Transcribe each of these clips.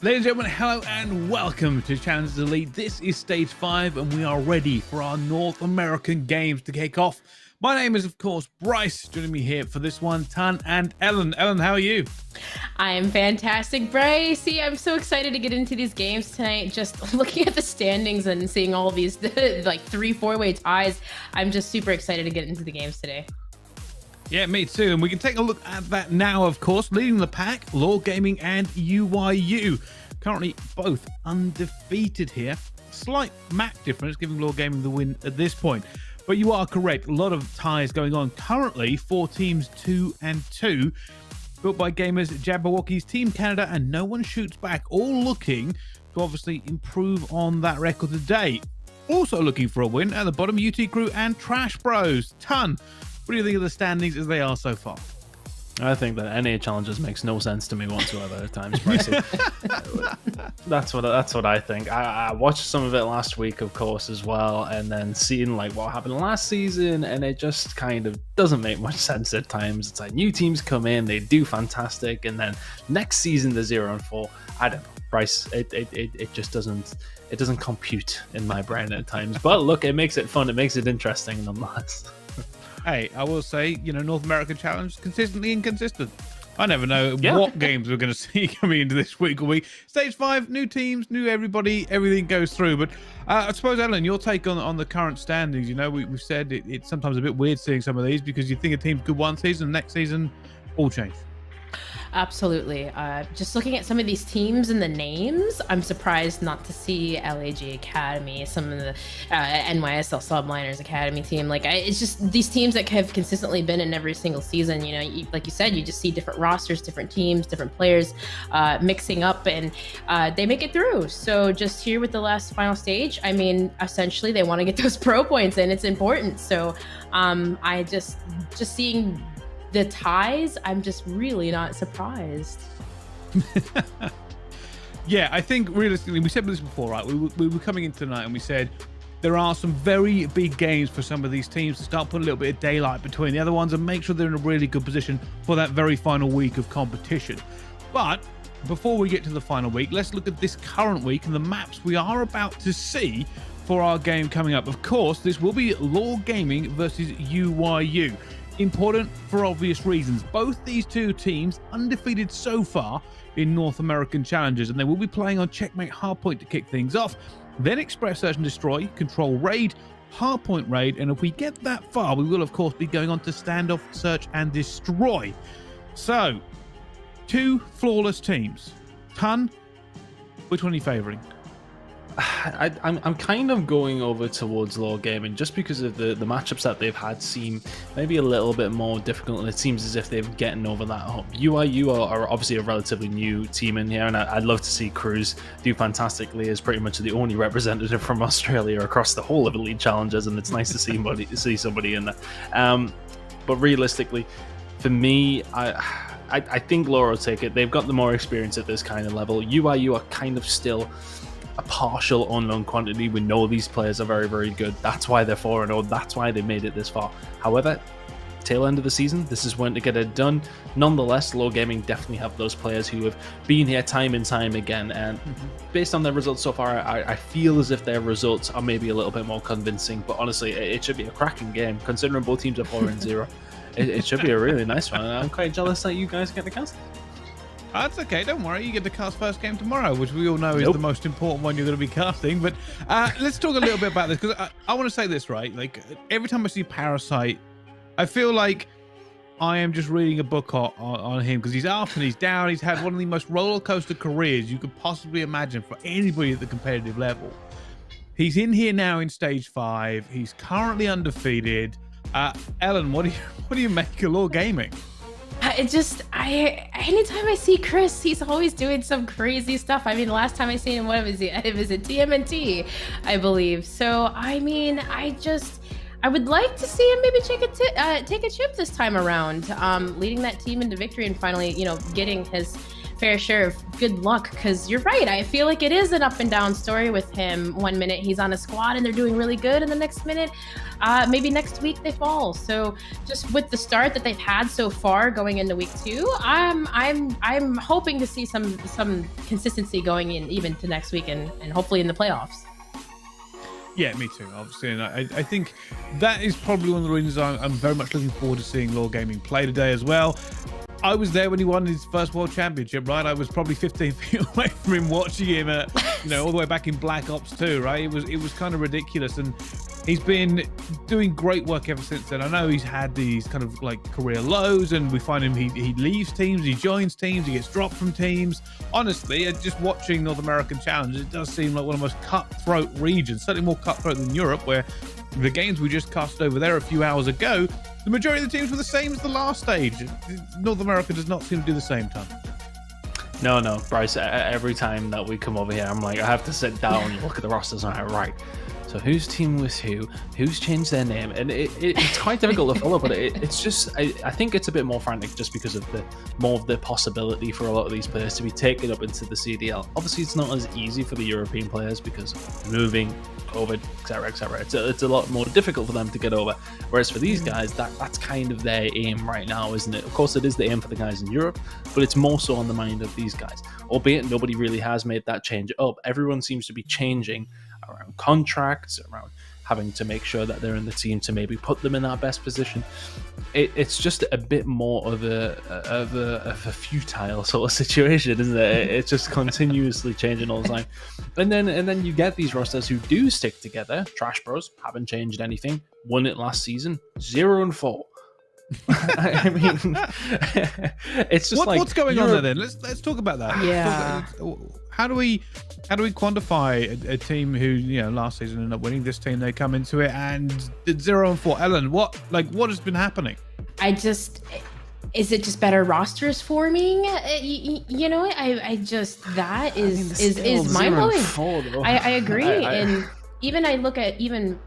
Ladies and gentlemen, hello and welcome to Challengers Elite. This is Stage 5 and we are ready for our North American games to kick off. My name is, of course, Bryce. Joining me here for this one, Tan and Ellen. Ellen, how are you? I am fantastic, Brycey. I'm so excited to get into these games tonight. Just looking at the standings and seeing all these like 3-4-way ties, I'm just super excited to get into the games today. Yeah, me too. And we can take a look at that now, of course. Leading the pack, Lore Gaming and UYU. Currently both undefeated here. Slight map difference, giving Lore Gaming the win at this point. But you are correct. A lot of ties going on. Currently, 4 teams, 2-2. Built by gamers Jabberwockies, Team Canada, and No One Shoots Back. All looking to obviously improve on that record today. Also looking for a win at the bottom, UT Crew and Trash Bros. Ton. What do you think of the standings as they are so far? I think that NA challenges makes no sense to me whatsoever at times, Pricey. That's what I think. I watched some of it last week, of course, as well, and then seeing like what happened last season, and it just kind of doesn't make much sense at times. It's like new teams come in, they do fantastic, and then next season they're 0-4. I don't know, Bryce. It just doesn't compute in my brain at times. But look, it makes it fun. It makes it interesting nonetheless. Hey, I will say, North American Challenge, consistently inconsistent. I never know what games we're going to see coming into this week or week. Stage 5, new teams, new everybody, everything goes through. But I suppose, Ellen, your take on the current standings. We've said it's sometimes a bit weird seeing some of these because you think a team's good one season, next season, all change. Absolutely. Just looking at some of these teams and the names, I'm surprised not to see LAG Academy, some of the NYSL Subliners Academy team. It's just these teams that have consistently been in every single season. Like you said, you just see different rosters, different teams, different players mixing up, and they make it through. So just here with the last final stage, I mean, essentially they want to get those pro points, and it's important. So I just seeing the ties, I'm just really not surprised. Yeah, I think realistically, we said this before, right? We were coming in tonight and we said there are some very big games for some of these teams to start putting a little bit of daylight between the other ones and make sure they're in a really good position for that very final week of competition. But before we get to the final week, let's look at this current week and the maps we are about to see for our game coming up. Of course, this will be Lore Gaming versus UYU. Important for obvious reasons. Both these two teams undefeated so far in North American challenges, and they will be playing on Checkmate Hardpoint to kick things off, then Express Search and Destroy, Control Raid, Hardpoint Raid, and if we get that far, we will of course be going on to Standoff, Search and Destroy. So, 2 flawless teams. Ton, which one are you favouring? I'm kind of going over towards Lore Gaming just because of the matchups that they've had seem maybe a little bit more difficult, and it seems as if they're getting over that hump. UIU are obviously a relatively new team in here, and I'd love to see Cruz do fantastically as pretty much the only representative from Australia across the whole of Elite Challengers, and it's nice to see somebody in there. But realistically, for me, I think Lore will take it. They've got the more experience at this kind of level. UIU are kind of still a partial unknown quantity. We know these players are very, very good. That's why they're 4-0. That's why they made it this far. However, tail end of the season, this is when to get it done. Nonetheless, Lore Gaming definitely have those players who have been here time and time again, and based on their results so far, I feel as if their results are maybe a little bit more convincing. But honestly, it should be a cracking game considering both teams are 4-0. It should be a really nice one, and I'm quite jealous that you guys get the cast. That's okay, don't worry. You get to cast first game tomorrow, which we all know is the most important one you're going to be casting. But let's talk a little bit about this, because I want to say this, right? Like, every time I see Parasite, I feel like I am just reading a book on him, because he's up and he's down. He's had one of the most roller coaster careers you could possibly imagine for anybody at the competitive level. He's in here now in stage 5. He's currently undefeated. Ellen, what do you make of Lore Gaming? Anytime I see Chris, he's always doing some crazy stuff. I mean, the last time I seen him, what was it? It was at TMNT, I believe. So, I mean, I would like to see him maybe take a chip this time around, leading that team into victory and finally, getting his fair share of good luck, because you're right. I feel like it is an up and down story with him. One minute he's on a squad and they're doing really good, and the next minute, maybe next week they fall. So just with the start that they've had so far going into week 2, I'm hoping to see some consistency going in even to next week and hopefully in the playoffs. Yeah, me too, obviously. And I think that is probably one of the reasons I'm very much looking forward to seeing Law Gaming play today as well. I was there when he won his first World Championship, right? I was probably 15 feet away from him watching him, all the way back in Black Ops 2, right? It was kind of ridiculous. And he's been doing great work ever since then. I know he's had these kind of like career lows, and we find him, he leaves teams, he joins teams, he gets dropped from teams. Honestly, just watching North American Challenge, it does seem like one of the most cutthroat regions, certainly more cutthroat than Europe, where the games we just cast over there a few hours ago, the majority of the teams were the same as the last stage. North America does not seem to do the same, Tom. No, Bryce, every time that we come over here, I'm like, I have to sit down and look at the rosters and I'm like, right, so whose team was who's changed their name, and it's quite difficult to follow, but it's just, I think it's a bit more frantic just because of more of the possibility for a lot of these players to be taken up into the CDL. Obviously, it's not as easy for the European players because moving, COVID, etc. It's a lot more difficult for them to get over. Whereas for these guys, that's kind of their aim right now, isn't it? Of course, it is the aim for the guys in Europe, but it's more so on the mind of these guys. Albeit nobody really has made that change up. Everyone seems to be changing around contracts, around having to make sure that they're in the team to maybe put them in that best position. It's just a bit more of a futile sort of situation, isn't it? It's just continuously changing all the time. And then you get these rosters who do stick together. Trash Bros haven't changed anything. Won it last season, 0-4. I mean, it's just what's going on there then? Let's talk about that. Yeah. How do we quantify a team who last season ended up winning? This team, they come into it and did 0-4. Ellen, what has been happening? Is it just better rosters forming? I just that is mind blowing. I agree, and even I look at even.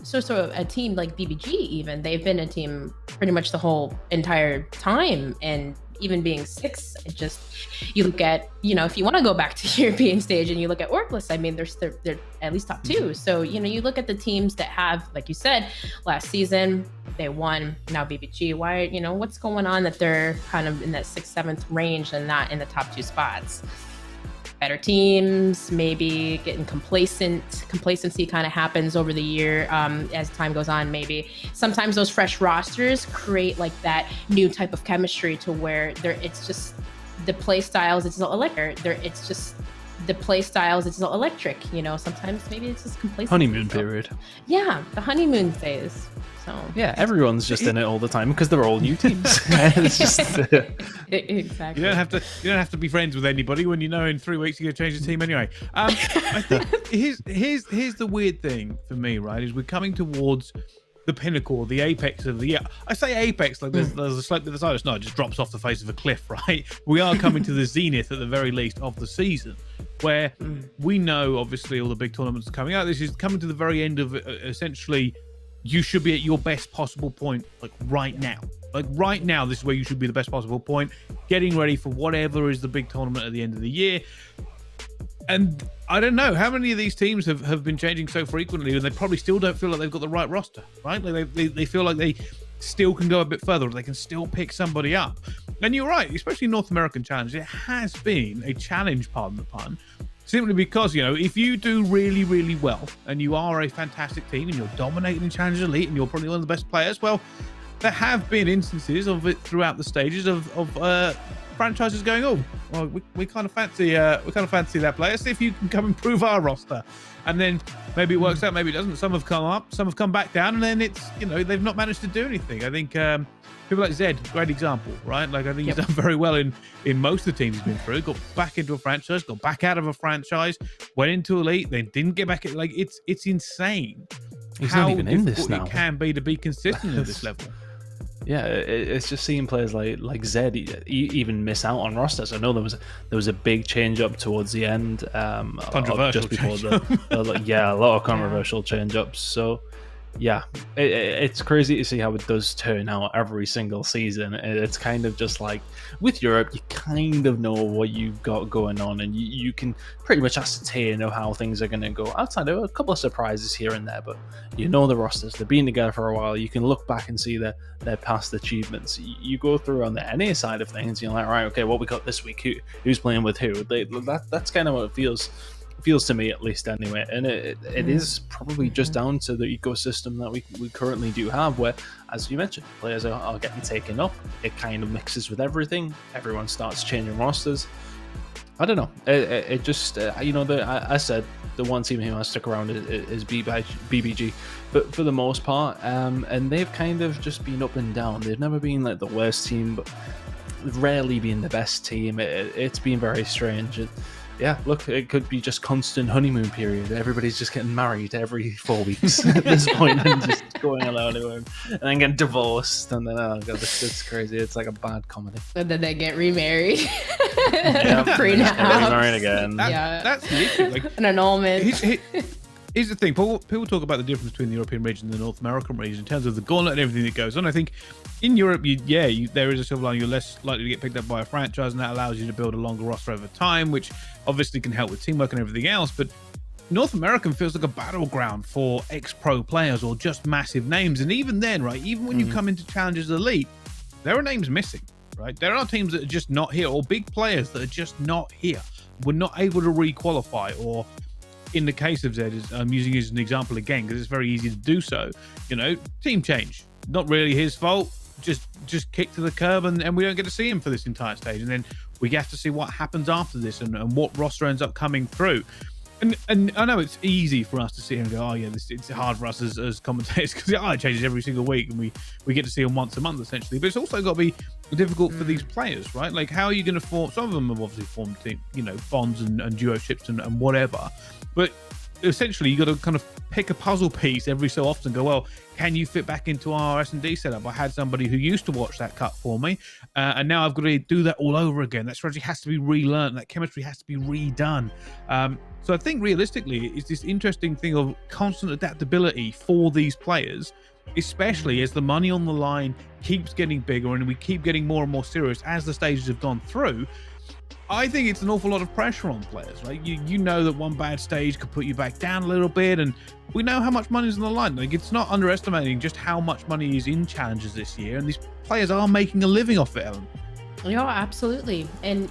So a team like BBG, even they've been a team pretty much the whole entire time, and even being 6, it just, you look at, if you want to go back to European stage and you look at Orkless, I mean, they're at least top 2. So, you look at the teams that have, like you said, last season, they won, now BBG, why, what's going on that they're kind of in that 6th, 7th range and not in the top 2 spots? Better teams, maybe getting complacency kind of happens over the year as time goes on. Maybe sometimes those fresh rosters create like that new type of chemistry to where it's just the play styles, it's electric. It's just the play styles, it's electric. Sometimes maybe it's just complacency. Honeymoon period. Yeah, the honeymoon phase. So yeah, everyone's just in it all the time because they're all new teams. It's just exactly. You don't have to be friends with anybody when in 3 weeks you're gonna change the team anyway. I think here's the weird thing for me, right? Is we're coming towards the pinnacle, the apex of the year. I say apex like there's a slope to the side. It's not, it just drops off the face of a cliff, right? We are coming to the zenith at the very least of the season, where we know obviously all the big tournaments are coming out. This is coming to the very end of essentially. You should be at your best possible point, like right now. Like right now, this is where you should be the best possible point, getting ready for whatever is the big tournament at the end of the year. And I don't know how many of these teams have been changing so frequently, and they probably still don't feel like they've got the right roster, right? Like they feel like they still can go a bit further, or they can still pick somebody up. And you're right, especially North American Challenge, it has been a challenge, pardon the pun, simply because, if you do really, really well and you are a fantastic team and you're dominating in Challenge Elite and you're probably one of the best players, well, there have been instances of it throughout the stages of franchises going, oh, well, we kind of fancy that player. See if you can come improve our roster. And then maybe it works out, maybe it doesn't. Some have come up, some have come back down, and then it's, they've not managed to do anything. I think people like Zed, great example, right? Like I think he's done very well in most of the teams he's been through. Got back into a franchise, got back out of a franchise, went into Elite, then didn't get back. Like it's insane. He's how not even in this now. It can be to be consistent at this level. Yeah, it's just seeing players like Zed even miss out on rosters. I know there was a big change up towards the end, controversial just before a lot of controversial change ups. So Yeah, it's crazy to see how it does turn out every single season. It's kind of just like with Europe, you kind of know what you've got going on, and you can pretty much ascertain of how things are going to go. Outside of a couple of surprises here and there, but you know the rosters. They've been together for a while. You can look back and see their past achievements. You go through on the NA side of things, you're like, right, okay, what we got this week? Who's playing with who? That's kind of what it feels to me, at least, anyway. And it is probably just down to the ecosystem that we currently do have, where, as you mentioned, players are getting taken up. It kind of mixes with everything. Everyone starts changing rosters. I don't know. It just I said the one team who has stuck around is BBG, but for the most part, and they've kind of just been up and down. They've never been like the worst team, but rarely been the best team. It's been very strange. Yeah, look, it could be just constant honeymoon period. Everybody's just getting married every 4 weeks at this point, and just going along and then getting divorced, and then oh god, it's crazy. It's like a bad comedy. And then they get remarried. Yeah, Prenup. get married again. That's the issue. Like, an annulment. Here's the thing. People talk about the difference between the European region and the North American region in terms of the gauntlet and everything that goes on. I think in Europe, there is a silver lining. You're less likely to get picked up by a franchise, and that allows you to build a longer roster over time, which obviously can help with teamwork and everything else. But North American feels like a battleground for ex-pro players or just massive names. And even then, right, even when you come into Challengers Elite, there are names missing, right? There are teams that are just not here, or big players that are just not here. We're not able to re-qualify, or in the case of Zed, I'm using it as an example again because it's very easy to do so. Team change, not really his fault. Just kick to the curb, and we don't get to see him for this entire stage. And then we have to see what happens after this and what roster ends up coming through. And I know it's easy for us to sit here and go, oh yeah, it's hard for us as commentators because it changes every single week, and we get to see them once a month essentially. But it's also got to be difficult for these players, right? Like, how are you going to form? Some of them have obviously formed team, bonds and duo ships and whatever. But essentially, you got to kind of pick a puzzle piece every so often. And go, well, can you fit back into our S&D setup? I had somebody who used to watch that cut for me, and now I've got to do that all over again. That strategy has to be relearned. That chemistry has to be redone. So I think realistically, it's this interesting thing of constant adaptability for these players, especially as the money on the line keeps getting bigger and we keep getting more and more serious as the stages have gone through. I think it's an awful lot of pressure on players, right? You know that one bad stage could put you back down a little bit, and we know how much money is on the line. Like, it's not underestimating just how much money is in challenges this year, and these players are making a living off it, Ellen. Yeah, absolutely. And,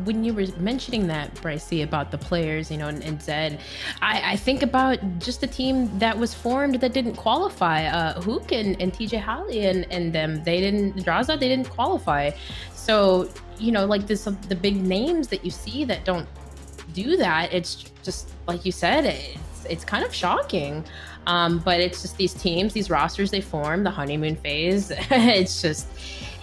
when you were mentioning that, Brycey, about the players, and Zed, I think about just the team that was formed that didn't qualify. Hook and TJ Halley and them, they didn't qualify. So, like the big names that you see that don't do that, it's just, like you said, it's kind of shocking. But it's just these teams, these rosters they form, the honeymoon phase. It's just...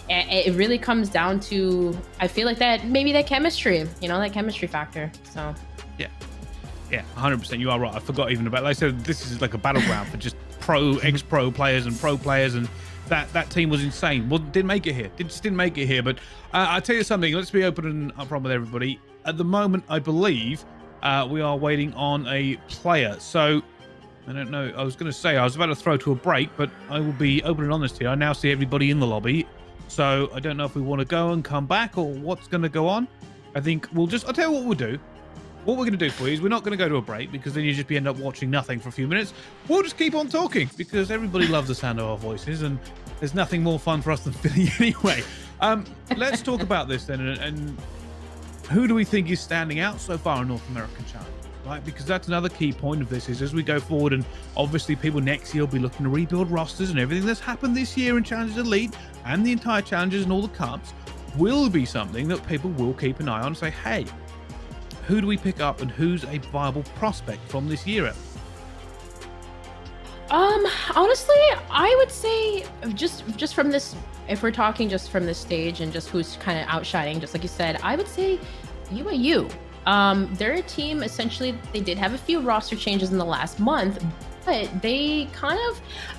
it really comes down to, I feel like that chemistry, that chemistry factor. So yeah, 100%. You are right. I forgot even about, like I said, this is like a battleground for just ex-pro players and pro players, and that team was insane. Well, didn't make it here. But I'll tell you something. Let's be open and upfront with everybody. At the moment, I believe we are waiting on a player. So I don't know. I was going to say I was about to throw to a break, but I will be open and honest here. I now see everybody in the lobby. So I don't know if we want to go and come back or what's going to go on. I think I'll tell you what we'll do. What we're going to do for you is we're not going to go to a break, because then you just end up watching nothing for a few minutes. We'll just keep on talking because everybody loves the sound of our voices, and there's nothing more fun for us than Philly anyway. Let's talk about this then, and who do we think is standing out so far in North American Challenge? Right, because that's another key point of this, is as we go forward, and obviously people next year will be looking to rebuild rosters, and everything that's happened this year in Challengers Elite and the entire Challengers and all the cups will be something that people will keep an eye on and say, hey, who do we pick up and who's a viable prospect from this year? Honestly, I would say just from this, if we're talking just from this stage and just who's kind of outshining, just like you said, I would say UAU. They're a team, essentially, they did have a few roster changes in the last month, but they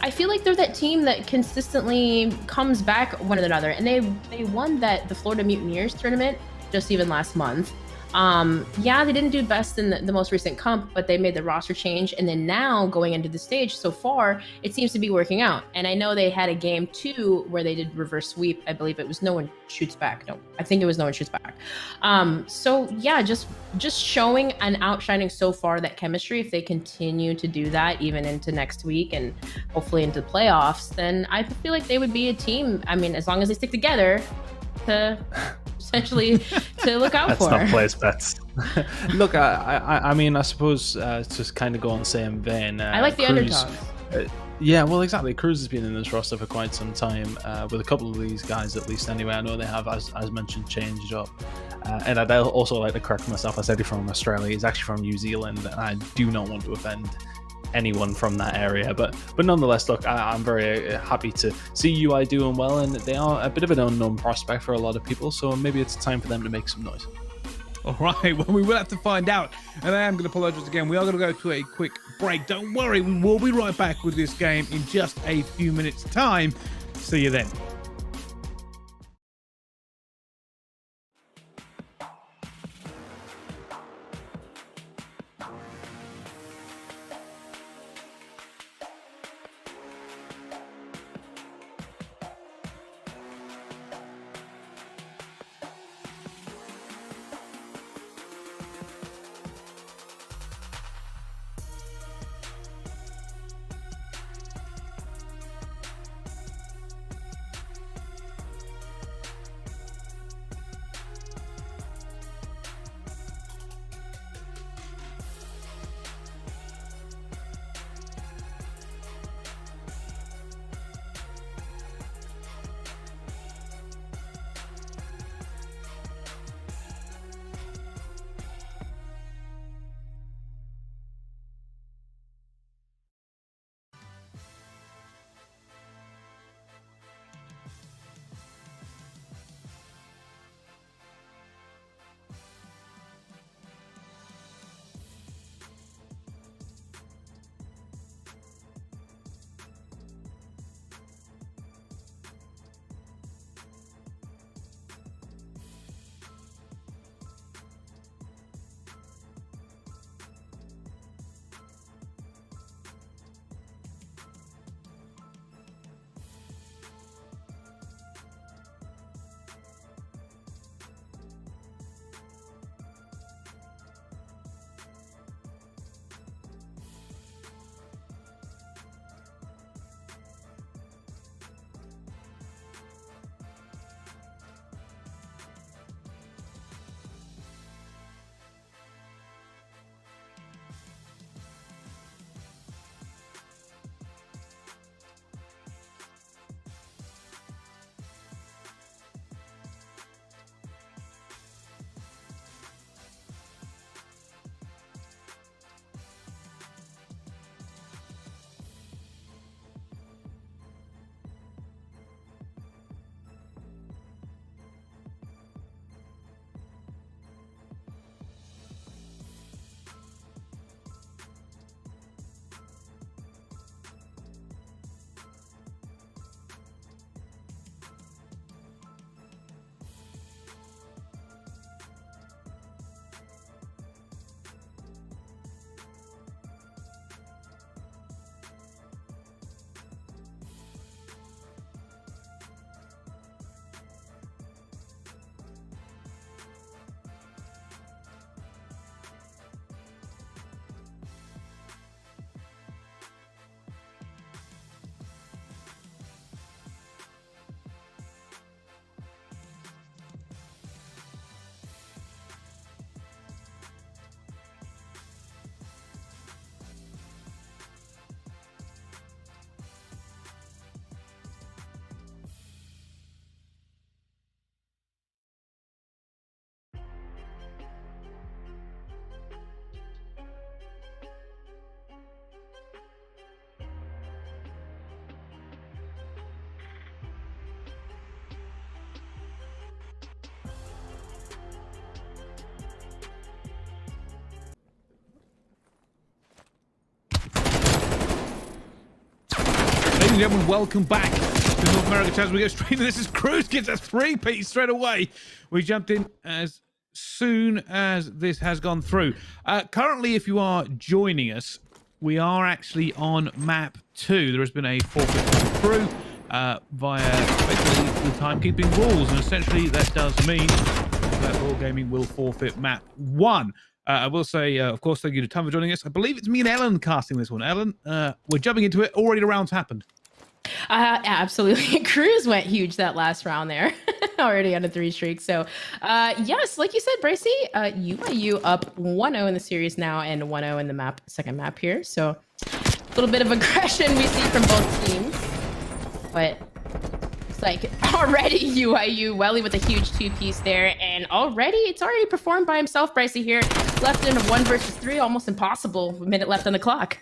I feel like they're that team that consistently comes back one another. And they won the Florida Mutineers tournament just even last month. Yeah, they didn't do best in the most recent comp, but they made the roster change. And then now going into the stage so far, it seems to be working out. And I know they had a game 2 where they did reverse sweep. I believe it was no one shoots back. No, I think it was no one shoots back. So yeah, just showing and outshining so far that chemistry. If they continue to do that even into next week and hopefully into the playoffs, then I feel like they would be a team. I mean, as long as they stick together to essentially to look out Let's for. not place bets. Look, I mean, I suppose to just kind of go on the same vein. I like the Cruz, underdogs. Yeah, well, exactly. Cruz has been in this roster for quite some time, with a couple of these guys at least. Anyway, I know they have, as mentioned, changed up. And I'd also like to correct myself. I said he's from Australia. He's actually from New Zealand, and I do not want to offend anyone from that area, but nonetheless, look, I'm very happy to see UI doing well, and they are a bit of an unknown prospect for a lot of people, so maybe it's time for them to make some noise. All right, well, we will have to find out, and I am going to apologize again. We are going to go to a quick break. Don't worry, we will be right back with this game in just a few minutes' time. See you then. Ladies and gentlemen, welcome back to North America Challenge. We go straight into this. Cruz gets a 3-piece straight away. We jumped in as soon as this has gone through. Currently, if you are joining us, we are actually on map 2. There has been a forfeit gone through via basically the timekeeping rules, and essentially that does mean that Lord Gaming will forfeit map 1. I will say, of course, thank you to Tom for joining us. I believe it's me and Ellen casting this one. Ellen, we're jumping into it. Already the rounds happened. Absolutely. Cruz went huge that last round there. Already on a 3 streak. So, yes, like you said, Bracey, UIU up 1-0 in the series now and 1-0 in the second map here. So, a little bit of aggression we see from both teams. But it's like already UIU, Welly with a huge 2-piece there. And it's already performed by himself, Bracey here. Left in a 1 versus 3, almost impossible. A minute left on the clock.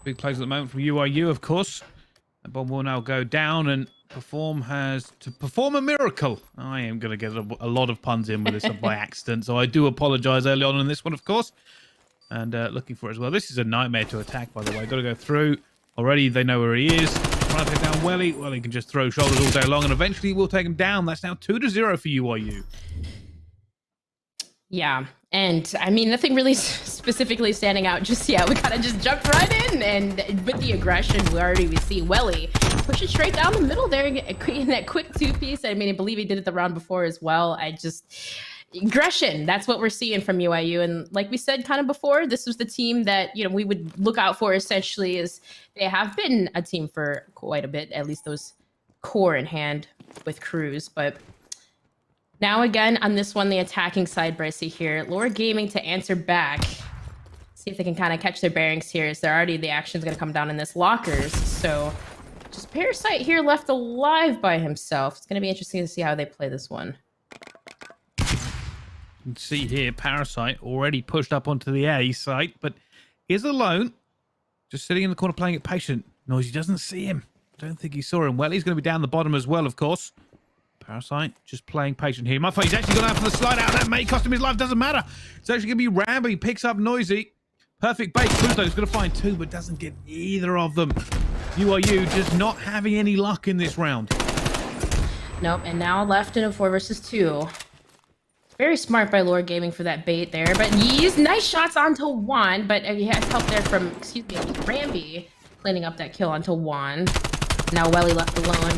Big plays at the moment from UIU, of course. The bomb will now go down, and Perform has to perform a miracle. I am going to get a lot of puns in with this by accident, so I do apologize early on in this one, of course. And looking for it as well. This is a nightmare to attack, by the way. Got to go through. Already they know where he is. Trying to take down Welly. Well, he can just throw shoulders all day long, and eventually we'll take him down. That's now 2-0 for UIU. Yeah, and I mean, nothing really specifically standing out just yet. We kind of just jumped right in, and with the aggression, we see Welly push it straight down the middle there, in that quick 2-piece. I mean, I believe he did it the round before as well. Aggression, that's what we're seeing from UIU. And like we said kind of before, this was the team that, we would look out for essentially, as they have been a team for quite a bit, at least those core in hand with Cruz. But now again, on this one, the attacking side, Bracey here. Lord Gaming to answer back. See if they can kind of catch their bearings here, as the action's going to come down in this lockers. So just Parasite here left alive by himself. It's going to be interesting to see how they play this one. You can see here, Parasite already pushed up onto the A site, but is alone. Just sitting in the corner playing it patient. Noisy doesn't see him. Don't think he saw him. Well, he's going to be down the bottom as well, of course. Parasite just playing patient here. My he's actually gone out for the slide out. That may cost him his life. Doesn't matter. It's actually going to be Rambo. He picks up Noisy. Perfect bait. Pluto is going to find 2, but doesn't get either of them. UIU just not having any luck in this round. Nope. And now left in a 4 versus 2. Very smart by Lord Gaming for that bait there. But he's nice shots onto Juan. But he has help there from, Ramby cleaning up that kill onto Juan. Now Welly left alone.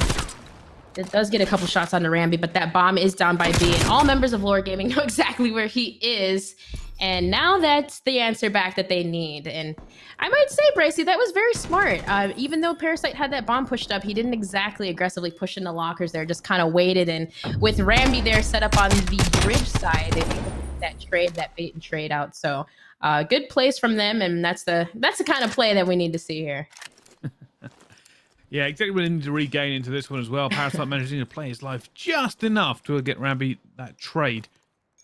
It does get a couple shots onto Ramby, but that bomb is down by B, and all members of Lord Gaming know exactly where he is. And now that's the answer back that they need. And I might say, Bracey, that was very smart. Even though Parasite had that bomb pushed up, he didn't exactly aggressively push in the lockers there, just kind of waited. And with Ramby there set up on the bridge side, they that bait and trade out. So good plays from them, and that's the kind of play that we need to see here. Yeah, exactly. We need to regain into this one as well. Parasite managing to play his life just enough to get Ramby that trade.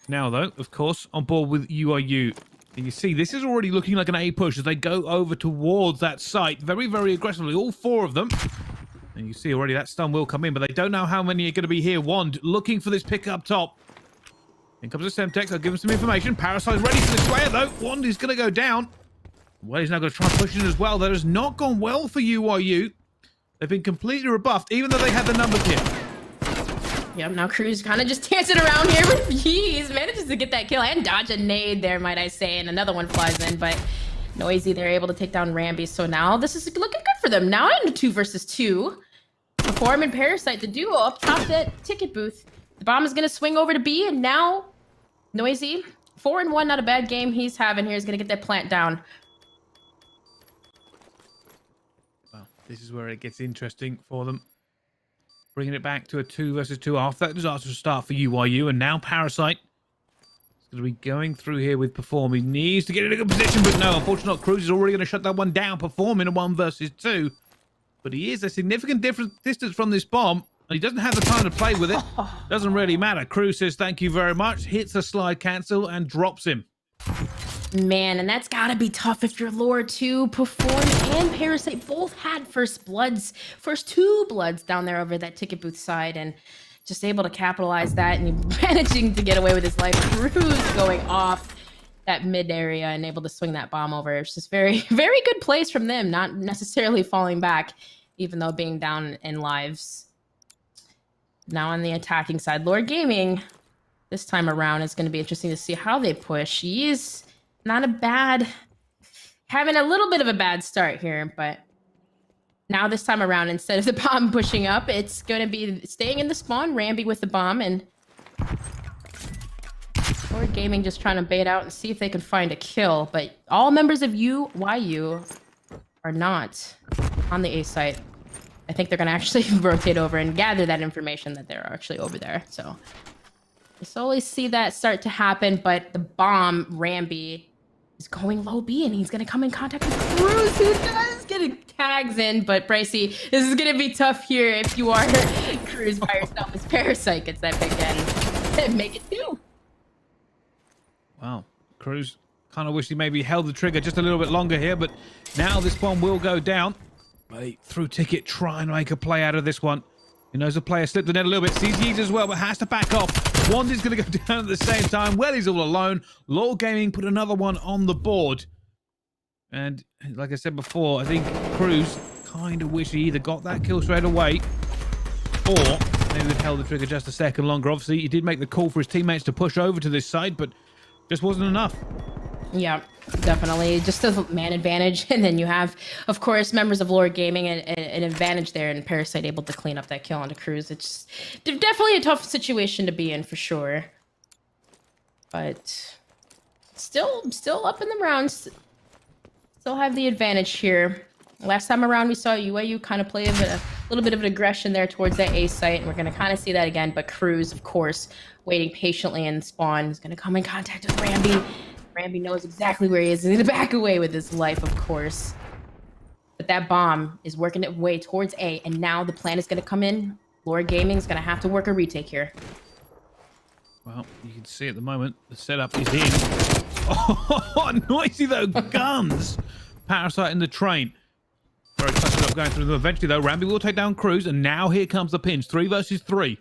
Now, though, of course, on board with UIU. And you see, this is already looking like an A push as they go over towards that site very, very aggressively. All 4 of them. And you see already that stun will come in, but they don't know how many are going to be here. Wand looking for this pick up top. In comes the Semtex. I'll give him some information. Parasite's ready for the square, though. Wand is going to go down. Well, he's now going to try and push in as well. That has not gone well for UIU. They've been completely rebuffed, even though they had the numbers here. Yep, now Cruz kind of just dancing around here with ease. Manages to get that kill and dodge a nade there, might I say. And another one flies in, but Noisy, they're able to take down Ramby. So now this is looking good for them. Now in a 2 versus 2. Perform and Parasite, the duo up top that ticket booth. The bomb is going to swing over to B, and now Noisy, 4-1, not a bad game he's having here. He's going to get that plant down. This is where it gets interesting for them. Bringing it back to a 2 versus 2 after that disastrous start for UIU. And now Parasite is going to be going through here with Perform. He needs to get in a good position, but no, unfortunately not. Cruz is already going to shut that one down. Perform in a 1 versus 2. But he is a significant distance from this bomb, and he doesn't have the time to play with it. Doesn't really matter. Cruz says thank you very much, hits a slide cancel, and drops him. Man, and that's gotta be tough if you're Lord too. Perform and Parasite both had first 2 bloods down there over that ticket booth side, and just able to capitalize that and managing to get away with his life. Cruz going off that mid area and able to swing that bomb over. It's just very, very good plays from them, not necessarily falling back, even though being down in lives. Now on the attacking side, Lord Gaming This time around, it's going to be interesting to see how they push. He's not a bad, having a little bit of a bad start here, but now this time around, instead of the bomb pushing up, it's going to be staying in the spawn, Rambi with the bomb, and Lord Gaming just trying to bait out and see if they can find a kill. But all members of UYU are not on the A site. I think they're going to actually rotate over and gather that information that they're actually over there. So you slowly see that start to happen, but the bomb, Rambi, is going low B, and he's going to come in contact with Cruz, who does get tags in. But Pricey, this is going to be tough here if you are Cruz by yourself, as Parasite gets that big end and make it 2. Wow, Cruz kind of wish he maybe held the trigger just a little bit longer here, but now this bomb will go down. Hey, through Ticket, try and make a play out of this one. He knows the player slipped the net a little bit, sees Yeez as well, but has to back off. Wandy's going to go down at the same time. Well, he's all alone. Lord Gaming put another one on the board. And like I said before, I think Cruz kind of wish he either got that kill straight away or maybe they'd held the trigger just a second longer. Obviously, he did make the call for his teammates to push over to this side, but just wasn't enough. Yeah, definitely. Just a man advantage. And then you have, of course, members of Lord Gaming an advantage there, and Parasite able to clean up that kill onto Cruz. It's definitely a tough situation to be in for sure. But still up in the rounds. Still have the advantage here. Last time around, we saw UAU kind of play a little bit of an aggression there towards that A site, and we're going to kind of see that again. But Cruz, of course, waiting patiently in spawn, is going to come in contact with Rambi. Rambi knows exactly where he is. He's going to back away with his life, of course. But that bomb is working its way towards A, and now the plan is going to come in. Lord Gaming is going to have to work a retake here. Well, you can see at the moment, the setup is in. Oh, noisy though, guns! Parasite in the train. Very cluttered up going through them. Eventually though, Rambi will take down Cruz, and now here comes the pinch. 3 versus 3.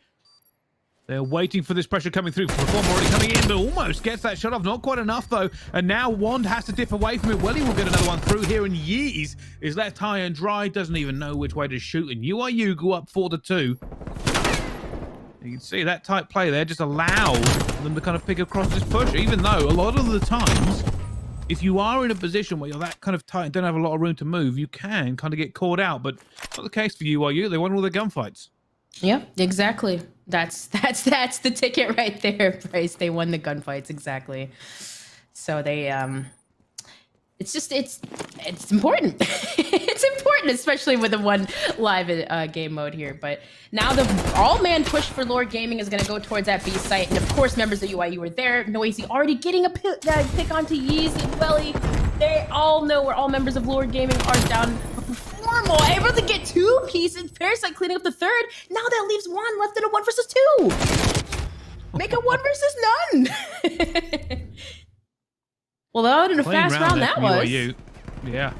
They're waiting for this pressure coming through. Reform already coming in, but almost gets that shot off. Not quite enough, though. And now Wand has to dip away from it. Welly will get another one through here, and Yeez is left high and dry. Doesn't even know which way to shoot, and UIU go up 4-2. You can see that tight play there just allowed them to kind of pick across this push, even though a lot of the times, if you are in a position where you're that kind of tight and don't have a lot of room to move, you can kind of get caught out. But not the case for UIU. They won all their gunfights. Yeah, exactly. That's the ticket right there, Bryce. They won the gunfights, exactly. So they it's important. It's important, especially with the one live game mode here. But now the all-man push for Lord Gaming is going to go towards that B site, and of course, members of UIU were there. Noisy already getting a pick onto Yeez and Welly. They all know where all members of Lord Gaming are down. Formal able to get 2 pieces. Parasite cleaning up the 3rd. Now that leaves 1 left in a 1 versus 2. Make a 1 versus none. Well, that was a fast round that was. UIU. Yeah.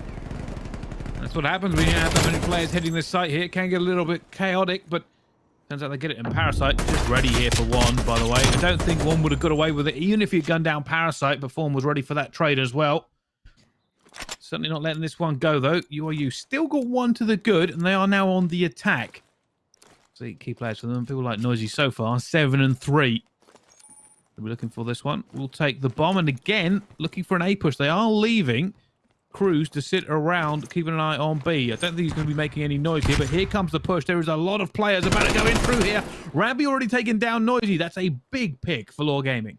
That's what happens when you have that many players hitting this site here. It can get a little bit chaotic, but turns out they get it. And Parasite just ready here for 1, by the way. I don't think 1 would have got away with it, even if you gunned down Parasite, but Form was ready for that trade as well. Certainly not letting this one go, though. UIU still got 1 to the good, and they are now on the attack. See, key players for them. People like Noisy so far, 7-3. We're looking for this one. We'll take the bomb, and again, looking for an A push. They are leaving Cruz to sit around, keeping an eye on B. I don't think he's going to be making any noise here, but here comes the push. There is a lot of players about to go in through here. Rambi already taken down Noisy. That's a big pick for Lord Gaming.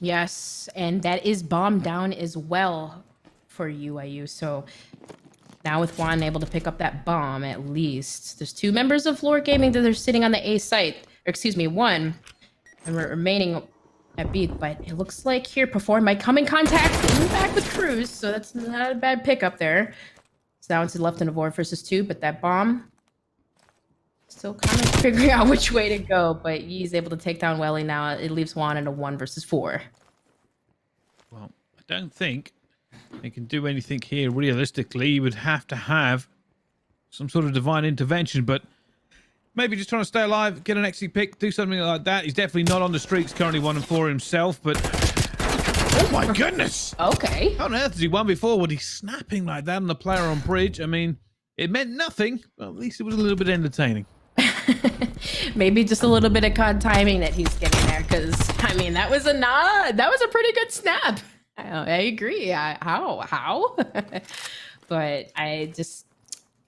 Yes, and that is bomb down as well for UIU. So now with Juan able to pick up that bomb, at least there's 2 members of Lord Gaming that are sitting on the A site, or excuse me, 1, and we're remaining at B. But it looks like here Perform might come in contact back with Cruz, so that's not a bad pickup there. So now it's left in a 4 versus 2, but that bomb still kind of figuring out which way to go. But he's able to take down Welly now. It leaves Juan in a 1 versus 4. Well, I don't think he can do anything here realistically. He would have to have some sort of divine intervention, but maybe just trying to stay alive, get an XC pick, do something like that. He's definitely not on the streaks, currently 1-4 himself, but oh my goodness. Okay. How on earth has he won before? When he's snapping like that on the player on bridge? I mean, it meant nothing, but at least it was a little bit entertaining. Maybe just a little bit of COD timing that he's getting there, because I mean that was a pretty good snap. I agree. How? But I just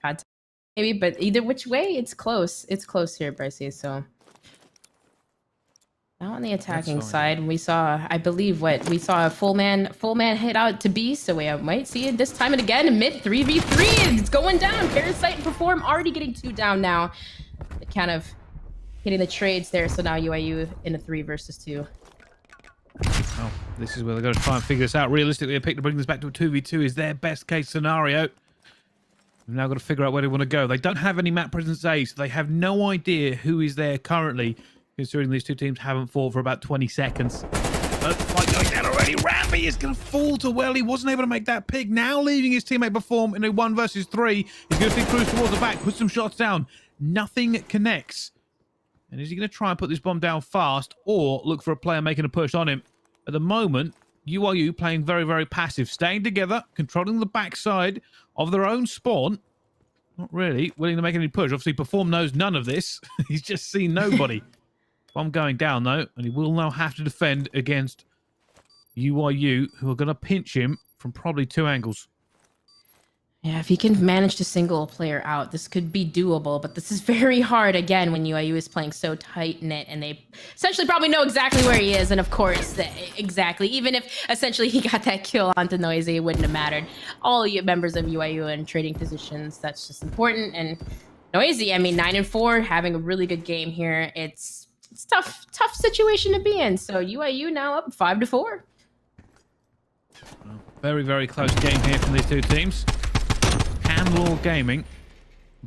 COD maybe, but either which way, it's close. It's close here, Brycey. So now on the attacking side, we saw, I believe, we saw a full man hit out to B, so we might see it this time and again. Mid 3v3, it's going down. Parasite and Perform already getting 2 down now. Kind of hitting the trades there, so now UIU in a 3 versus 2. Oh, this is where they're going to try and figure this out. Realistically, a pick to bring this back to a 2v2 is their best case scenario. They've now got to figure out where they want to go. They don't have any map presence A, so they have no idea who is there currently, considering these two teams haven't fought for about 20 seconds. Fight going down already. Rambi is going to fall to well. He wasn't able to make that pick. Now leaving his teammate Perform in a 1 versus 3. He's going to see Cruz towards the back, put some shots down. Nothing connects. And is he going to try and put this bomb down fast or look for a player making a push on him? At the moment, UIU playing very, very passive, staying together, controlling the backside of their own spawn. Not really willing to make any push. Obviously, Perform knows none of this. He's just seen nobody. Bomb going down, though, and he will now have to defend against UIU, who are going to pinch him from probably 2 angles. Yeah, if he can manage to single a player out, this could be doable, but this is very hard, again, when UIU is playing so tight-knit, and they essentially probably know exactly where he is, and of course, exactly, even if essentially he got that kill onto Noisy, it wouldn't have mattered. All you members of UIU in trading positions, that's just important, and Noisy, I mean, 9-4, having a really good game here. It's tough situation to be in, so UIU now up 5-4. Very, very close game here from these two teams. Can Lore Gaming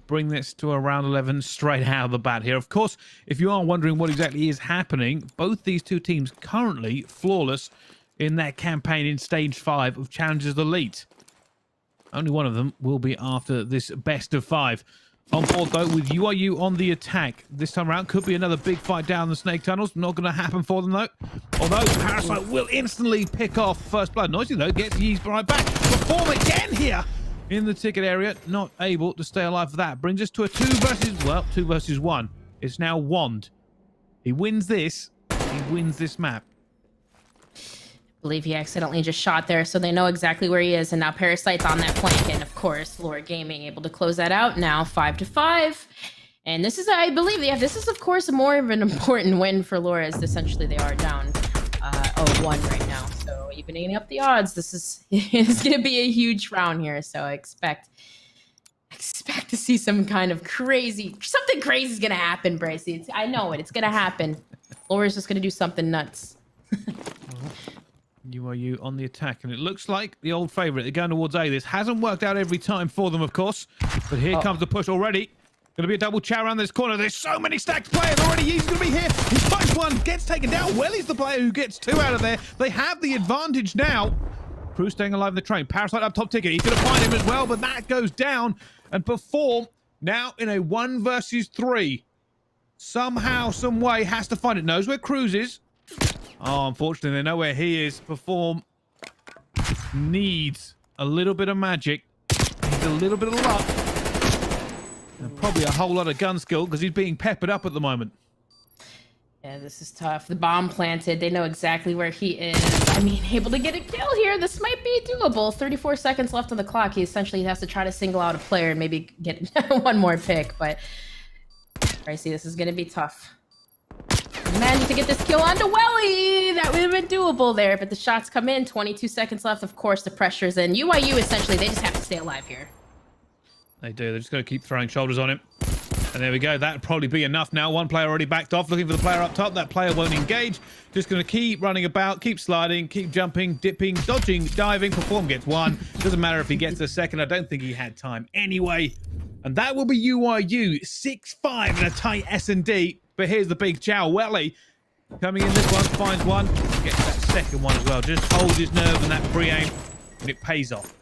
bring this to a round 11 straight out of the bat here? Of course, if you are wondering what exactly is happening, both these two teams currently flawless in their campaign in Stage 5 of Challengers Elite. Only one of them will be after this best of 5. On board, though, with UIU on the attack. This time around, could be another big fight down the Snake Tunnels. Not going to happen for them, though. Although, Parasite will instantly pick off first blood. Noisy, though, gets Yeezed right back. Perform again here in the ticket area. Not able to stay alive for that. Brings us to a 2 versus 1. It's now Wand. He wins this. He wins this map. I believe he accidentally just shot there, so they know exactly where he is, and now Parasite's on that flank, and of course, Lore Gaming able to close that out, now 5-5. And this is, I believe, this is of course more of an important win for Lore, as essentially they are down 0-1 right now. So evening up the odds, this is going to be a huge round here, so I expect to see some kind of something crazy is going to happen, Brycey. I know it's going to happen. Lore is just going to do something nuts. UIU on the attack, and it looks like the old favorite. They're going towards A. This hasn't worked out every time for them, of course, but here comes the push already. Going to be a double chow around this corner. There's so many stacked players already. He's going to be here. He finds one, gets taken down. Well, he's the player who gets 2 out of there. They have the advantage now. Crew staying alive in the train. Parasite up top ticket. He's going to find him as well, but that goes down. And Perform now in a 1 versus 3. Somehow, some way, has to find it. Knows where Cruz is. Oh, unfortunately, they know where he is. Perform needs a little bit of magic. Needs a little bit of luck. And probably a whole lot of gun skill, because he's being peppered up at the moment. Yeah, this is tough. The bomb planted. They know exactly where he is. I mean, able to get a kill here. This might be doable. 34 seconds left on the clock. He essentially has to try to single out a player and maybe get one more pick. But I see this is going to be tough. Managed to get this kill onto Welly. That would have been doable there, but the shots come in. 22 seconds left. Of course, the pressure's in. UIU, essentially, they just have to stay alive here. They do. They're just going to keep throwing shoulders on him. And there we go. That'd probably be enough now. One player already backed off, looking for the player up top. That player won't engage. Just going to keep running about, keep sliding, keep jumping, dipping, dodging, diving. Perform gets 1. Doesn't matter if he gets a second. I don't think he had time anyway. And that will be UIU 6-5 in a tight S&D. But here's the big chow. Welly coming in this one, finds one, gets that second one as well. Just holds his nerve and that pre-aim, and it pays off.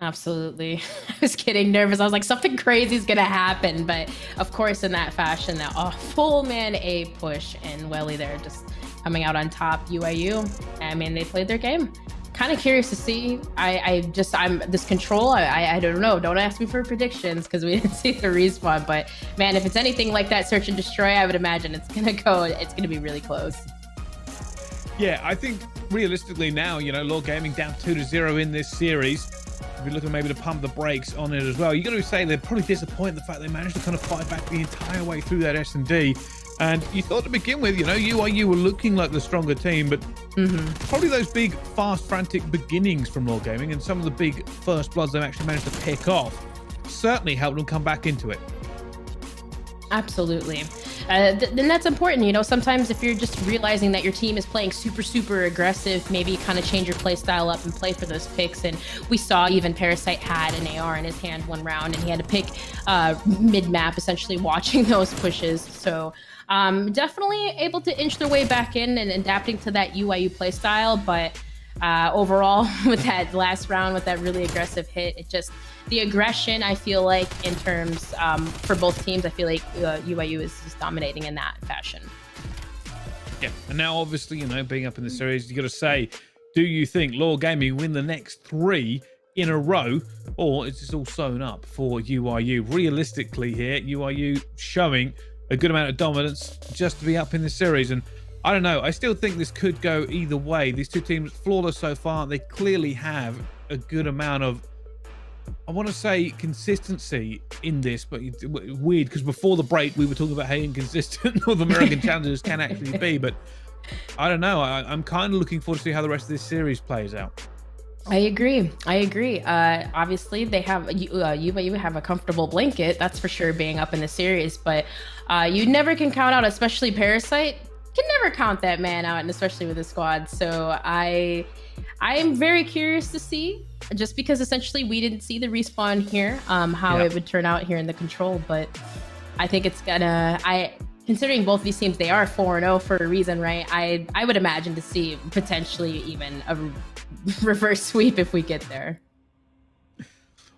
Absolutely. I was getting nervous. I was like, something crazy is going to happen. But of course, in that fashion, that full man A push, and Welly there just coming out on top. UIU, I mean, they played their game. kind of curious to see. I'm this control. I don't know. Don't ask me for predictions because we didn't see the respawn. But man, if it's anything like that search and destroy, I would imagine it's gonna be really close. Yeah, I think realistically now, Lord Gaming down 2-0 in this series. If you're looking maybe to pump the brakes on it as well, you got to say they're probably disappointed in the fact they managed to kind of fight back the entire way through that S&D. And you thought to begin with, UIU were looking like the stronger team, but probably those big, fast, frantic beginnings from Lord Gaming and some of the big first bloods they've actually managed to pick off certainly helped them come back into it. Absolutely. Then that's important. Sometimes if you're just realizing that your team is playing super, super aggressive, maybe kind of change your play style up and play for those picks. And we saw even Parasite had an AR in his hand one round and he had to pick mid-map, essentially watching those pushes. So definitely able to inch their way back in and adapting to that UIU play style. But overall, with that last round, with that really aggressive hit, the aggression, I feel like, in terms for both teams, I feel like UIU is just dominating in that fashion. Yeah, and now obviously, being up in the series, you got to say, do you think Lord Gaming win the next 3 in a row, or is this all sewn up for UIU? Realistically here, UIU showing a good amount of dominance just to be up in the series, and I don't know, I still think this could go either way. These two teams flawless so far. They clearly have a good amount of, I want to say, consistency in this, but it's weird because before the break we were talking about how inconsistent North American challengers can actually be, but I don't know. I'm kind of looking forward to see how the rest of this series plays out. I agree. Obviously, they have UIU have a comfortable blanket, that's for sure, being up in the series, but you never can count out, especially Parasite. Can never count that man out, and especially with the squad. So I am very curious to see, just because essentially we didn't see the respawn here, how it would turn out here in the control. But I think it's gonna. Considering both these teams, they are 4-0 for a reason, right? I would imagine to see potentially even a reverse sweep if we get there.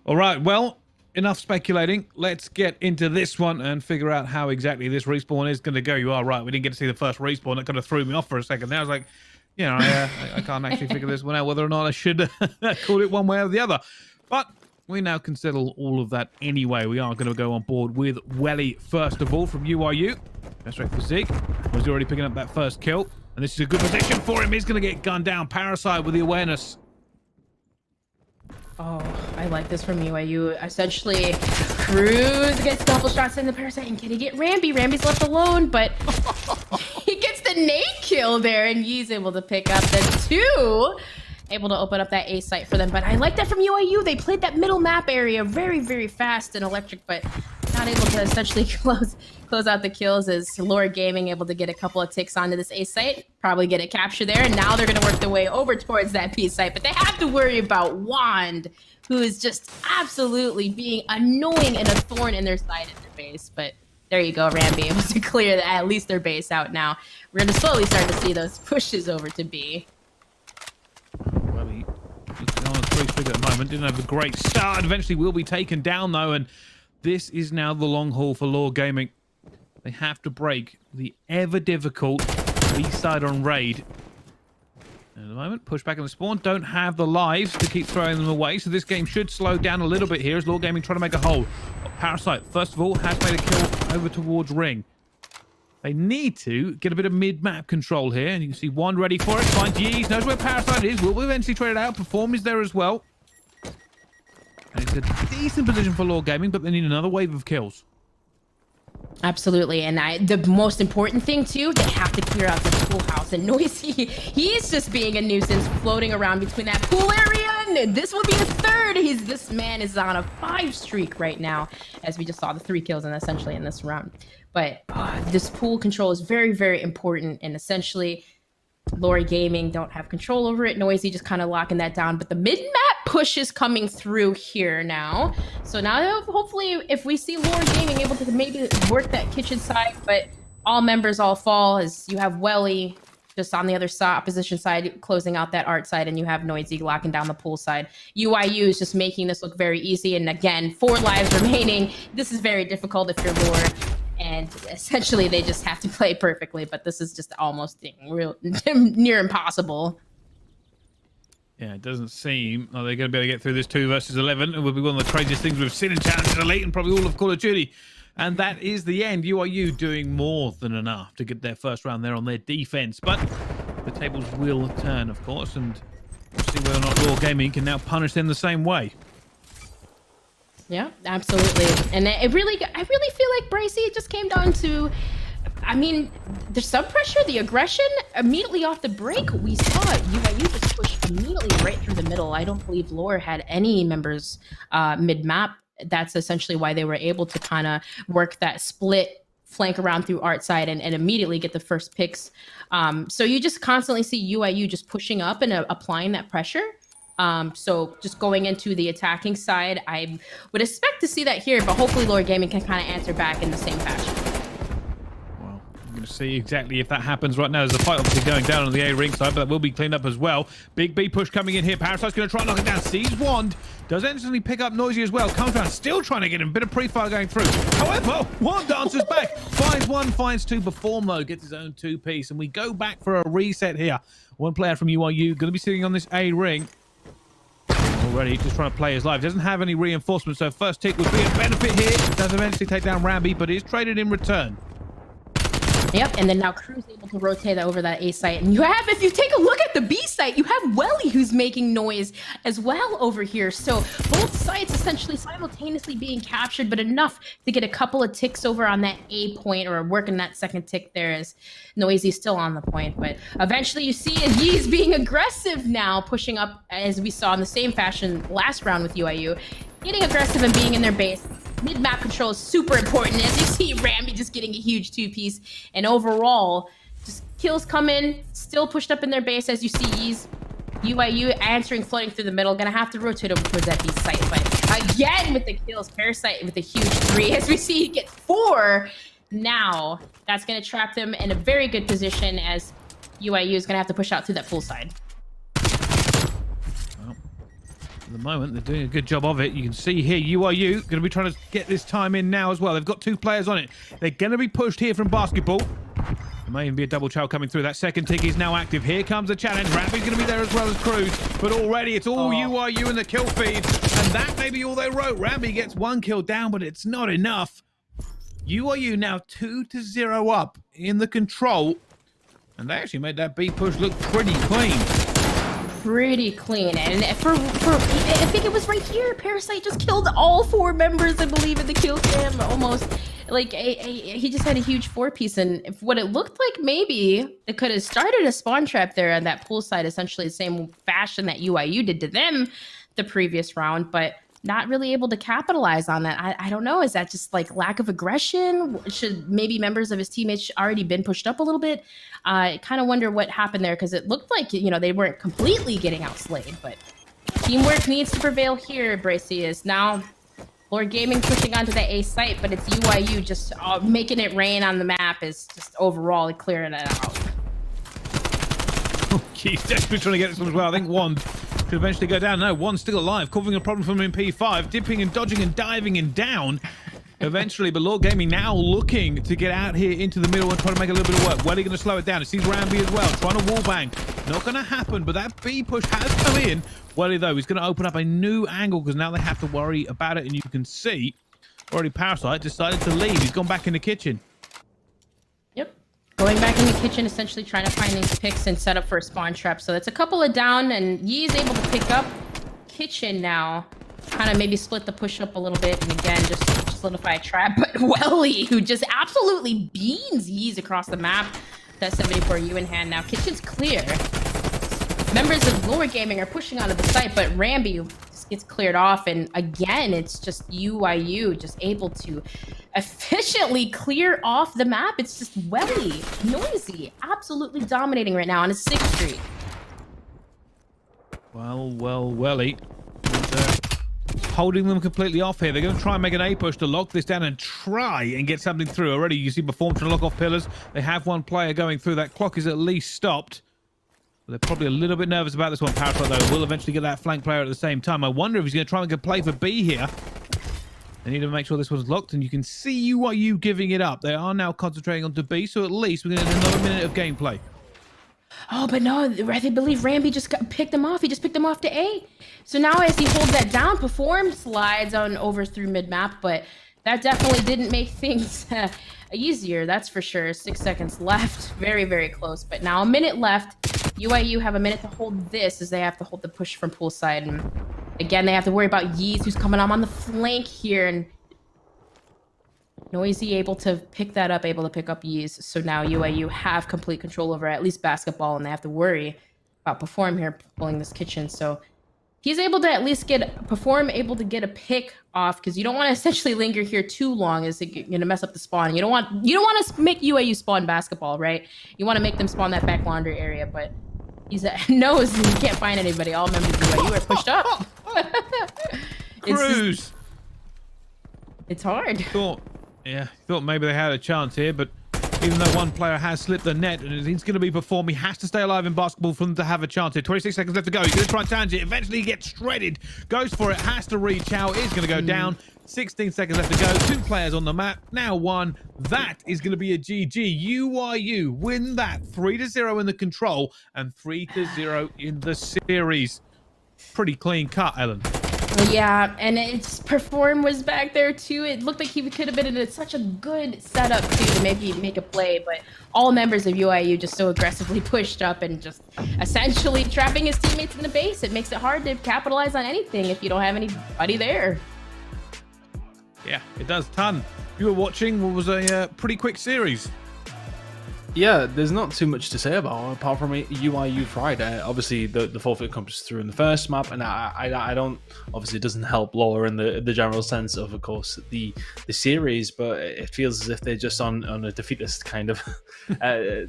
All right. Well, enough speculating. Let's get into this one and figure out how exactly this respawn is going to go. You are right. We didn't get to see the first respawn. It kind of threw me off for a second. There, I was like, I can't actually figure this one out, whether or not I should call it one way or the other. But we now can settle all of that anyway. We are going to go on board with Welly first of all from UIU. Best right for Zig. Was already picking up that first kill. And this is a good position for him. He's going to get gunned down. Parasite with the awareness. Oh, I like this from UIU. Essentially, Cruz gets double shots in the Parasite, and can he get Rambi? Rambi's left alone, but he gets the nade kill there, and he's able to pick up the 2. Able to open up that A site for them. But I like that from UIU. They played that middle map area very, very fast and electric, but not able to essentially close out the kills. As Lord Gaming able to get a couple of ticks onto this A site, probably get a capture there, and now they're going to work their way over towards that B site. But they have to worry about Wand, who is just absolutely being annoying and a thorn in their side in their face. But there you go, Rambi able to clear at least their base out now. We're going to slowly start to see those pushes over to B. Well, he's on a 3-figure at the moment. Didn't have a great start. Eventually will be taken down, though, and this is now the long haul for Lord Gaming. They have to break the ever-difficult B-side on Raid. And at the moment, push back on the spawn. Don't have the lives to keep throwing them away, so this game should slow down a little bit here as Lord Gaming trying to make a hold. Parasite, first of all, has made a kill over towards Ring. They need to get a bit of mid-map control here, and you can see Wand ready for it. Finds Yeez, knows where Parasite is. Will eventually trade it out. Perform is there as well. And it's a decent position for Lord Gaming, but they need another wave of kills. Absolutely, and the most important thing too, they have to clear out the pool house. And Noisy, he's just being a nuisance, floating around between that pool area, and this will be his 3rd. This man is on a 5 streak right now, as we just saw the 3 kills and essentially in this round. But this pool control is very, very important, and essentially Lord Gaming don't have control over it. Noisy just kind of locking that down, but the mid-map push is coming through here now. So now hopefully if we see Lord Gaming able to maybe work that kitchen side, but all members all fall, as you have Welly just on the other side, opposition side, closing out that art side, and you have Noisy locking down the pool side. UIU is just making this look very easy, and again, 4 lives remaining. This is very difficult if you're Lord. And essentially, they just have to play perfectly, but this is just almost near impossible. Yeah, it doesn't seem like they're going to be able to get through this 2 versus 11. It will be one of the craziest things we've seen in Challenge Elite and probably all of Call of Duty. And that is the end. UIU doing more than enough to get their first round there on their defense. But the tables will turn, of course, and we'll see whether or not Raw Gaming can now punish them the same way. Yeah, absolutely. And I really feel like Bracey, it just came down to, I mean, there's some pressure, the aggression. Immediately off the break, we saw UIU just push immediately right through the middle. I don't believe Lore had any members mid-map. That's essentially why they were able to kind of work that split flank around through art side and immediately get the first picks. So you just constantly see UIU just pushing up and applying that pressure. So just going into the attacking side, I would expect to see that here, but hopefully Lore Gaming can kind of answer back in the same fashion. Well, I'm going to see exactly if that happens right now. There's a fight obviously going down on the A ring side, but that will be cleaned up as well. Big B push coming in here. Parasite's going to try and knock it down. Sees Wand. Does instantly pick up Noisy as well. Comes around, still trying to get him. Bit of pre-fire going through. However, Wand dances back. Finds one, finds two. Perform though, gets his own 2-piece. And we go back for a reset here. One player from UIU going to be sitting on this A ring. Already just trying to play his life. Doesn't have any reinforcements, so first tick would be a benefit here. Does eventually take down Rambi, but is traded in return. Yep, and then now Crew's able to rotate that over that A site. And you have, if you take a look at the B site, you have Welly who's making noise as well over here. So both sites essentially simultaneously being captured, but enough to get a couple of ticks over on that A point or working that second tick there as Noisy still on the point. But eventually you see Yee's being aggressive now, pushing up as we saw in the same fashion last round with UIU, getting aggressive and being in their base. Mid-map control is super important. As you see, Rambi just getting a huge 2-piece. And overall, just kills come in, still pushed up in their base as you see Yee's. UIU answering, floating through the middle. Gonna have to rotate over towards that B site. But again with the kills, Parasite with a huge 3. As we see, he gets 4. Now, that's gonna trap them in a very good position as UIU is gonna have to push out through that full side. At the moment, they're doing a good job of it. You can see here, UIU going to be trying to get this time in now as well. They've got 2 players on it. They're going to be pushed here from basketball. There may even be a double chow coming through. That second tick is now active. Here comes the challenge. Rambi's going to be there as well as Cruz. But already it's all UIU in the kill feed. And that may be all they wrote. Rambi gets 1 kill down, but it's not enough. UIU now 2-0 up in the control. And they actually made that B push look pretty clean. Pretty clean, and for I think it was right here, Parasite just killed all 4 members, I believe, in the kill cam. Almost like he just had a huge 4-piece, and if what it looked like, maybe it could have started a spawn trap there on that pool side, essentially the same fashion that UIU did to them the previous round, but not really able to capitalize on that. I don't know. Is that just like lack of aggression? Should maybe members of his teammates already been pushed up a little bit? I kind of wonder what happened there, because it looked like, you know, they weren't completely getting outslayed, but teamwork needs to prevail here. Bracey is now Lore Gaming pushing onto the A site, but it's UIU just making it rain on the map is just overall clearing it out. He's desperately trying to get this one as well. I think Wand could eventually go down. No, Wand's still alive, causing a problem for him in P5, dipping and dodging and diving and down eventually. But Lore Gaming now looking to get out here into the middle and try to make a little bit of work. Welly going to slow it down. It sees Rambi as well, trying to wallbang. Not going to happen, but that B push has come in. Welly, though, he's going to open up a new angle because now they have to worry about it. And you can see already Parasite decided to leave. He's gone back in the kitchen. Yep. Going back in the kitchen, essentially trying to find these picks and set up for a spawn trap. So that's a couple of down, and Yee's able to pick up kitchen now. Kind of maybe split the push up a little bit, and again, just solidify a trap. But Welly, who just absolutely beans Yee's across the map. That 74U in hand now. Kitchen's clear. Members of Lore Gaming are pushing onto the site, but Rambi just gets cleared off. And again, it's just UIU just able to efficiently clear off the map. It's just Welly, Noisy, absolutely dominating right now on his 6th streak. Well, Welly holding them completely off here. They're going to try and make an A push to lock this down and try and get something through. Already you see Perform trying to lock off pillars. They have 1 player going through. That clock is at least stopped. They're probably a little bit nervous about this one. Parasite, though, will eventually get that flank player at the same time. I wonder if he's going to try and get play for B here. They need to make sure this one's locked, and you can see UIU giving it up. They are now concentrating on to B, so at least we're going to get another minute of gameplay. Oh, but no, I believe Ramby just picked him off. He just picked him off to A. So now as he holds that down, Perform slides on over through mid-map, but that definitely didn't make things easier, that's for sure. 6 seconds left. Very, very close. But now a minute left. UIU have a minute to hold this as they have to hold the push from poolside. And again, they have to worry about Yeez, who's coming on the flank here. And Noisy able to pick that up, able to pick up Yeez. So now UIU have complete control over at least basketball, and they have to worry about Perform here pulling this kitchen. So he's able to at least Perform able to get a pick off, because you don't want to essentially linger here too long, as it's gonna mess up the spawn. You don't want to make UIU spawn basketball, right? You want to make them spawn that back laundry area, but he's knows he can't find anybody. All members of UIU are pushed up. Cruz. It's hard. Thought maybe they had a chance here, but even though one player has slipped the net and he's going to be Perform, he has to stay alive in basketball for them to have a chance here. 26 seconds left to go. He's going to try and challenge it. Eventually he gets shredded. Goes for it. Has to reach out. Is going to go down. 16 seconds left to go. 2 players on the map. Now 1. That is going to be a GG. UIU win that 3-0 in the control and 3-0 in the series. Pretty clean cut, Ellen. Yeah, and it's Perform was back there too. It looked like he could have been in such a good setup too to maybe make a play, but all members of UIU just so aggressively pushed up and just essentially trapping his teammates in the base. It makes it hard to capitalize on anything if you don't have anybody there. Yeah, it does ton. You were watching what was a pretty quick series. Yeah, there's not too much to say about it, apart from UIU Friday. Obviously, the forfeit comes through in the first map, and I don't. Obviously, it doesn't help Lola in the general sense of course, the series, but it feels as if they're just on a defeatist kind of. I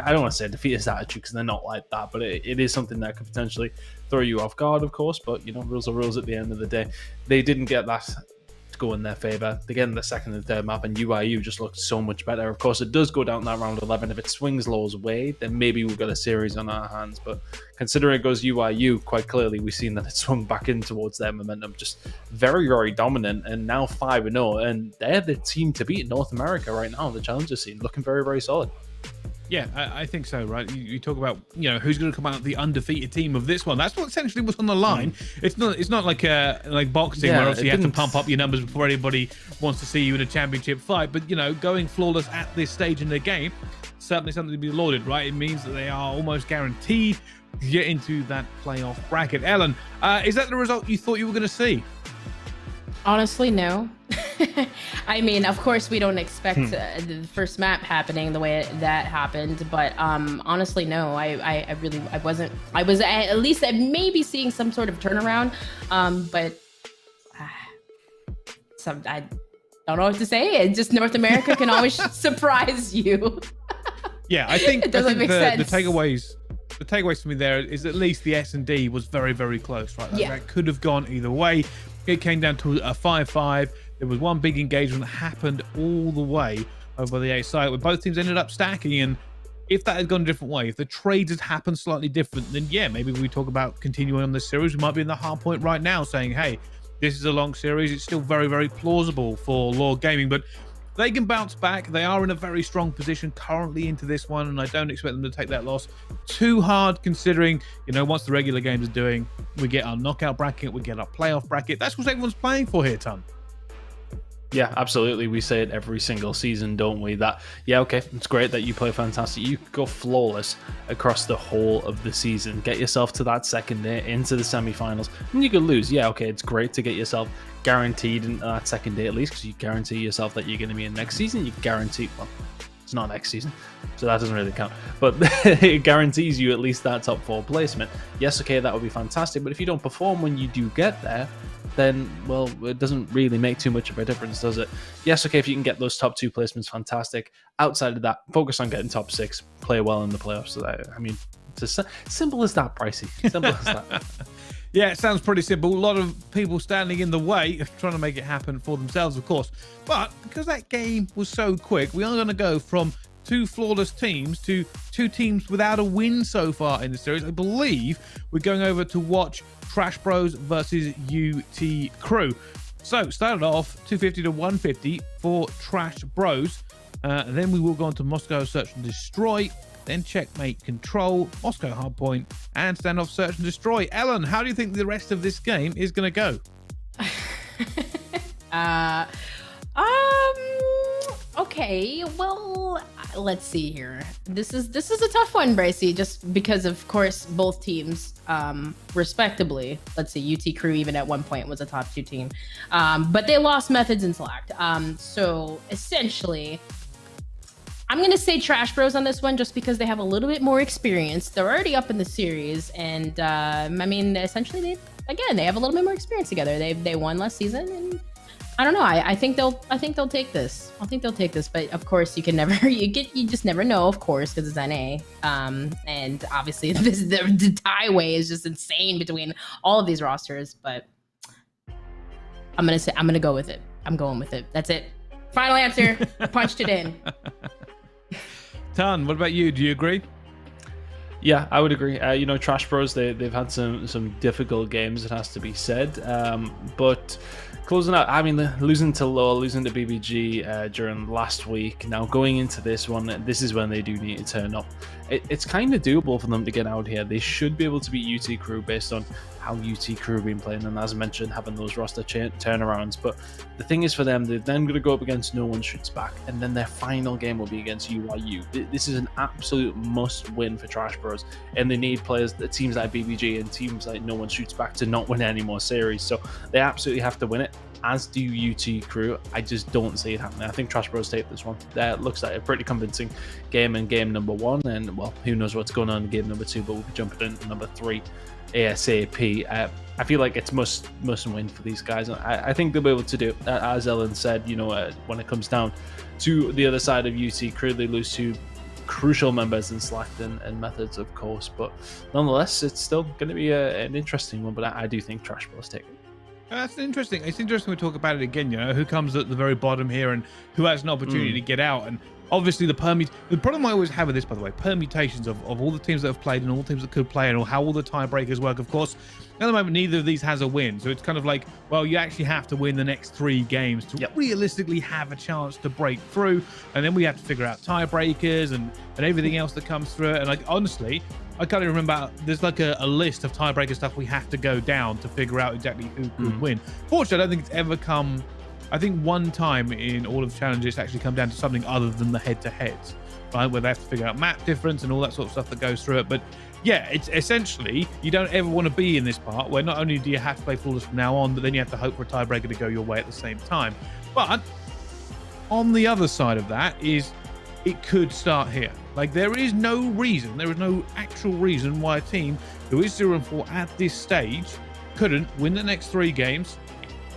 don't want to say defeatist attitude because they're not like that, but it is something that could potentially throw you off guard, of course. But rules are rules at the end of the day. They didn't get that go in their favor. They get in the second and third map, and UIU just looked so much better. Of course, it does go down that round 11. If it swings Law's way, then maybe we've got a series on our hands. But considering it goes UIU, quite clearly we've seen that it swung back in towards their momentum. Just very, very dominant, and now 5-0, and they're the team to beat in North America right now. The challenger scene looking very, very solid. Yeah, I think so, right? You talk about, who's going to come out the undefeated team of this one. That's what essentially was on the line. It's not like boxing, where obviously you have to pump up your numbers before anybody wants to see you in a championship fight. But, going flawless at this stage in the game, certainly something to be lauded, right? It means that they are almost guaranteed to get into that playoff bracket. Ellen, is that the result you thought you were going to see? Honestly, no. I mean, of course, we don't expect the first map happening the way that happened, but honestly, no. I was at least maybe seeing some sort of turnaround, but I don't know what to say. It's just North America can always surprise you. Yeah, I think it doesn't make sense. The takeaways for me there is at least the S&D was very, very close, right? That could have gone either way. It came down to a 5-5. There was one big engagement that happened all the way over the A side, where both teams ended up stacking. And if that had gone a different way, if the trades had happened slightly different, then yeah, maybe we talk about continuing on this series. We might be in the hard point right now saying, hey, this is a long series. It's still very, very plausible for Lord Gaming, but they can bounce back. They are in a very strong position currently into this one, and I don't expect them to take that loss too hard, considering, once the regular games are doing, we get our knockout bracket, we get our playoff bracket. That's what everyone's playing for here, Ton. Yeah, absolutely. We say it every single season, don't we? That, yeah, okay, it's great that you play fantastic. You could go flawless across the whole of the season, get yourself to that second day, into the semifinals, and you could lose. Yeah, okay, it's great to get yourself guaranteed in that second day at least, because you guarantee yourself that you're going to be in next season. You guarantee, well, it's not next season, so that doesn't really count, but it guarantees you at least that top 4 placement. Yes, okay, that would be fantastic, but if you don't perform when you do get there, then, well, it doesn't really make too much of a difference, does it? Yes, okay, if you can get those top 2 placements, fantastic. Outside of that, focus on getting top 6, play well in the playoffs. So that, I mean, it's as simple as that, Pricey. Simple as that. Yeah, it sounds pretty simple. A lot of people standing in the way of trying to make it happen for themselves, of course. But because that game was so quick, we are going to go from 2 flawless teams to 2 teams without a win so far in the series. I believe we're going over to watch Trash Bros versus UT Crew. So started off 250 to 150 for Trash Bros. Then we will go on to Moscow Search and Destroy then Checkmate Control, Moscow Hardpoint, and Standoff Search and Destroy. Ellen, how do you think the rest of this game is going to go? Okay, well, let's see here. This is a tough one, Bracey, just because of course both teams, respectively. Let's see, UT Crew even at one point was a top 2 team, but they lost Methods and Select. So essentially, I'm gonna say Trash Bros on this one just because they have a little bit more experience. They're already up in the series, and I mean, essentially, they have a little bit more experience together. They won last season, and I don't know. I think they'll take this. I think they'll take this, but of course you can never. You just never know, of course, because it's NA. And obviously the tie way is just insane between all of these rosters. But I'm gonna go with it. I'm going with it. That's it. Final answer. Punched it in. Tan, what about you? Do you agree? Yeah, I would agree. Trash Bros, they've had some difficult games, it has to be said. But closing out, I mean, losing to LoL, losing to BBG during last week. Now going into this one, this is when they do need to turn up. It's kind of doable for them to get out here. They should be able to beat UT Crew based on how UT Crew have been playing, and as I mentioned, having those roster turnarounds. But the thing is for them, they're then going to go up against No One Shoots Back, and then their final game will be against UIU. This is an absolute must-win for Trash Bros, and they need players, teams like BBG and teams like No One Shoots Back, to not win any more series. So they absolutely have to win it, as do UT Crew. I just don't see it happening. I think Trash Bros take this one. That looks like a pretty convincing game in game number 1, and well, who knows what's going on in game number 2, but we'll be jumping into number 3 ASAP. I feel like it's must win for these guys. I think they'll be able to do it. As Ellen said, when it comes down to the other side of UT Crew, they lose 2 crucial members in Select and Methods, of course, but nonetheless, it's still going to be an interesting one. But I do think Trash Bros take it. That's interesting. It's interesting we talk about it again, who comes at the very bottom here and who has an opportunity to get out. And obviously the problem I always have with this, by the way, permutations of all the teams that have played and all the teams that could play and how all the tiebreakers work. Of course, at the moment, neither of these has a win. So it's kind of like, well, you actually have to win the next 3 games to realistically have a chance to break through. And then we have to figure out tiebreakers and everything else that comes through it. And like, honestly, I can't even remember. There's like a list of tiebreaker stuff we have to go down to figure out exactly who could win. Fortunately, I don't think it's ever come. I think one time in all of the challenges it's actually come down to something other than the head-to-heads, right? Where they have to figure out map difference and all that sort of stuff that goes through it. But yeah, it's essentially, you don't ever want to be in this part where not only do you have to play flawless from now on, but then you have to hope for a tiebreaker to go your way at the same time. But on the other side of that is, it could start here. Like, there is no actual reason why a team who is 0-4 at this stage couldn't win the next 3 games,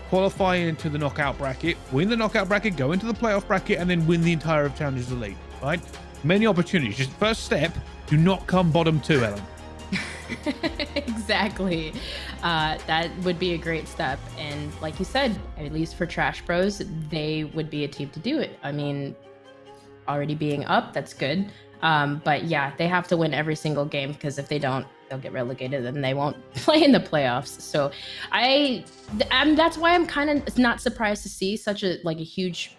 qualify into the knockout bracket, win the knockout bracket, go into the playoff bracket, and then win the entire of Challengers Elite, right? Many opportunities. Just first step, do not come bottom 2, Ellen. Exactly. That would be a great step. And like you said, at least for Trash Bros, they would be a team to do it. I mean, already being up, that's good. But yeah, they have to win every single game, because if they don't, they'll get relegated and they won't play in the playoffs. So that's why I'm kind of not surprised to see such a huge,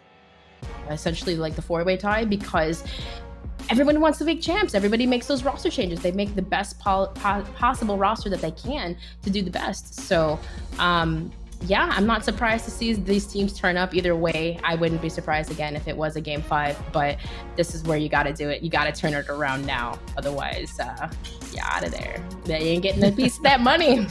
essentially like the 4-way tie, because everyone wants to make champs. Everybody makes those roster changes. They make the best possible roster that they can to do the best. So yeah, I'm not surprised to see these teams turn up either way. I wouldn't be surprised again if it was a game 5, but this is where you got to do it. You got to turn it around now. Otherwise, you're out of there. They ain't getting a piece of that money.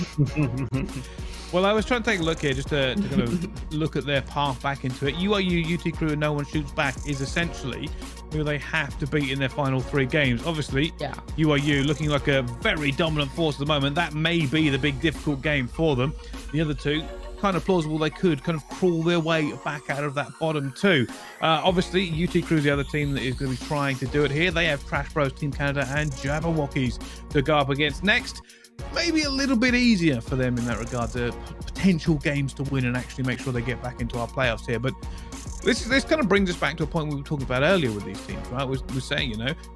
Well, I was trying to take a look here just to kind of look at their path back into it. UIU, UT Crew, and No One Shoots Back is essentially who they have to beat in their final 3 games. Obviously, UIU looking like a very dominant force at the moment. That may be the big difficult game for them. The other 2, kind of plausible they could kind of crawl their way back out of that bottom 2. Obviously, UT Crew is the other team that is going to be trying to do it here. They have Trash Bros, Team Canada, and Jabberwockies to go up against next. Maybe a little bit easier for them in that regard, to potential games to win and actually make sure they get back into our playoffs here. But this kind of brings us back to a point we were talking about earlier with these teams, right? We're saying,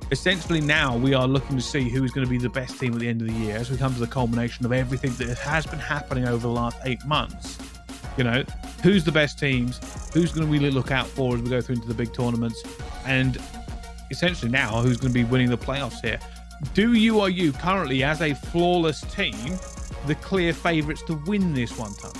essentially now we are looking to see who is going to be the best team at the end of the year as we come to the culmination of everything that has been happening over the last 8 months. Who's the best teams? Who's going to really look out for as we go through into the big tournaments? And essentially now who's going to be winning the playoffs here. Do you or you currently, as a flawless team, the clear favourites to win this one, Tom?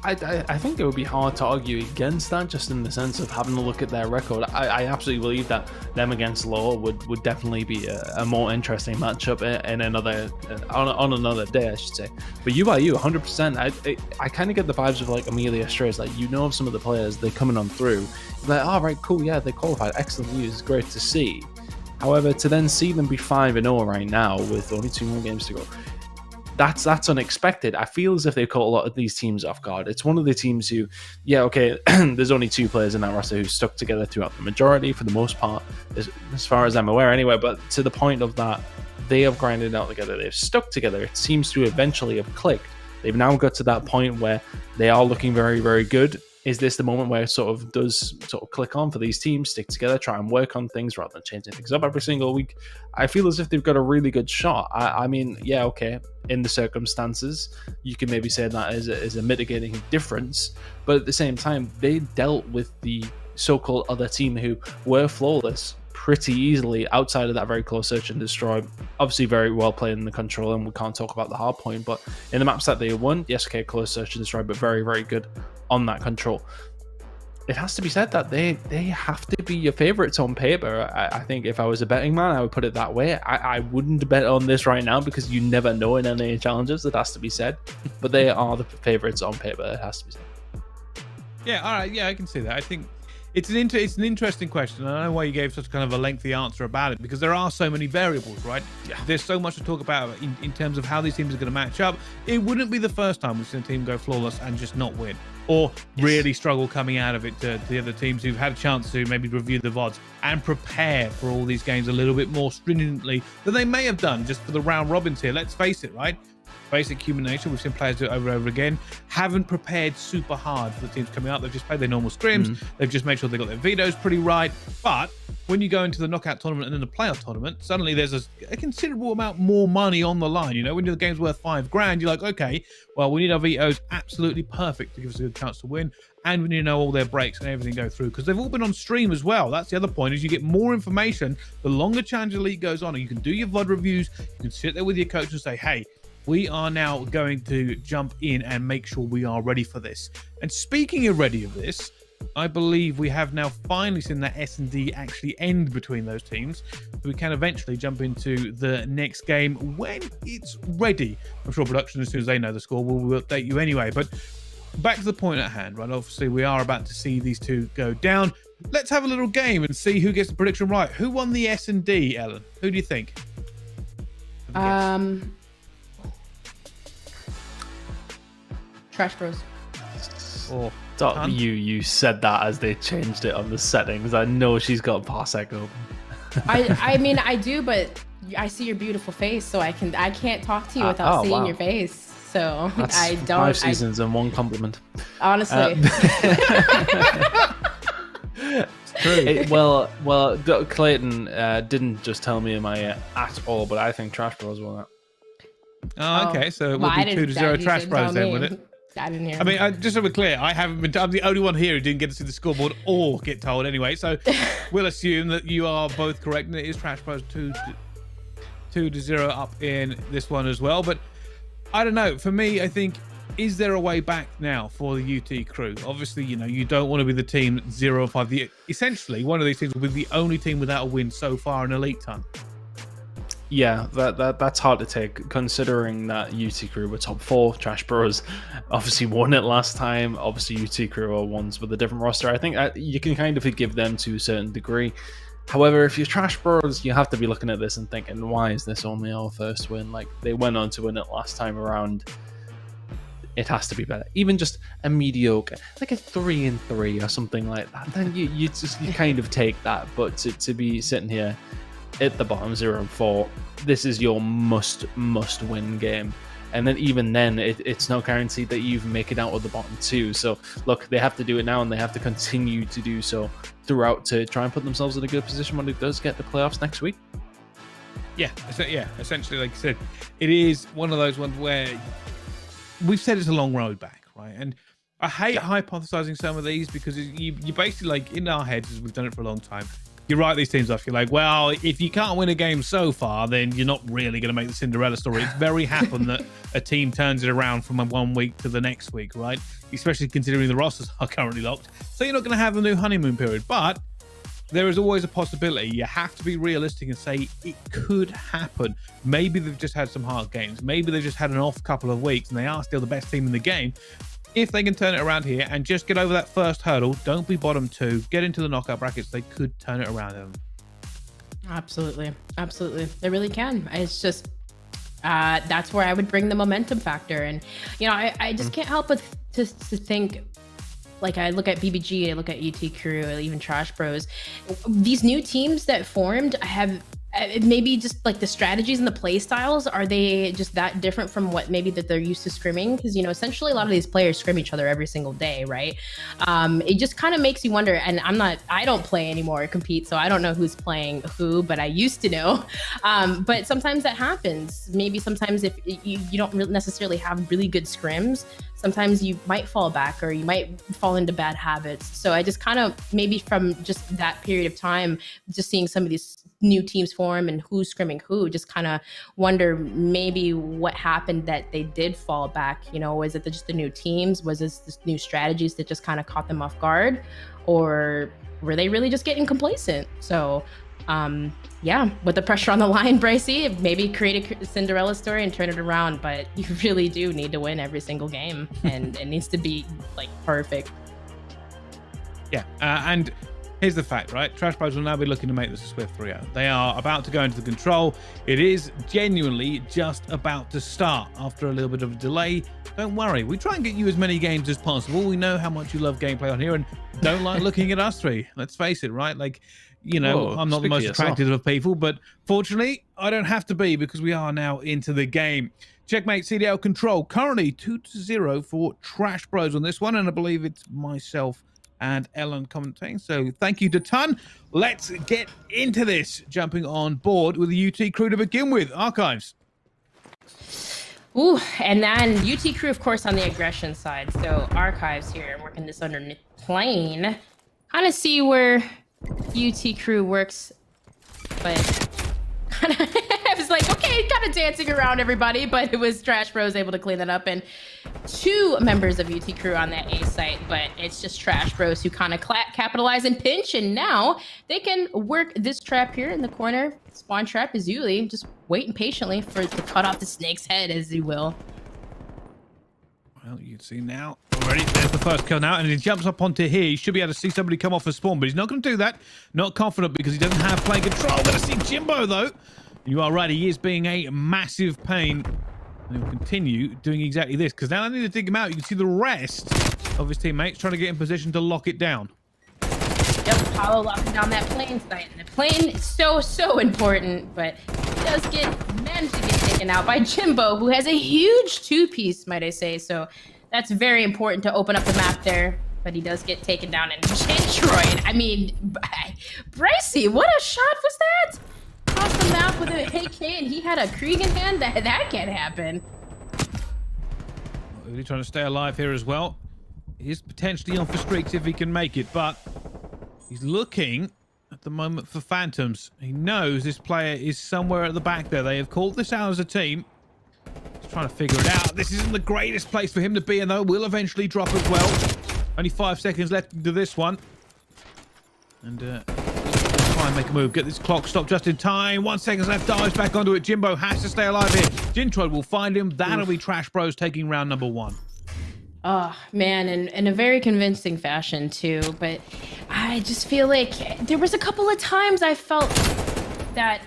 I think it would be hard to argue against that, just in the sense of having a look at their record. I absolutely believe that them against Law would definitely be a more interesting matchup in another on another day, I should say. But UIU, 100%. I kind of get the vibes of like Amelia Strays. Like, you know, of some of the players they're coming on through. Like, oh, right, cool, yeah, they qualified. Excellent news, great to see. However, to then see them be 5-0 right now with only 2 more games to go, that's unexpected. I feel as if they caught a lot of these teams off guard. It's one of the teams who, yeah, okay, there's only 2 players in that roster who stuck together throughout the majority, for the most part, as far as I'm aware anyway, but to the point of that, they have grinded out together, they've stuck together, it seems to eventually have clicked. They've now got to that point where they are looking very, very good. Is this the moment where it sort of click on for these teams, stick together, try and work on things rather than changing things up every single week? I feel as if they've got a really good shot. I mean, yeah, okay, in the circumstances, you can maybe say that is a mitigating difference, but at the same time, they dealt with the so-called other team who were flawless pretty easily outside of that very close search and destroy. Obviously very well played in the control, and we can't talk about the hard point, but in the maps that they won, yes, okay, close search and destroy, but very, very good on that control. It has to be said that they have to be your favorites on paper. I think if I was a betting man, I would put it that way. I wouldn't bet on this right now because you never know in any challenges. It has to be said, but they are the favorites on paper. It has to be said. Yeah, all right. Yeah, I can see that. I think it's an interesting question. And I don't know why you gave such kind of a lengthy answer about it, because there are so many variables, right? Yeah. There's so much to talk about in terms of how these teams are going to match up. It wouldn't be the first time we've seen a team go flawless and just not win, or really struggle coming out of it to the other teams who've had a chance to maybe review the VODs and prepare for all these games a little bit more stringently than they may have done just for the round robins here. Let's face it, right? Basic human nature. We've seen players do it over and over again. Haven't prepared super hard for the teams coming out. They've just played their normal scrims. They've just made sure they got their vetoes pretty right. But when you go into the knockout tournament and then the playoff tournament, suddenly there's a considerable amount more money on the line. You know, when the game's worth $5,000, you're like, okay, well, we need our vetoes absolutely perfect to give us a good chance to win. And we need to know all their breaks and everything go through, because they've all been on stream as well. That's the other point, is you get more information the longer Challenger League goes on, and you can do your VOD reviews. You can sit there with your coach and say, hey, we are now going to jump in and make sure we are ready for this. And speaking of ready of this, I believe we have now finally seen that S&D actually end between those teams. So we can eventually jump into the next game when it's ready. I'm sure production, as soon as they know the score, will update you anyway. But back to the point at hand, right? Obviously, we are about to see these two go down. Let's have a little game and see who gets the prediction right. Who won the S&D, Ellen? Who do you think? Trash Bros. Or you said that as they changed it on the settings. I know she's got Parsec open. I mean, I do, but I see your beautiful face, so I can't talk to you without seeing your face. So That's I don't. 5 seasons and 1 compliment. Honestly. true. Clayton didn't just tell me at all, but I think Trash Bros won that. Oh, okay. So it will be 2-0 Trash Bros then, would it? I didn't hear. I mean, just to be clear, I'm the only one here who didn't get to see the scoreboard or get told anyway. So we'll assume that you are both correct, and it is Trash Bros 2-0 up in this one as well. But I don't know. For me, I think, is there a way back now for the UT crew? Obviously, you know, you don't want to be the team 0-5. Essentially, one of these teams will be the only team without a win so far in Elite Ton. Yeah, that's hard to take, considering that UT Crew were top 4. Trash Bros obviously won it last time. Obviously, UT Crew are ones with a different roster. I think you can kind of forgive them to a certain degree. However, if you're Trash Bros, you have to be looking at this and thinking, why is this only our first win? Like, they went on to win it last time around. It has to be better. Even just a mediocre, like a 3-3 or something like that. Then you kind of take that. But to be sitting here at the bottom 0-4, this is your must win game, and then even then it's not guaranteed that you even make it out of the bottom 2. So look, they have to do it now, and they have to continue to do so throughout to try and put themselves in a good position when it does get the playoffs next week. Yeah, essentially, like you said, it is one of those ones where we've said it's a long road back, right? And I hate hypothesizing some of these, because you basically, like, in our heads, as we've done it for a long time, you write these teams off. You're like, well, if you can't win a game so far, then you're not really going to make the Cinderella story. It's very happen that a team turns it around from 1 week to the next week, right? Especially considering the rosters are currently locked. So you're not going to have a new honeymoon period. But there is always a possibility. You have to be realistic and say it could happen. Maybe they've just had some hard games. Maybe they've just had an off couple of weeks and they are still the best team in the game. If they can turn it around here and just get over that first hurdle, don't be bottom 2, get into the knockout brackets, they could turn it around. Absolutely. Absolutely. They really can. It's just, that's where I would bring the momentum factor. And, you know, I just can't help but to think, like, I look at BBG, I look at UT Crew, even Trash Bros. These new teams that formed have maybe just like the strategies and the play styles, are they just that different from what maybe that they're used to scrimming? Because, you know, essentially a lot of these players scrim each other every single day, right? It just kind of makes you wonder. And I don't play anymore or compete, so I don't know who's playing who, but I used to know. But sometimes that happens. Maybe sometimes if you don't necessarily have really good scrims, sometimes you might fall back or you might fall into bad habits. So I just kind of, maybe from just that period of time, just seeing some of these new teams form and who's scrimming who, just kind of wonder maybe what happened that they did fall back. You know, was it just the new teams? Was this new strategies that just kind of caught them off guard? Or were they really just getting complacent? So yeah, with the pressure on the line, Brycey, maybe create a Cinderella story and turn it around, but you really do need to win every single game and it needs to be like perfect. Yeah, and here's the fact, right? Trash Bros will now be looking to make this a swift 3-0. They are about to go into the control. It is genuinely just about to start after a little bit of a delay. Don't worry, we try and get you as many games as possible. We know how much you love gameplay on here and don't like looking at us three. Let's face it, right? Like, you know, Whoa, I'm not the most attractive of people, but fortunately, I don't have to be because we are now into the game. Checkmate CDL Control, currently 2-0 for Trash Bros on this one, and I believe it's myself and Ellen commenting. So thank you to Ton. Let's get into this. Jumping on board with the UT Crew to begin with. Archives. Ooh, and then UT Crew, of course, on the aggression side. So Archives here, working this underneath plane. Kind of see where UT Crew works, but kind of I was like, okay, kind of dancing around everybody, but it was Trash Bros able to clean that up, and 2 members of UT Crew on that A site, but it's just Trash Bros who kind of capitalize and pinch, and now they can work this trap here in the corner. Spawn trap is Yuli, just waiting patiently for it to cut off the snake's head, as you will. Well, you can see now already. There's the first kill now, and he jumps up onto here. He should be able to see somebody come off a spawn, but he's not going to do that. Not confident because he doesn't have play control. Going to see Jimbo, though. You are right. He is being a massive pain. And he'll continue doing exactly this, because now I need to dig him out. You can see the rest of his teammates trying to get in position to lock it down. Yep, Apollo locking down that plane site. And the plane is so important, but he does manage to get taken out by Jimbo, who has a huge 2-piece, might I say. So that's very important to open up the map there. But he does get taken down and destroyed. I mean, Brycey, what a shot was that? Across the map with an AK, and he had a Krieg in hand. That can't happen. Really trying to stay alive here as well. He's potentially on for streaks if he can make it, but he's looking at the moment for phantoms. He knows this player is somewhere at the back there. They have called this out as a team. He's trying to figure it out. This isn't the greatest place for him to be, and though will eventually drop as well. Only 5 seconds left into this one. And try and make a move. Get this clock stopped just in time. 1 second left. Dives back onto it. Jimbo has to stay alive here. Jintroid will find him. That'll be Trash Bros taking round number 1. Oh, man, and in a very convincing fashion, too. But I just feel like there was a couple of times I felt that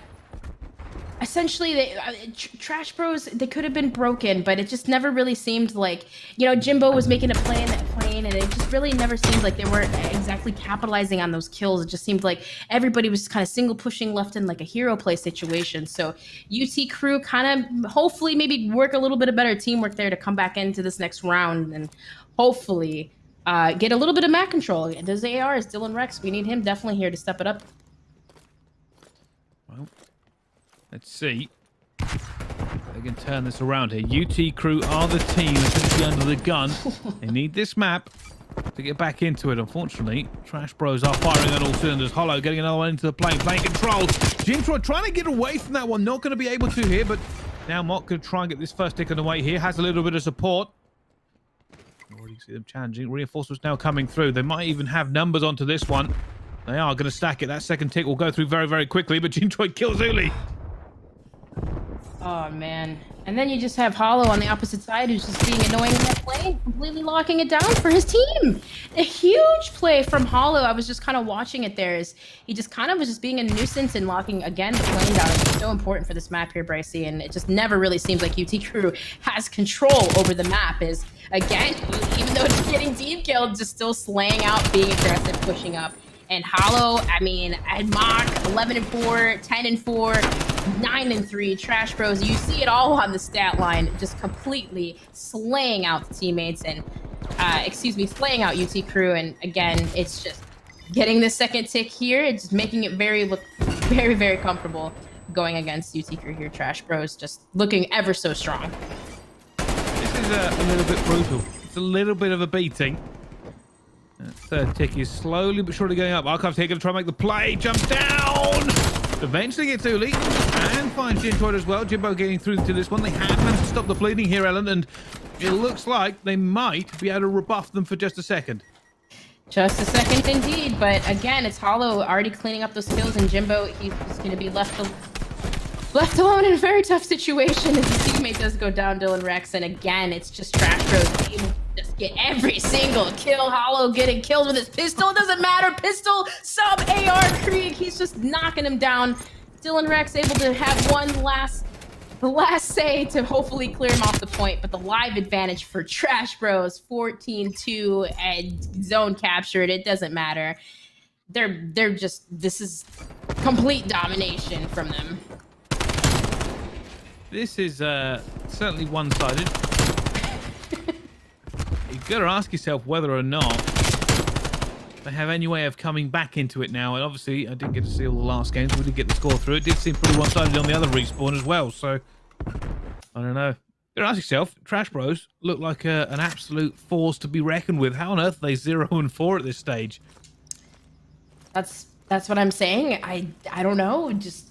essentially Trash Bros, they could have been broken, but it just never really seemed like, you know, Jimbo was making a play in that plane, and it just really never seemed like they weren't exactly capitalizing on those kills. It just seemed like everybody was kind of single pushing left in like a hero play situation. So UT Crew kind of hopefully maybe work a little bit of better teamwork there to come back into this next round and hopefully get a little bit of map control. There's the AR is Dylan Rex. We need him definitely here to step it up. Well, let's see if they can turn this around here. UT Crew are the team essentially under the gun. They need this map. to get back into it. Unfortunately, Trash Bros are firing on all cylinders. Hollow getting another one into the plane. Plane control. Jintroid trying to get away from that one. Not going to be able to here, but now Mock going to try and get this first tick on the way here. Has a little bit of support. Already see them challenging. Reinforcements now coming through. They might even have numbers onto this one. They are going to stack it. That second tick will go through very, very quickly, but Jintroid kills Uli. Oh, man. And then you just have Hollow on the opposite side who's just being annoying in that plane, completely locking it down for his team. A huge play from Hollow. I was just kind of watching it there. He just kind of was just being a nuisance and locking, again, the plane down. It's so important for this map here, Brycey, and it just never really seems like UT Crew has control over the map. Is, again, even though it's getting team killed, just still slaying out, being aggressive, pushing up. And Hollow, I mean, at Mock, 11-4, 10-4, 9-3, Trash Bros. You see it all on the stat line, just completely slaying out the teammates and, slaying out UT Crew. And again, it's just getting the second tick here. It's just making it look very, very comfortable going against UT Crew here. Trash Bros just looking ever so strong. This is a little bit brutal. It's a little bit of a beating. That third tick is slowly but surely going up. Archives here going to try and make the play. Jumps down. Eventually gets Uli and finds Jintroid as well. Jimbo getting through to this one. They have managed to stop the bleeding here, Ellen, and it looks like they might be able to rebuff them for just a second. Just a second indeed, but again, it's Hollow already cleaning up those kills, and Jimbo, he's going to be left alone in a very tough situation as his teammate does go down, Dylan Rex, and again, it's just Trash Bros able to just get every single kill. Hollow getting killed with his pistol. It doesn't matter. Pistol, sub, AR, Krieg. He's just knocking him down. Dylan Rex able to have the last say to hopefully clear him off the point, but the live advantage for Trash Bros, 14-2 and zone captured. It doesn't matter. They're just, this is complete domination from them. This is certainly one-sided. You've got to ask yourself whether or not they have any way of coming back into it now. And obviously, I didn't get to see all the last games. We did get the score through. It did seem pretty one-sided on the other respawn as well. So, I don't know. You've got to ask yourself, Trash Bros look like an absolute force to be reckoned with. How on earth are they 0-4 at this stage? That's what I'm saying. I don't know. Just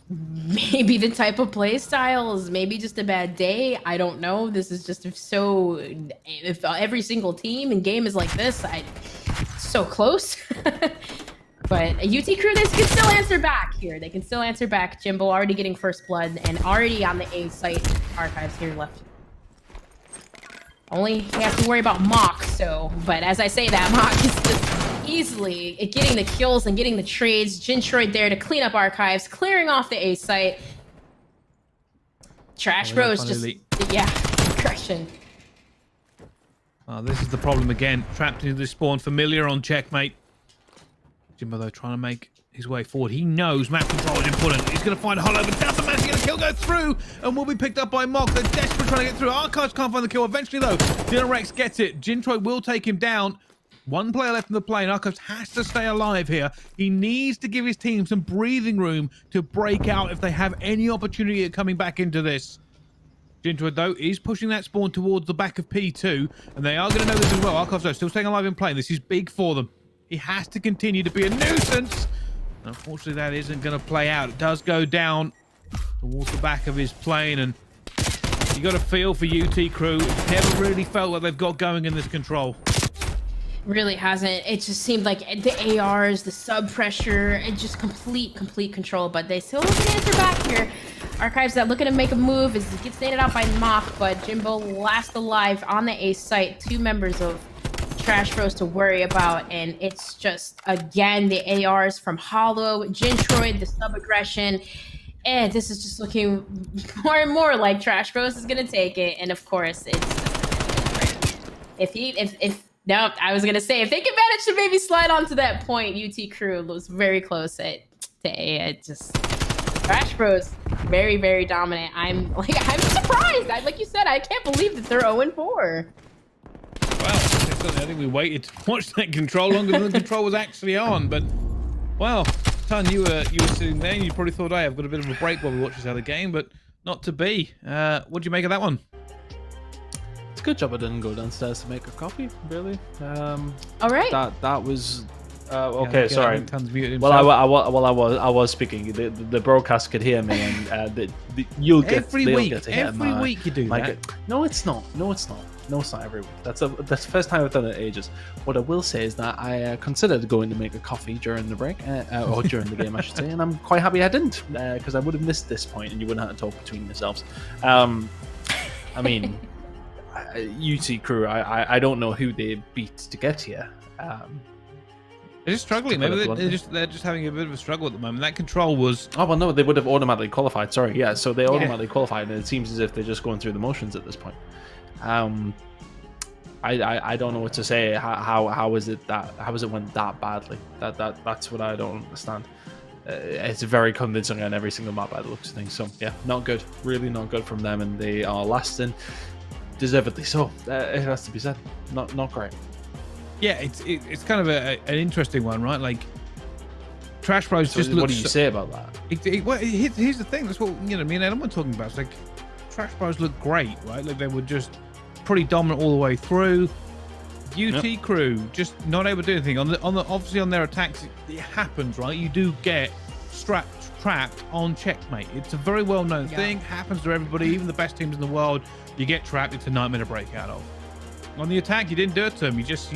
maybe the type of play styles, maybe just a bad day. I don't know. This is just so, if every single team and game is like this, so close. But UT Crew, they can still answer back here. They can still answer back. Jimbo already getting first blood and already on the A site. Archives here left. Only have to worry about Mock, so, but as I say that, Mock is just easily getting the kills and getting the trades. Jintroid there to clean up Archives, clearing off the A site. Trash Bros just, yeah, aggression. This is the problem again. Trapped into this spawn. Familiar on checkmate. Jimbo, though, trying to make his way forward. He knows map control is important. He's going to find Hollow, but doesn't manage to get a kill go through and will be picked up by Mock. They're desperate trying to get through. Archives can't find the kill. Eventually, though, Dylan Rex gets it. Jintroid will take him down. One player left in the plane. Archives has to stay alive here. He needs to give his team some breathing room to break out if they have any opportunity at coming back into this. Jintroid, though, is pushing that spawn towards the back of P2, and they are going to know this as well. Archives, though, still staying alive in plane. This is big for them. He has to continue to be a nuisance. Unfortunately, that isn't going to play out. It does go down towards the back of his plane, and you got to feel for UT Crew. It's never really felt like they've got going in this control. Really hasn't. It just seemed like the ARs, the sub pressure, it just complete control, but they still can answer back here. Archives that looking to make a move as he gets nated out by Mock, but Jimbo last alive on the A site. Two members of Trash Bros to worry about, and it's just, again, the ARs from Hollow, Jintroid, the sub aggression, and this is just looking more and more like Trash Bros is gonna take it, and of course, it's no, I was gonna say if they can manage to maybe slide onto that point, UT Crew was very close to A. It just Trash Bros very, very dominant. I'm surprised. Like you said, I can't believe that they're 0-4. Well, I think we waited to watch that control longer than the control was actually on. But well, Ton, you were sitting there, and you probably thought, "Hey, I've got a bit of a break while we watch this other game," but not to be. What do you make of that one? It's good job I didn't go downstairs to make a coffee. Really. All right. That was. Okay, Yeah, sorry. I think Tun's muted Well, himself. I was speaking. The broadcast could hear me, and you'll get every they'll week. get to hear Every my- week you do my that. good- No, it's not. No, it's not. No, it's not every week. That's the first time I've done it in ages. What I will say is that I considered going to make a coffee during the break, or during the game, I should say, and I'm quite happy I didn't, because I would have missed this point, and you wouldn't have to talk between yourselves. I mean, UT Crew. I don't know who they beat to get here. They're just struggling. To put Maybe it they're bluntly. just having a bit of a struggle at the moment. That control was. Oh well, no, they would have automatically qualified. Sorry, yeah. So they automatically qualified, and it seems as if they're just going through the motions at this point. I don't know what to say. How is it went that badly? That's what I don't understand. It's very convincing on every single map by the looks of things. So yeah, not good. Really not good from them, and they are last and deservedly so. It has to be said. Not great. Yeah, it's kind of an interesting one, right? Like Trash Bros So just what looks. do you say about that? Well, here's the thing. That's what me and Ellen were talking about. It's like Trash Bros look great, right? Like they were just pretty dominant all the way through. UT Crew just not able to do anything on the obviously on their attacks. It happens, right? You do get trapped on checkmate. It's a very well known thing. Happens to everybody, even the best teams in the world. You get trapped. It's a nightmare to break out of. On the attack, you didn't do it to them. You just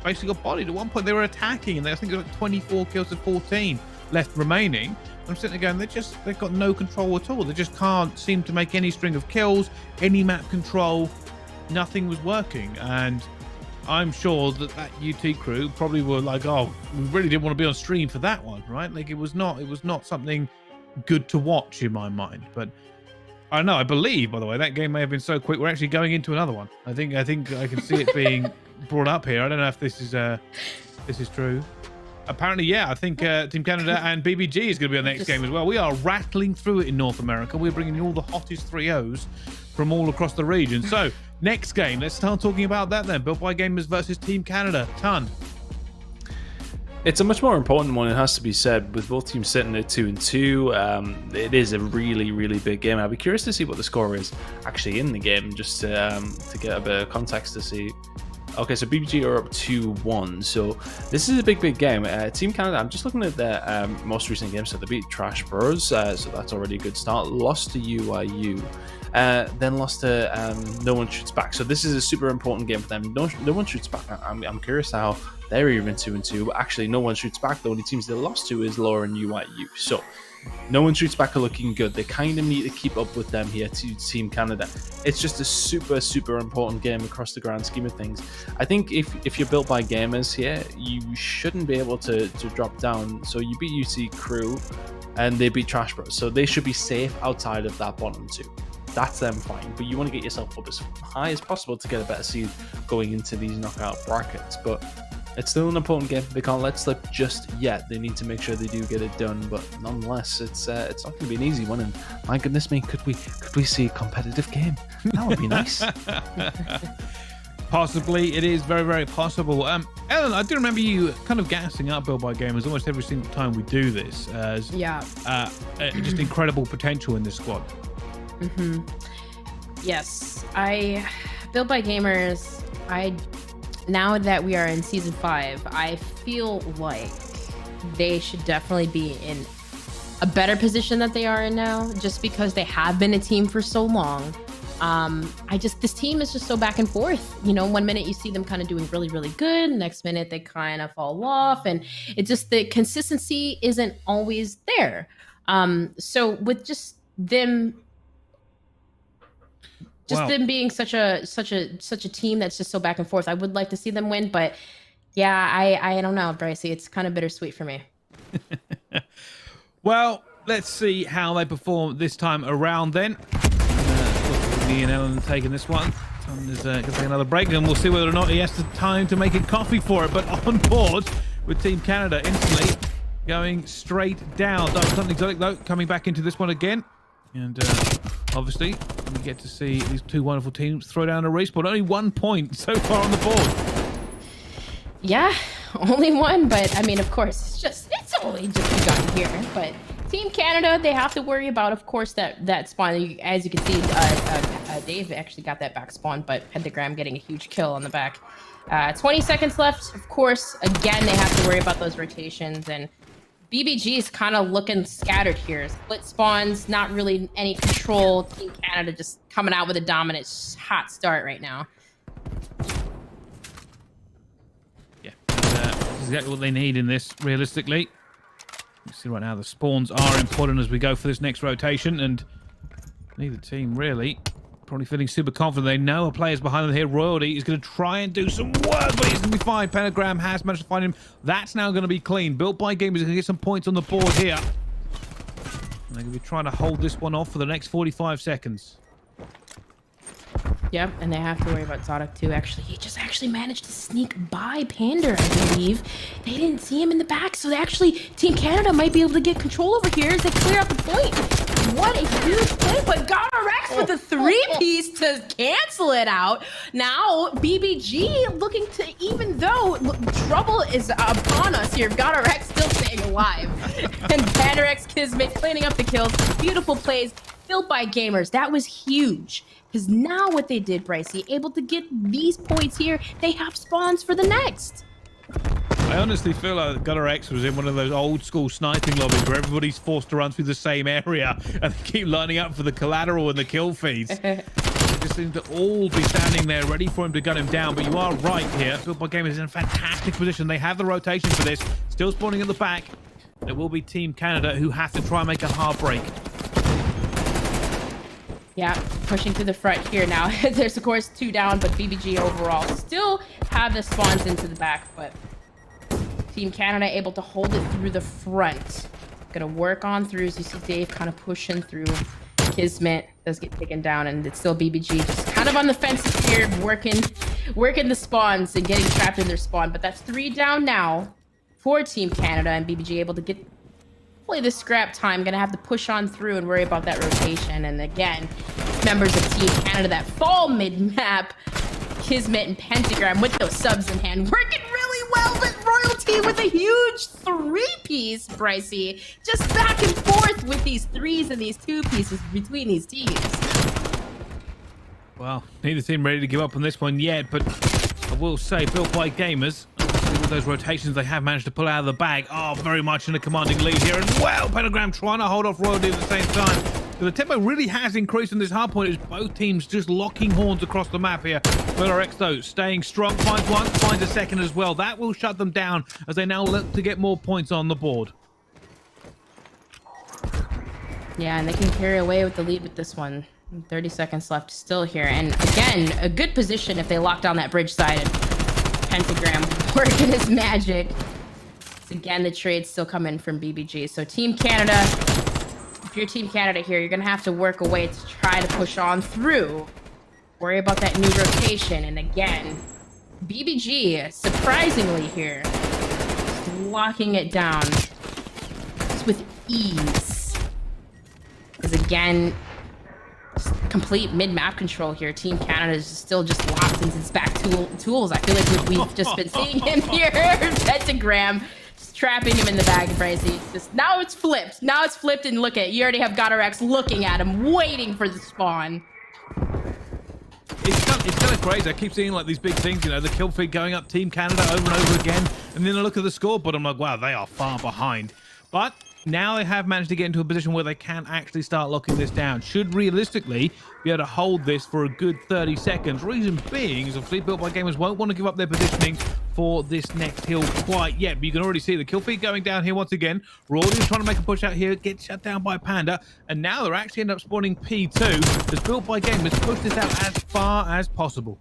basically got bodied. At one point, they were attacking, and I think there were like 24 kills to 14 left remaining. I'm sitting there going, they've got no control at all. They just can't seem to make any string of kills, any map control. Nothing was working, and I'm sure that UT Crew probably were like, oh, we really didn't want to be on stream for that one, right? Like it was not something good to watch in my mind. But I don't know. I believe, by the way, that game may have been so quick. We're actually going into another one. I think I can see it being brought up here. I don't know if this is true. Apparently, yeah. I think Team Canada and BBG is going to be on the next game as well. We are rattling through it in North America. We're bringing you all the hottest 3-0s from all across the region. So next game, let's start talking about that then. Built by Gamers versus Team Canada. Ton. It's a much more important one, it has to be said, with both teams sitting at 2-2. It is a really, really big game. I'll be curious to see what the score is actually in the game, just to get a bit of context to see. Okay, so BBG are up 2-1, so this is a big game. Team Canada, I'm just looking at their most recent game, so they beat Trash Bros, so that's already a good start. Lost to UIU, then lost to No One Shoots Back. So this is a super important game for them. No One Shoots Back. I'm curious how they're even 2-2. But actually, No One Shoots Back. The only teams they lost to is Law and UIU. So No One Shoots Back are looking good. They kind of need to keep up with them here to Team Canada. It's just a super important game across the grand scheme of things. I think if you're built by gamers here, you shouldn't be able to drop down. So you beat UC Crew and they beat Trash Bros. So they should be safe outside of that bottom two. That's them fine, but you want to get yourself up as high as possible to get a better seed going into these knockout brackets. But it's still an important game. They can't let slip just yet. They need to make sure they do get it done. But nonetheless, it's not going to be an easy one. And my goodness me, could we see a competitive game? That would be nice. Possibly, it is very possible. Ellen, I do remember you kind of gassing up Built by Gamers almost every single time we do this. As just incredible potential in this squad. Yes, Built by Gamers. Now that we are in season 5, I feel like they should definitely be in a better position that they are in now, just because they have been a team for so long. This team is just so back and forth. You know, one minute you see them kind of doing really good, next minute they kind of fall off, and it just, the consistency isn't always there. So with just them them being such a team that's just so back and forth, I would like to see them win, but yeah, I don't know, Brycey. It's kind of bittersweet for me. Well, let's see how they perform this time around then. Me and Ellen taking this one. Tom is going to take another break, and we'll see whether or not he has the time to make a coffee for it. But on board with Team Canada instantly, going straight down. Something exotic though, coming back into this one again, and obviously we get to see these two wonderful teams throw down a respawn. Only 1 point so far on the board. Yeah, only one, but I mean, of course, it's only just begun here. But Team Canada, they have to worry about, of course, that spawn. As you can see, Dave actually got that back spawn, but Pentagram getting a huge kill on the back. 20 seconds left. Of course, again, they have to worry about those rotations, and BBG is kind of looking scattered here. Split spawns, not really any control. Team Canada just coming out with a dominant, hot start right now. Yeah, that's exactly what they need in this, realistically. You see right now the spawns are important as we go for this next rotation, and neither team really probably feeling super confident. They know a player's behind them here. Royalty is going to try and do some work, but he's going to be fine. Pentagram has managed to find him. That's now going to be clean. Built by Gamers is going to get some points on the board here. And they're going to be trying to hold this one off for the next 45 seconds. Yep, and they have to worry about Zodic too. Actually, he just actually managed to sneak by Pander, I believe. They didn't see him in the back, so they actually, Team Canada might be able to get control over here as they clear out the point. What a huge play, but Rex with a 3-piece to cancel it out. Now, BBG looking to, even though trouble is upon us here, Rex still staying alive. And Pandarex Kismet cleaning up the kills. Beautiful plays built by Gamers. That was huge. Because now what they did, Brycey, able to get these points here, they have spawns for the next. I honestly feel like Gunner X was in one of those old school sniping lobbies where everybody's forced to run through the same area and they keep lining up for the collateral and the kill feeds. They just seem to all be standing there ready for him to gun him down, but you are right here. Built by Gamers is in a fantastic position. They have the rotation for this. Still spawning at the back. It will be Team Canada who have to try and make a hard break. Yeah, pushing to the front here now. There's, of course, 2 down, but BBG overall still have the spawns into the back, but Team Canada able to hold it through the front. Gonna work on through, as you see Dave kind of pushing through. Kismet does get taken down, and it's still BBG just kind of on the fence here, working the spawns and getting trapped in their spawn. But that's 3 down now for Team Canada, and BBG able to get play the scrap time. Gonna have to push on through and worry about that rotation. And again, members of Team Canada that fall mid-map, Kismet and Pentagram with those subs in hand, working really well, but Royalty with a huge 3-piece, Brycey. Just back and forth with these 3s and these 2 pieces between these teams. Well, neither team ready to give up on this one yet, but I will say, built by Gamers, with those rotations they have managed to pull out of the bag, are very much in a commanding lead here. And well, Pentagram trying to hold off Royalty at the same time. So the tempo really has increased in this hard point. It's both teams just locking horns across the map here. X though staying strong, finds one, finds a second as well. That will shut them down as they now look to get more points on the board. Yeah, and they can carry away with the lead with this one. 30 seconds left still here. And again, a good position if they lock down that bridge side. And Pentagram working his magic. So again, the trade's still coming from BBG. So Team Canada, if you're Team Canada here, you're going to have to work a way to try to push on through. Worry about that new rotation. And again, BBG, surprisingly here, just locking it down just with ease. Because again, complete mid-map control here. Team Canada is still just locked into its back tools. I feel like we've just been seeing him here. Pentagram just trapping him in the bag, Brycey. Now it's flipped. Now it's flipped, and look at, you already have X looking at him, waiting for the spawn. It's kind of crazy. I keep seeing like these big things, you know, the kill feed going up Team Canada over and over again. And then I look at the scoreboard, I'm like, wow, they are far behind. But now they have managed to get into a position where they can actually start locking this down. Should realistically be able to hold this for a good 30 seconds. Reason being is obviously Built by Gamers won't want to give up their positioning for this next hill quite yet. But you can already see the kill feed going down here once again. Royalty is trying to make a push out here, get shut down by Panda. And now they're actually end up spawning P2 as Built by Gamers push this out as far as possible.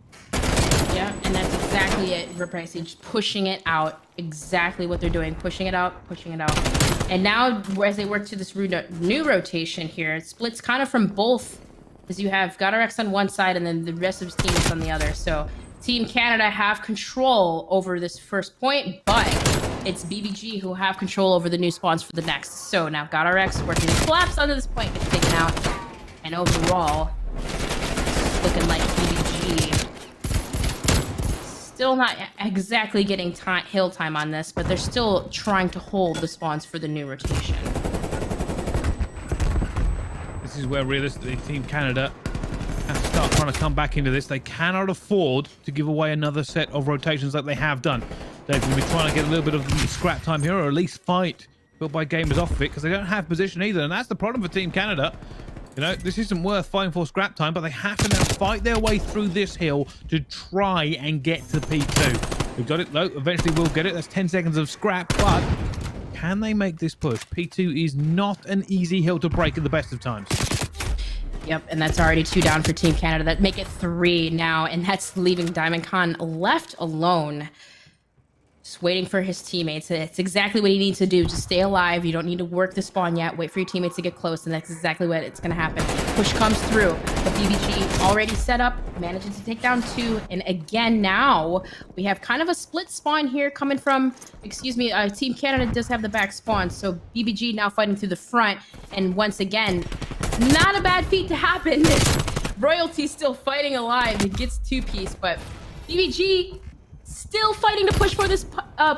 Yeah, and that's exactly it, Brycey, just pushing it out. Exactly what they're doing, pushing it out, pushing it out. And now, as they work to this new rotation here, it splits kind of from both, as you have X on one side and then the rest of his team is on the other. So Team Canada have control over this first point, but it's BBG who have control over the new spawns for the next. So now X working to collapse onto this point, gets taken out. And overall, looking like BBG still not exactly getting hill time on this, but they're still trying to hold the spawns for the new rotation. This is where realistically Team Canada have to start trying to come back into this. They cannot afford to give away another set of rotations like they have done. They're going to be trying to get a little bit of scrap time here, or at least fight. Built by Gamers off of it, because they don't have position either, and that's the problem for Team Canada. You know, this isn't worth fighting for scrap time, but they have to now fight their way through this hill to try and get to P2. We've got it, though. Eventually we'll get it. That's 10 seconds of scrap, but can they make this push? P2 is not an easy hill to break at the best of times. Yep, and that's already 2 down for Team Canada. That make it 3 now, and that's leaving Diamondcon left alone. Just waiting for his teammates. It's exactly what he needs to do. Just stay alive. You don't need to work the spawn yet. Wait for your teammates to get close, and that's exactly what it's going to happen. Push comes through. The BBG already set up, manages to take down 2. And again, now we have kind of a split spawn here coming from, Team Canada does have the back spawn. So BBG now fighting through the front. And once again, not a bad feat to happen. Royalty still fighting alive. It gets 2-piece, but BBG still fighting to push for this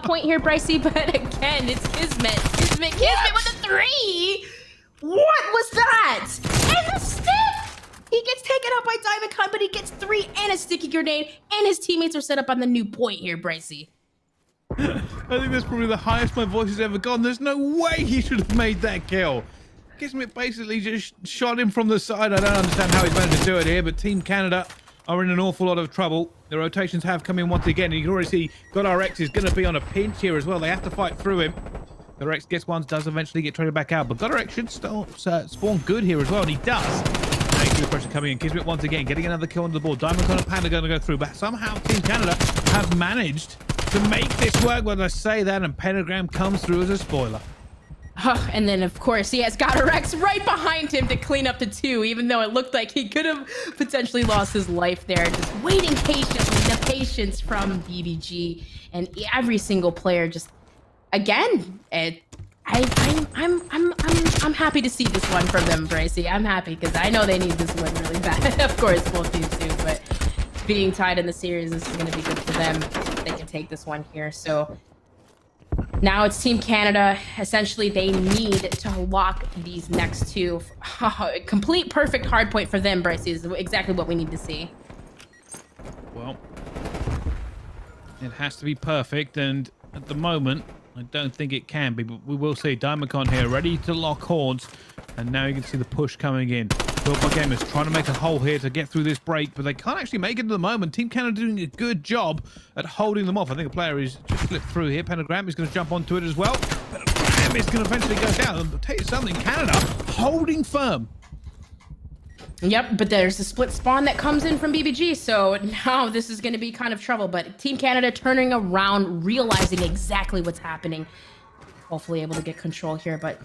point here, Brycey, but again, it's Kismet. Kismet with a 3! What was that? And the stick! He gets taken out by Diamondcon, but he gets 3 and a sticky grenade, and his teammates are set up on the new point here, Brycey. I think that's probably the highest my voice has ever gone. There's no way he should have made that kill. Kismet basically just shot him from the side. I don't understand how he's managed to do it here, but Team Canada are in an awful lot of trouble. The rotations have come in once again, and you can already see GodRx is going to be on a pinch here as well. They have to fight through him. GodRx gets one, does eventually get traded back out, but GodRx should still spawn good here as well, and he does. Thank you, the pressure coming in. Kismet once again getting another kill on the board. Diamondcon and Panda going to go through, but somehow Team Canada have managed to make this work when I say that, and Pentagram comes through as a spoiler. And then, of course, he has GodRx right behind him to clean up to 2, even though it looked like he could have potentially lost his life there. Just waiting patiently, the patience from BBG, and every single player just, again, I'm happy to see this one from them, Brycey. I'm happy because I know they need this one really bad. Of course, both teams do, but being tied in the series, this is going to be good for them. They can take this one here, so now it's Team Canada. Essentially, they need to lock these next 2. Complete perfect hard point for them, Bryce, is exactly what we need to see. Well, it has to be perfect, and at the moment, I don't think it can be, but we will see. Diamondcon here, ready to lock horns, and now you can see the push coming in. Built by Gamers trying to make a hole here to get through this break, but they can't actually make it at the moment. Team Canada doing a good job at holding them off. I think a player is just slipped through here. Pentagram is going to jump onto it as well. Pentagram is going to eventually go down. I'll tell you something, Canada holding firm. Yep, but there's a split spawn that comes in from BBG, so now this is going to be kind of trouble. But Team Canada turning around, realizing exactly what's happening. Hopefully able to get control here, but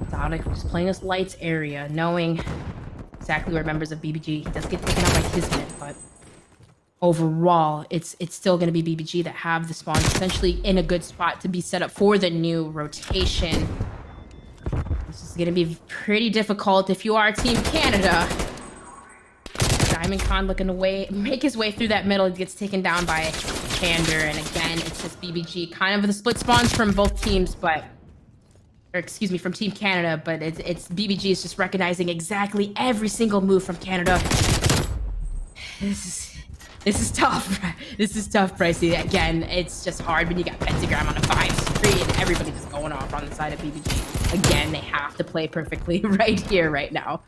Donic was playing this lights area, knowing exactly where members of BBG. He does get taken out by Kismet, but overall, it's still going to be BBG that have the spawns essentially in a good spot to be set up for the new rotation. This is going to be pretty difficult if you are Team Canada. Diamondcon looking to make his way through that middle. He gets taken down by Pander, and again, it's just BBG. Kind of the split spawns from both teams, but from Team Canada, but it's BBG is just recognizing exactly every single move from Canada. This is tough. This is tough, Brycey. Again, it's just hard when you got Pentagram on a 5 screen and everybody just going off on the side of BBG. Again, they have to play perfectly right here, right now.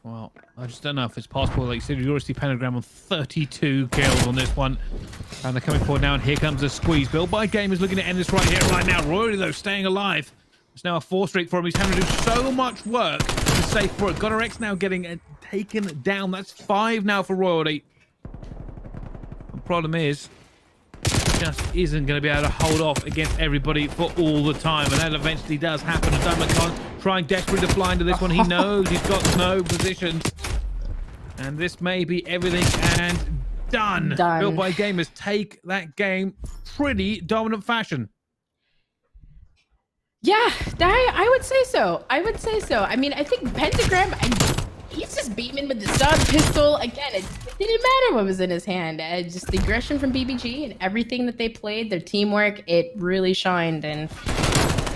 Well, I just don't know if it's possible. Like you said, you already see Pentagram on 32 kills on this one. And they're coming forward now, and here comes a squeeze. Built by Gamers looking to end this right here, right now. Rory, though, staying alive. It's now a 4 streak for him. He's having to do so much work to save for it. GodRx now getting taken down. That's 5 now for Royalty. The problem is, he just isn't going to be able to hold off against everybody for all the time. And that eventually does happen. And Diamondcon trying desperately to fly into this one. He knows he's got no positions. And this may be everything and done. Built by Gamers take that game pretty dominant fashion. Yeah, I would say so. I mean, I think Pentagram, he's just beaming with the sub pistol. Again, it didn't matter what was in his hand. Just the aggression from BBG and everything that they played, their teamwork, it really shined. And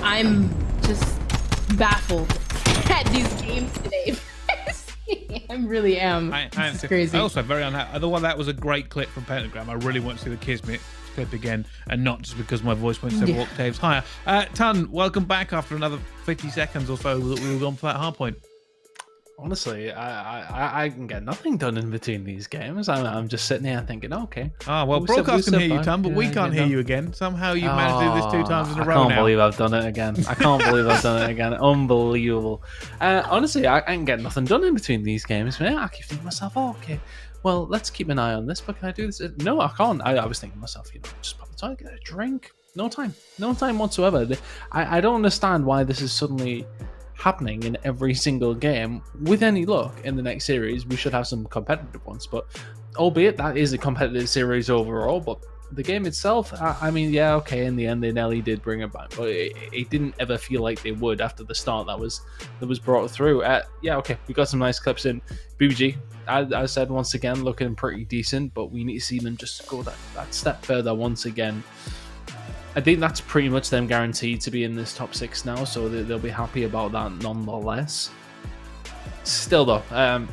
I'm just baffled at these games today. I really am. This is crazy. I also very unhappy. The one that was a great clip from Pentagram. I really want to see the Kismet clip again, and not just because my voice went several octaves higher. Ton, welcome back after another 50 seconds or so that we were gone for that hard point. Honestly, I can get nothing done in between these games. I'm just sitting here thinking, okay. Ah, well, broadcast can hear you, Ton, but we can't hear you again. Somehow you managed to do this 2 times in a row now. I can't believe I've done it again. Unbelievable. Honestly, I can get nothing done in between these games. Man, I keep thinking to myself, oh, okay, well, let's keep an eye on this, but can I do this? No, I can't. I was thinking to myself, just pop the toilet, get a drink. No time whatsoever. I don't understand why this is suddenly happening in every single game. With any luck, in the next series we should have some competitive ones, but albeit that is a competitive series overall, but the game itself, I mean, yeah, okay, in the end they nearly did bring it back, but it didn't ever feel like they would after the start that was brought through. Yeah, okay, we got some nice clips in. BBG, I said once again, looking pretty decent, but we need to see them just go that step further once again. I think that's pretty much them guaranteed to be in this top 6 now, so they'll be happy about that nonetheless. Still though,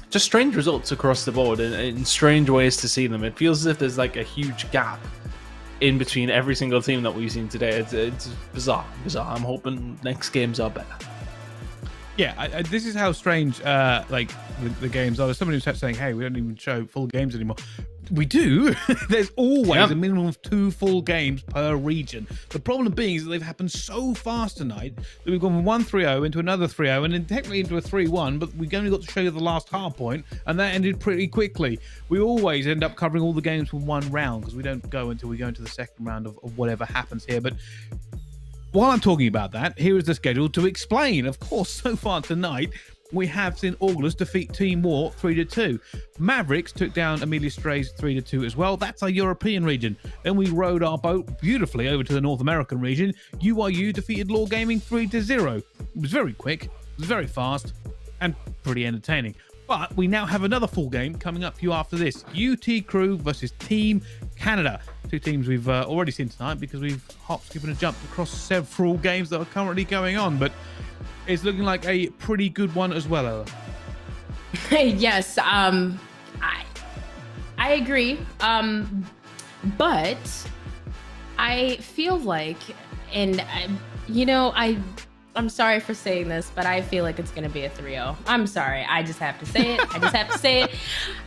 just strange results across the board in strange ways to see them. It feels as if there's like a huge gap in between every single team that we've seen today. It's bizarre. I'm hoping next games are better. Yeah, this is how strange like the games are. There's somebody who's saying, hey, we don't even show full games anymore. We do. There's always a minimum of 2 full games per region. The problem being is that they've happened so fast tonight that we've gone from 1-3-0 into another 3-0 and then technically into a 3-1, but we've only got to show you the last hard point, and that ended pretty quickly. We always end up covering all the games from one round because we don't go until we go into the second round of whatever happens here. But while I'm talking about that, here is the schedule to explain. Of course, so far tonight, we have seen August defeat Team War 3-2. Mavericks took down Amelia Strays 3-2 as well. That's our European region. Then we rode our boat beautifully over to the North American region. UIU defeated Law Gaming 3-0. It was very quick, it was very fast, and pretty entertaining. But we now have another full game coming up for you after this. UT Crew versus Team Canada. 2 teams we've already seen tonight because we've hopped, skipped, and jumped across several games that are currently going on. But it's looking like a pretty good one as well, Ella. Yes, I agree. But I feel like, and I'm sorry for saying this, but I feel like it's going to be a 3-0. I'm sorry. I just have to say it.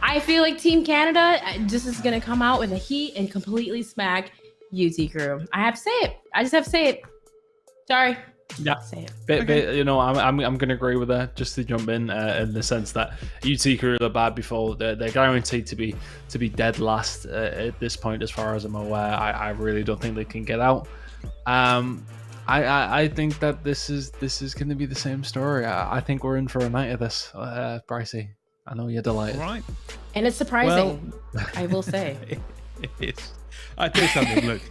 I feel like Team Canada just is going to come out with a heat and completely smack UT Crew. I have to say it. I just have to say it. Sorry. Yeah, say it. I'm going to agree with that. Just to jump in the sense that UT Crew are bad before. They're guaranteed to be dead last at this point, as far as I'm aware. I really don't think they can get out. I think that this is going to be the same story. I think we're in for a night of this, Brycey. I know you're delighted. Right. And it's surprising, I will say. It is. I tell you something, look,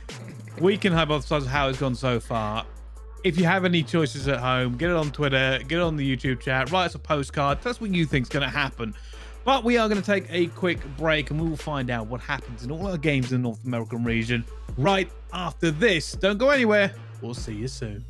we can hypothesize how it's gone so far. If you have any choices at home, get it on Twitter, get it on the YouTube chat, write us a postcard, tell us what you think's going to happen. But we are going to take a quick break and we will find out what happens in all our games in the North American region right after this. Don't go anywhere. We'll see you soon.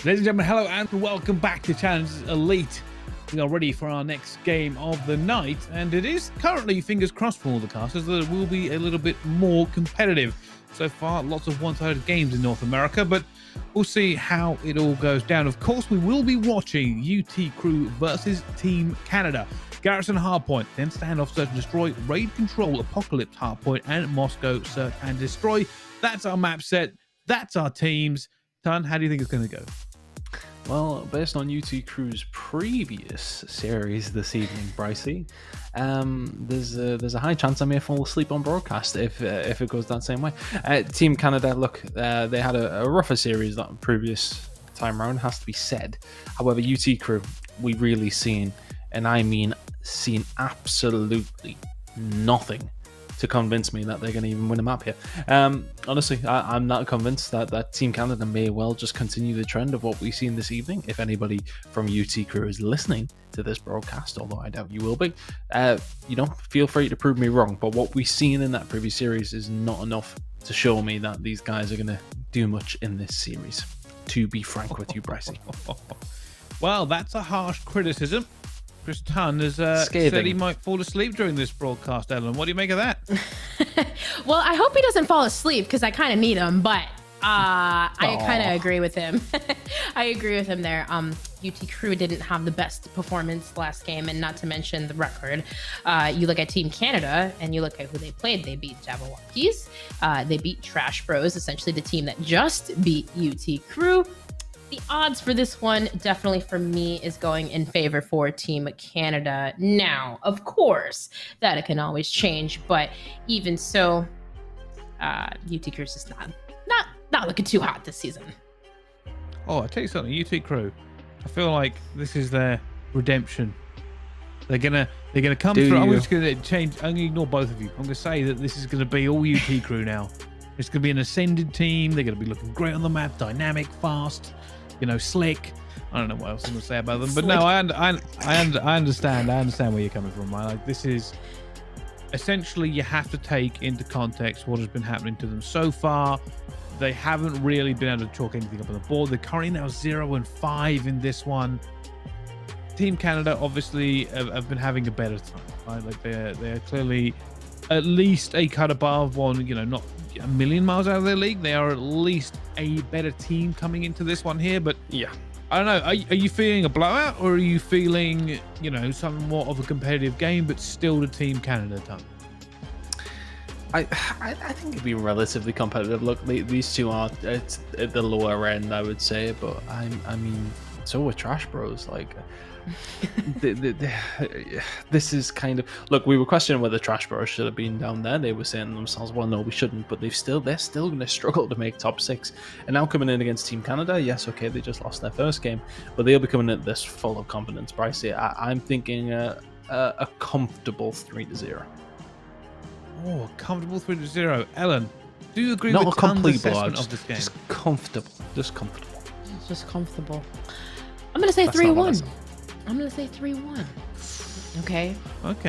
Ladies and gentlemen, hello and welcome back to Challenge Elite. We are ready for our next game of the night, and it is currently, fingers crossed for all the casters, that it will be a little bit more competitive. So far, lots of one-sided games in North America, but we'll see how it all goes down. Of course, we will be watching UT Crew versus Team Canada. Garrison Hardpoint, then Standoff Search and Destroy, Raid Control, Apocalypse Hardpoint, and Moscow Search and Destroy. That's our map set. That's our teams. Ton, how do you think it's going to go? Well, based on UT Crew's previous series this evening, Brycey, there's a high chance I may fall asleep on broadcast if it goes that same way. Team Canada, look, they had a rougher series that previous time round, has to be said. However, UT Crew, we've really seen, and I mean seen absolutely nothing to convince me that they're going to even win a map here. Honestly, I'm not convinced that Team Canada may well just continue the trend of what we've seen this evening. If anybody from UT Crew is listening to this broadcast, although I doubt you will be, feel free to prove me wrong. But what we've seen in that previous series is not enough to show me that these guys are going to do much in this series, to be frank with you, Brycey. Well, that's a harsh criticism. Chris Tunn has said he might fall asleep during this broadcast, Ellen. What do you make of that? Well, I hope he doesn't fall asleep because I kind of need him, but I kind of agree with him. I agree with him there. UT Crew didn't have the best performance last game, and not to mention the record. You look at Team Canada and you look at who they played. They beat Jabberwockies. They beat Trash Bros, essentially the team that just beat UT Crew. The odds for this one, definitely for me, is going in favor for Team Canada. Now, of course, that can always change, but even so, UT Crew is just not looking too hot this season. Oh, I'll tell you something, UT Crew, I feel like this is their redemption. They're gonna come through. I'm just gonna change. I'm gonna ignore both of you. I'm gonna say that this is gonna be all UT Crew now. It's gonna be an ascended team. They're gonna be looking great on the map, dynamic, fast. Slick. I don't know what else I'm gonna say about them, but no, I understand. I understand where you're coming from. Like, this is essentially, you have to take into context what has been happening to them so far. They haven't really been able to chalk anything up on the board. They're currently now 0-5 in this one. Team Canada obviously have been having a better time. Right? Like, they're clearly at least a cut above one. Not a million miles out of their league. They are at least a better team coming into this one here, but yeah, I don't know. Are you feeling a blowout, or are you feeling somewhat of a competitive game, but still the Team Canada time? I think it'd be relatively competitive. Look, these two are at the lower end, I would say, but I mean, so are Trash Bros. Like, this is kind of, look, we were questioning whether Trash Bros should have been down there. They were saying to themselves, well, no, we shouldn't, but they're still going to struggle to make top 6. And now coming in against Team Canada, yes, okay, they just lost their first game, but they'll be coming in this full of confidence. Brycey, I'm thinking a comfortable 3-0. Oh, comfortable 3-0. Ellen, do you agree Not with a complete assessment blowout, of this game? just comfortable. It's just comfortable. I'm gonna say 3-1. I'm gonna say 3-1. Okay.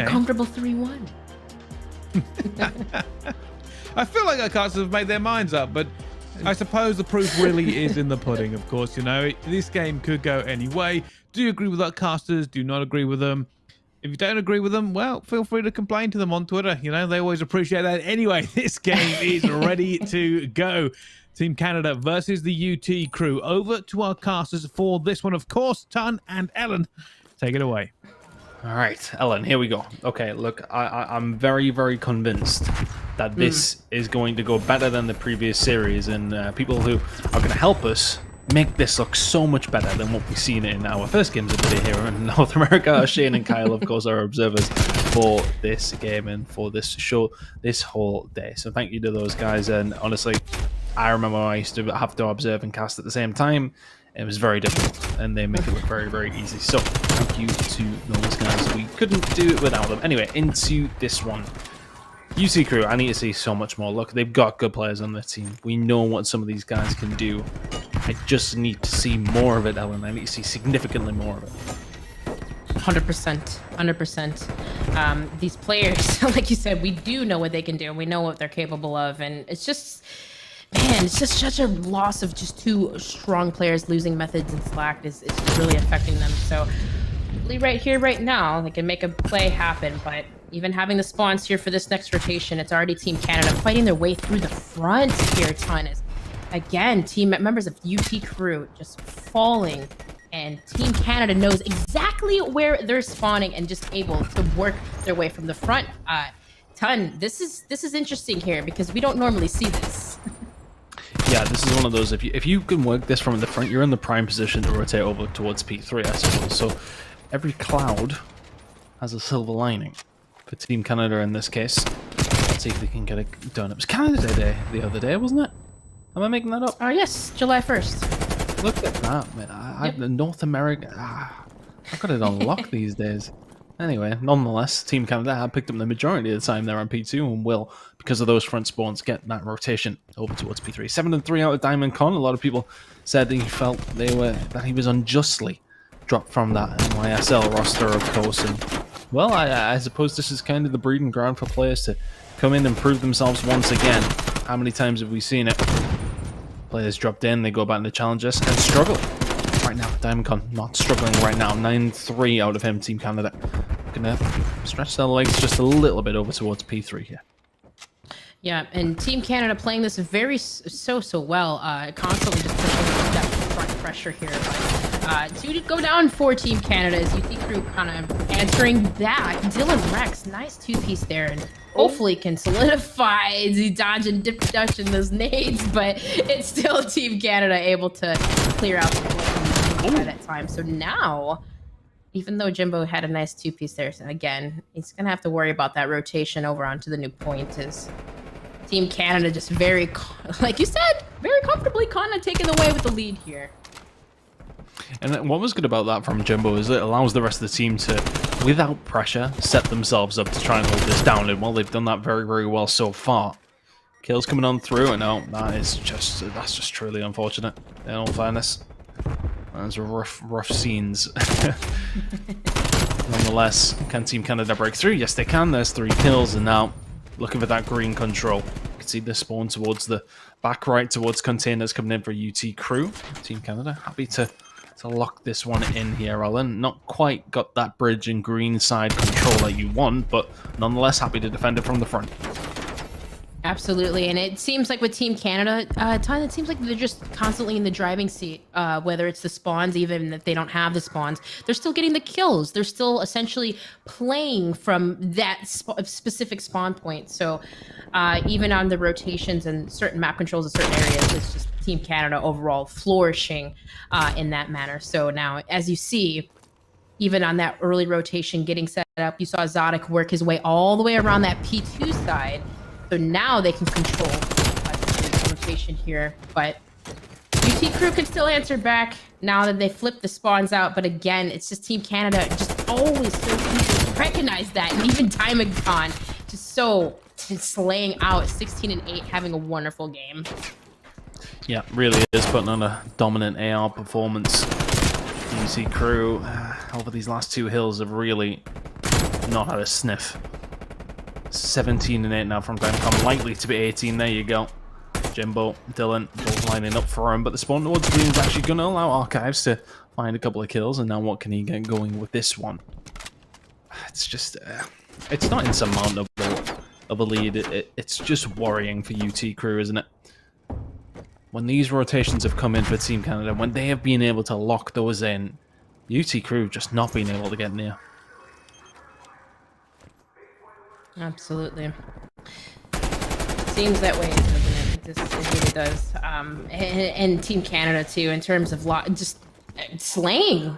Comfortable 3-1. I feel like our casters have made their minds up, but I suppose the proof really is in the pudding, of course. This game could go any way. Do you agree with our casters? Do you not agree with them? If you don't agree with them, well, feel free to complain to them on Twitter. They always appreciate that. Anyway, this game is ready to go. Team Canada versus the UT Crew. Over to our casters for this one, of course. Ton and Ellen, take it away. All right, Ellen, here we go. Okay, look, I'm very, very convinced that this is going to go better than the previous series, and people who are going to help us make this look so much better than what we've seen in our first games of the day here in North America. Shane and Kyle, of course, are observers for this game and for this show this whole day. So thank you to those guys. And honestly, I remember I used to have to observe and cast at the same time. It was very difficult, and they make it look very, very easy. So thank you to those guys. We couldn't do it without them. Anyway, into this one. UT Crew, I need to see so much more. Look, they've got good players on their team. We know what some of these guys can do. I just need to see more of it, Ellen. I need to see significantly more of it. 100%. These players, like you said, we do know what they can do, and we know what they're capable of, and it's just Man, it's just such a loss of just two strong players losing methods and Slack is really affecting them. So, right here, right now, they can make a play happen, but even having the spawns here for this next rotation, it's already Team Canada fighting their way through the front here. Ton is, again, team members of UT Crew just falling, and Team Canada knows exactly where they're spawning and just able to work their way from the front. Ton, this is interesting here because we don't normally see this. Yeah, this is one of those, if you can work this from the front, you're in the prime position to rotate over towards P3, I suppose. So every cloud has a silver lining for Team Canada in this case. Let's see if they can get it done. It was Canada Day the other day, wasn't it? Am I making that up? Yes, July 1st. Look at that, man. Yep. The North America... I've got it on lock these days. Anyway, nonetheless, Team Canada have picked up the majority of the time there on P2 and will, because of those front spawns, get that rotation over towards P3. 7-3 out of Diamond Con. A lot of people said that he felt that he was unjustly dropped from that NYSL roster, of course. And well, I suppose this is kind of the breeding ground for players to come in and prove themselves once again. How many times have we seen it? Players dropped in, they go back into challenges and struggle. Right now, Diamond Con not struggling right now. 9-3 out of him, Team Canada. Gonna stretch their legs just a little bit over towards P3 here. Yeah, and Team Canada playing this very so well, constantly just pushing that front pressure here. To go down for Team Canada is UT Crew kind of answering back. Dylan Rex, nice two-piece there, and hopefully can solidify the dodge and dip dash in those nades, but it's still Team Canada able to clear out the by that time. So now, even though Jimbo had a nice two-piece there, again, he's going to have to worry about that rotation over onto the new point. Is Team Canada just very, like you said, very comfortably kind of taking away with the lead here. And what was good about that from Jimbo is it allows the rest of the team to, without pressure, set themselves up to try and hold this down. And well, they've done that very, very well so far. Kills coming on through, and no, that's just truly unfortunate, in all fairness. Those are rough scenes. Nonetheless, can Team Canada break through? Yes, they can. There's 3 kills, and now looking for that green control. You can see the spawn towards the back right, towards containers coming in for UT Crew. Team Canada happy to lock this one in here, Alan. Not quite got that bridge and green side control that you want, but nonetheless happy to defend it from the front. Absolutely, and it seems like with Team Canada, it seems like they're just constantly in the driving seat, whether it's the spawns, even if they don't have the spawns. They're still getting the kills. They're still essentially playing from that specific spawn point. So even on the rotations and certain map controls in certain areas, it's just Team Canada overall flourishing in that manner. So now, as you see, even on that early rotation getting set up, you saw Zodic work his way all the way around that P2 side. So now they can control the rotation here, but UT Crew can still answer back now that they flipped the spawns out. But again, it's just Team Canada just always so easy to recognize that, and even Diamond Con just slaying out 16-8, having a wonderful game. Yeah, really is putting on a dominant AR performance. UT Crew over these last 2 hills have really not had a sniff. 17-8 now from Diamond, likely to be 18. There you go. Jimbo, Dylan, both lining up for him, but the spawn towards green is actually going to allow Archives to find a couple of kills, and now what can he get going with this one? It's just, it's not insurmountable of a lead. It's just worrying for UT Crew, isn't it? When these rotations have come in for Team Canada, when they have been able to lock those in, UT Crew just not being able to get near. Absolutely. Seems that way, doesn't it? It really does. And Team Canada, too, in terms of just slaying.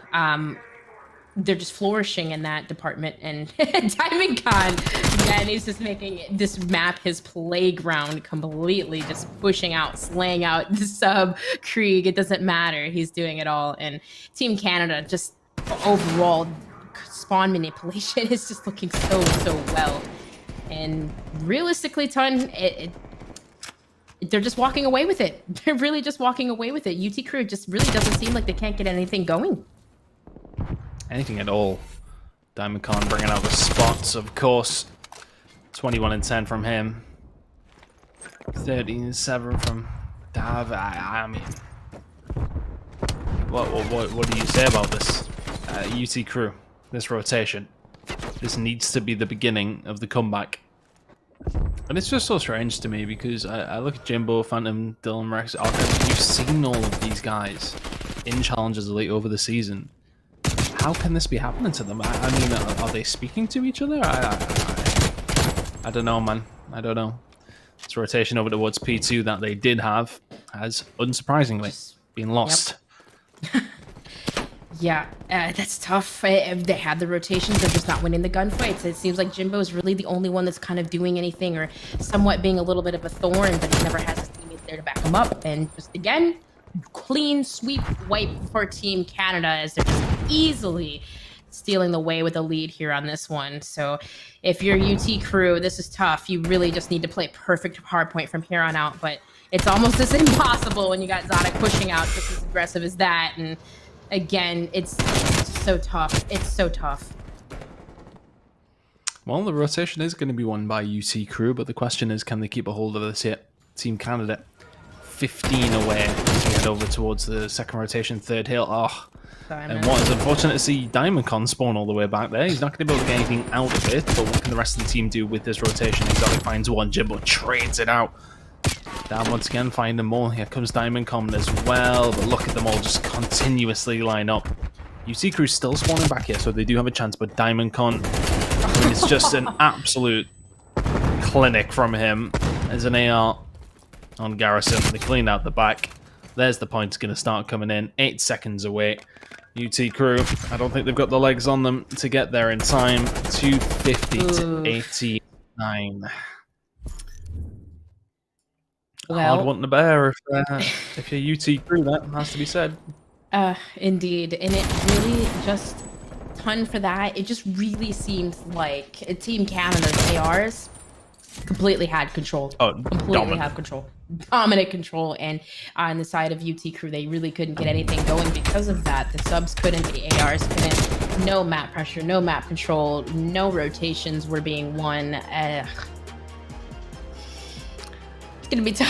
They're just flourishing in that department. And Diamond Con, again, he's just making this map his playground completely, just pushing out, slaying out the sub, Krieg. It doesn't matter. He's doing it all. And Team Canada, just overall, spawn manipulation is just looking so well. And realistically, Ton, they're just walking away with it. They're really just walking away with it. UT Crew just really doesn't seem like they can't get anything going. Anything at all. Diamond Con bringing out the spots, of course. 21-10 from him. 13-7 from Dav, I mean, what do you say about this UT crew? This rotation. This needs to be the beginning of the comeback. And it's just so strange to me because I look at Jimbo, Phantom, Dylan, Rex, Arcus. You've seen all of these guys in Challengers Elite over the season. How can this be happening to them? I mean, are they speaking to each other? I don't know, man. I don't know. This rotation over towards P2 that they did have has, unsurprisingly, been lost. Yep. Yeah, that's tough. They had the rotations, they're just not winning the gunfights. It seems like Jimbo is really the only one that's kind of doing anything or somewhat being a little bit of a thorn, but he never has his teammates there to back him up. And just again, clean sweep wipe for Team Canada as they're just easily stealing the way with a lead here on this one. So if you're UT crew, this is tough. You really just need to play perfect hardpoint from here on out, but it's almost as impossible when you got Zodic pushing out just as aggressive as that. And again, it's so tough. It's so tough. Well, the rotation is going to be won by UT crew, but the question is, can they keep a hold of this here? Team Canada 15 away as we head over towards the second rotation, third hill. Oh, Diamond. and what is unfortunate to see Diamondcon spawn all the way back there. He's not going to be able to get anything out of it, but what can the rest of the team do with this rotation? Exotic finds one, Jimbo trades it out. Down once again, finding more. Here comes Diamondcon as well, but look at them all just continuously line up. UC Crew still spawning back here, so they do have a chance, but Diamondcon, I mean, it's just an absolute clinic from him. There's an AR on Garrison. They cleaned out the back. There's the points going to start coming in. 8 seconds away. UT Crew, I don't think they've got the legs on them to get there in time. 250 to 89. Well, Hard one to bear if you're UT Crew, that has to be said. Indeed. And it really just, ton for that. It just really seems like Team Canada's ARs completely had control. Oh, completely dominant. have control. Dominant control. And on the side of UT Crew, they really couldn't get anything going because of that. The subs couldn't, the ARs couldn't. No map pressure, no map control, no rotations were being won. It's gonna be tough.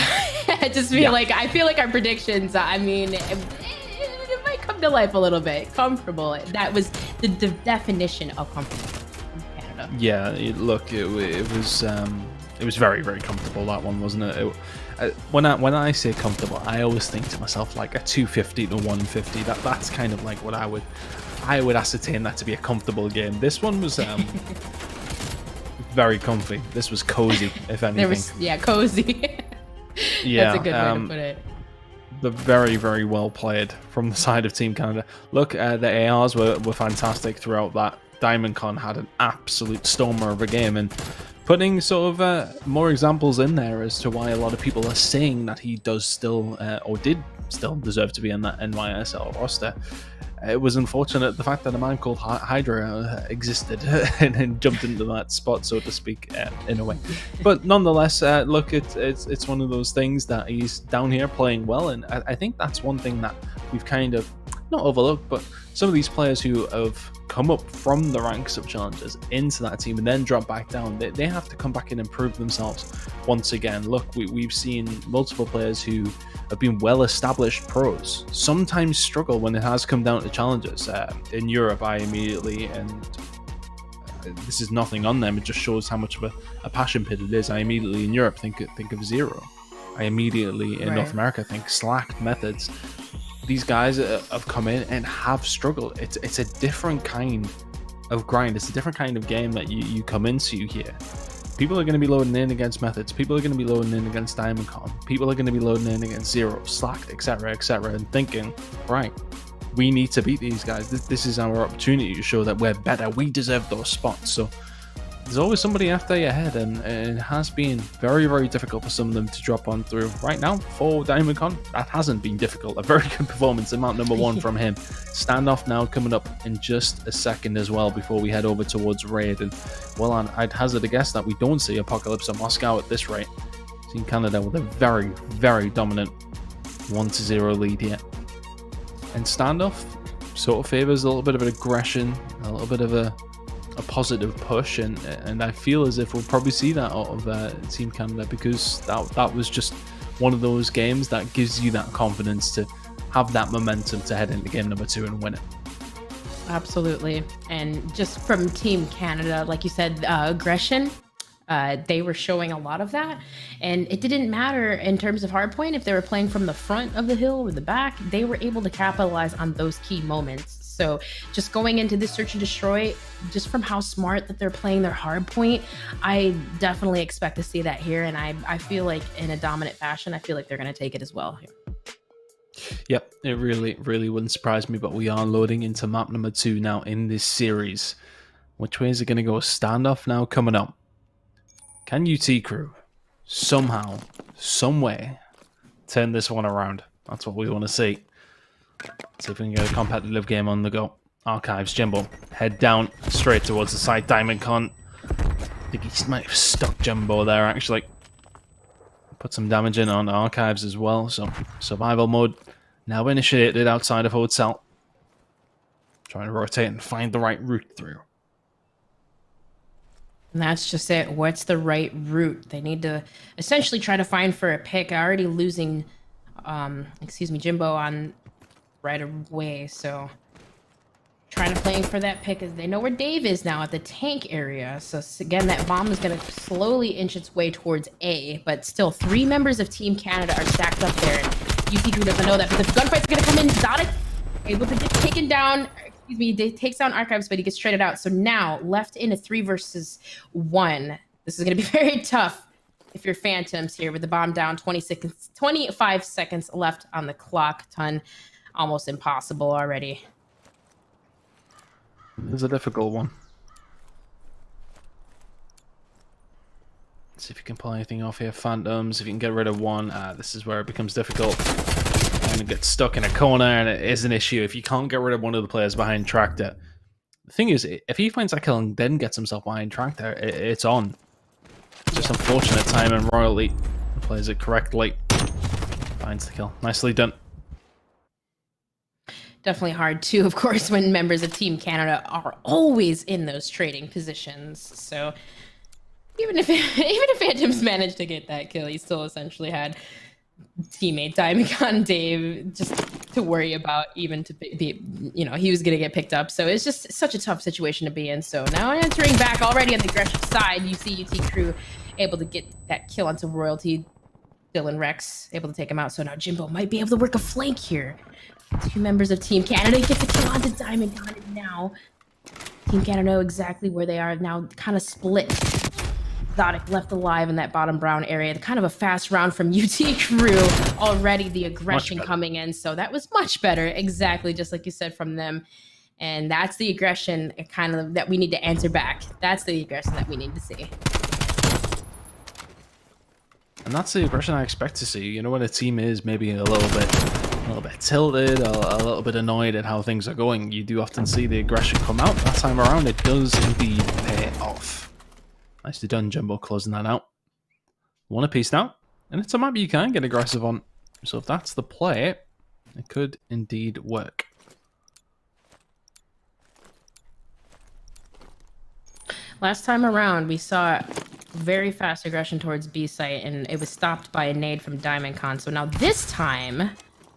I just feel like our predictions, I mean, it might come to life a little bit. Comfortable. That was the definition of comfortable in Canada. Yeah, look, it was very, very comfortable, that one, wasn't it? When I say comfortable, I always think to myself like a 250 to 150. That's kind of like what I would ascertain that to be a comfortable game. This one was very comfy. This was cozy, if anything. Cozy. Yeah, that's a good way to put it. But very, very well played from the side of Team Canada. Look, the ARs were fantastic throughout that. Diamondcon had an absolute stormer of a game, and putting sort of more examples in there as to why a lot of people are saying that he does still, or did still deserve to be in that NYSL roster. It was unfortunate the fact that a man called Hydra existed and jumped into that spot, so to speak, in a way. But nonetheless, look, it's one of those things that he's down here playing well, and I think that's one thing that we've kind of not overlooked, but some of these players who have come up from the ranks of Challengers into that team and then drop back down, they have to come back and improve themselves once again. Look, we've seen multiple players who have been well-established pros sometimes struggle when it has come down to Challengers. In Europe, I immediately, and this is nothing on them, it just shows how much of a passion pit it is. I immediately in Europe think of Zero. I immediately in North America think Slack, Methods. These guys have come in and have struggled. It's a different kind of grind. It's a different kind of game that you come into here. People are going to be loading in against Methods. People are going to be loading in against Diamondcon. People are going to be loading in against Zero, Slack, etc., and thinking, right, we need to beat these guys. This is our opportunity to show that we're better. We deserve those spots. So there's always somebody after your head, and it has been very, very difficult for some of them to drop on through. Right now, for Diamondcon, that hasn't been difficult. A very good performance in mount number 1 from him. Standoff now coming up in just a second as well before we head over towards Raid. And well, I'd hazard a guess that we don't see Apocalypse at Moscow at this rate. Team Canada with a very, very dominant 1-0 lead here. And Standoff sort of favors a little bit of an aggression, a little bit of a positive push, and I feel as if we'll probably see that out of Team Canada, because that was just one of those games that gives you that confidence to have that momentum to head into game number 2 and win it. Absolutely. And just from Team Canada, like you said, aggression, they were showing a lot of that. And it didn't matter in terms of hardpoint if they were playing from the front of the hill or the back, they were able to capitalize on those key moments. So just going into this search and destroy, just from how smart that they're playing their hardpoint, I definitely expect to see that here. And I feel like in a dominant fashion, I feel like they're going to take it as well here. Yep, it really wouldn't surprise me, but we are loading into map number 2 now in this series. Which way is it going to go? Standoff now coming up. Can UT Crew somehow, some way, turn this one around? That's what we want to see. See if we can get a competitive game on the go. Archives, Jimbo, head down straight towards the side. Diamondcon, I think he might have stuck Jimbo there actually. Put some damage in on Archives as well. So survival mode now initiated outside of Hotel. Trying to rotate and find the right route through. And that's just it. What's the right route? They need to essentially try to find for a pick. Already losing, Jimbo on right away. So trying to playing for that pick as they know where Dave is now at the tank area. So again, that bomb is going to slowly inch its way towards A, but still 3 members of Team Canada are stacked up there. And UT Crew doesn't know that, but the gunfight's going to come in. Zodic able to get taken down. He takes down Archives, but he gets traded out. So now left in a 3 versus 1. This is going to be very tough if you're Phantoms here with the bomb down. 25 seconds left on the clock. Ton, almost impossible already. This is a difficult one. Let's see if you can pull anything off here. Phantoms, if you can get rid of one, this is where it becomes difficult. And get stuck in a corner, and it is an issue if you can't get rid of one of the players behind Tractor. The thing is, if he finds that kill and then gets himself behind Tractor, it's on. It's just unfortunate time, and Royalty plays it correctly. Finds the kill. Nicely done. Definitely hard too, of course, when members of Team Canada are always in those trading positions. So even if Phantoms managed to get that kill, he still essentially had teammate Diamondcon Dave just to worry about, even to be, he was gonna get picked up. So it's just such a tough situation to be in. So now entering back already on the aggressive side, you see UT Crew able to get that kill onto Royalty. Dylan Rex able to take him out. So now Jimbo might be able to work a flank here. 2 members of Team Canada get the kill onto Diamondcon, and now Team Canada know exactly where they are now, kind of split. Zodic left alive in that bottom brown area. Kind of a fast round from UT Crew. Already the aggression coming in. So that was much better. Exactly, just like you said from them. And that's the aggression kind of that we need to answer back. That's the aggression that we need to see. And that's the aggression I expect to see. When a team is maybe a little bit tilted, a little bit annoyed at how things are going, you do often see the aggression come out. That time around, it does indeed pay off. Nicely done, Jumbo, closing that out. 1 apiece now, and it's a map you can get aggressive on. So if that's the play, it could indeed work. Last time around, we saw very fast aggression towards B site, and it was stopped by a nade from Diamondcon. So now this time,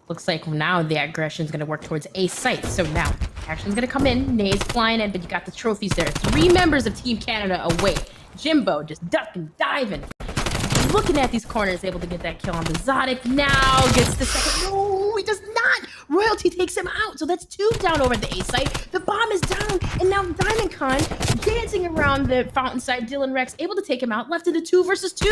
looks like now the aggression is going to work towards A site. So now action's going to come in, nades flying in, but you got the trophies there. 3 members of Team Canada away. Jimbo just ducking, diving, looking at these corners, able to get that kill on the Zodic. Now gets the second. No, he does not. Royalty takes him out. So that's 2 down over at the A site. The bomb is down, and now Diamondcon dancing around the fountain side. Dylan Rex able to take him out. Left in the 2 versus 2.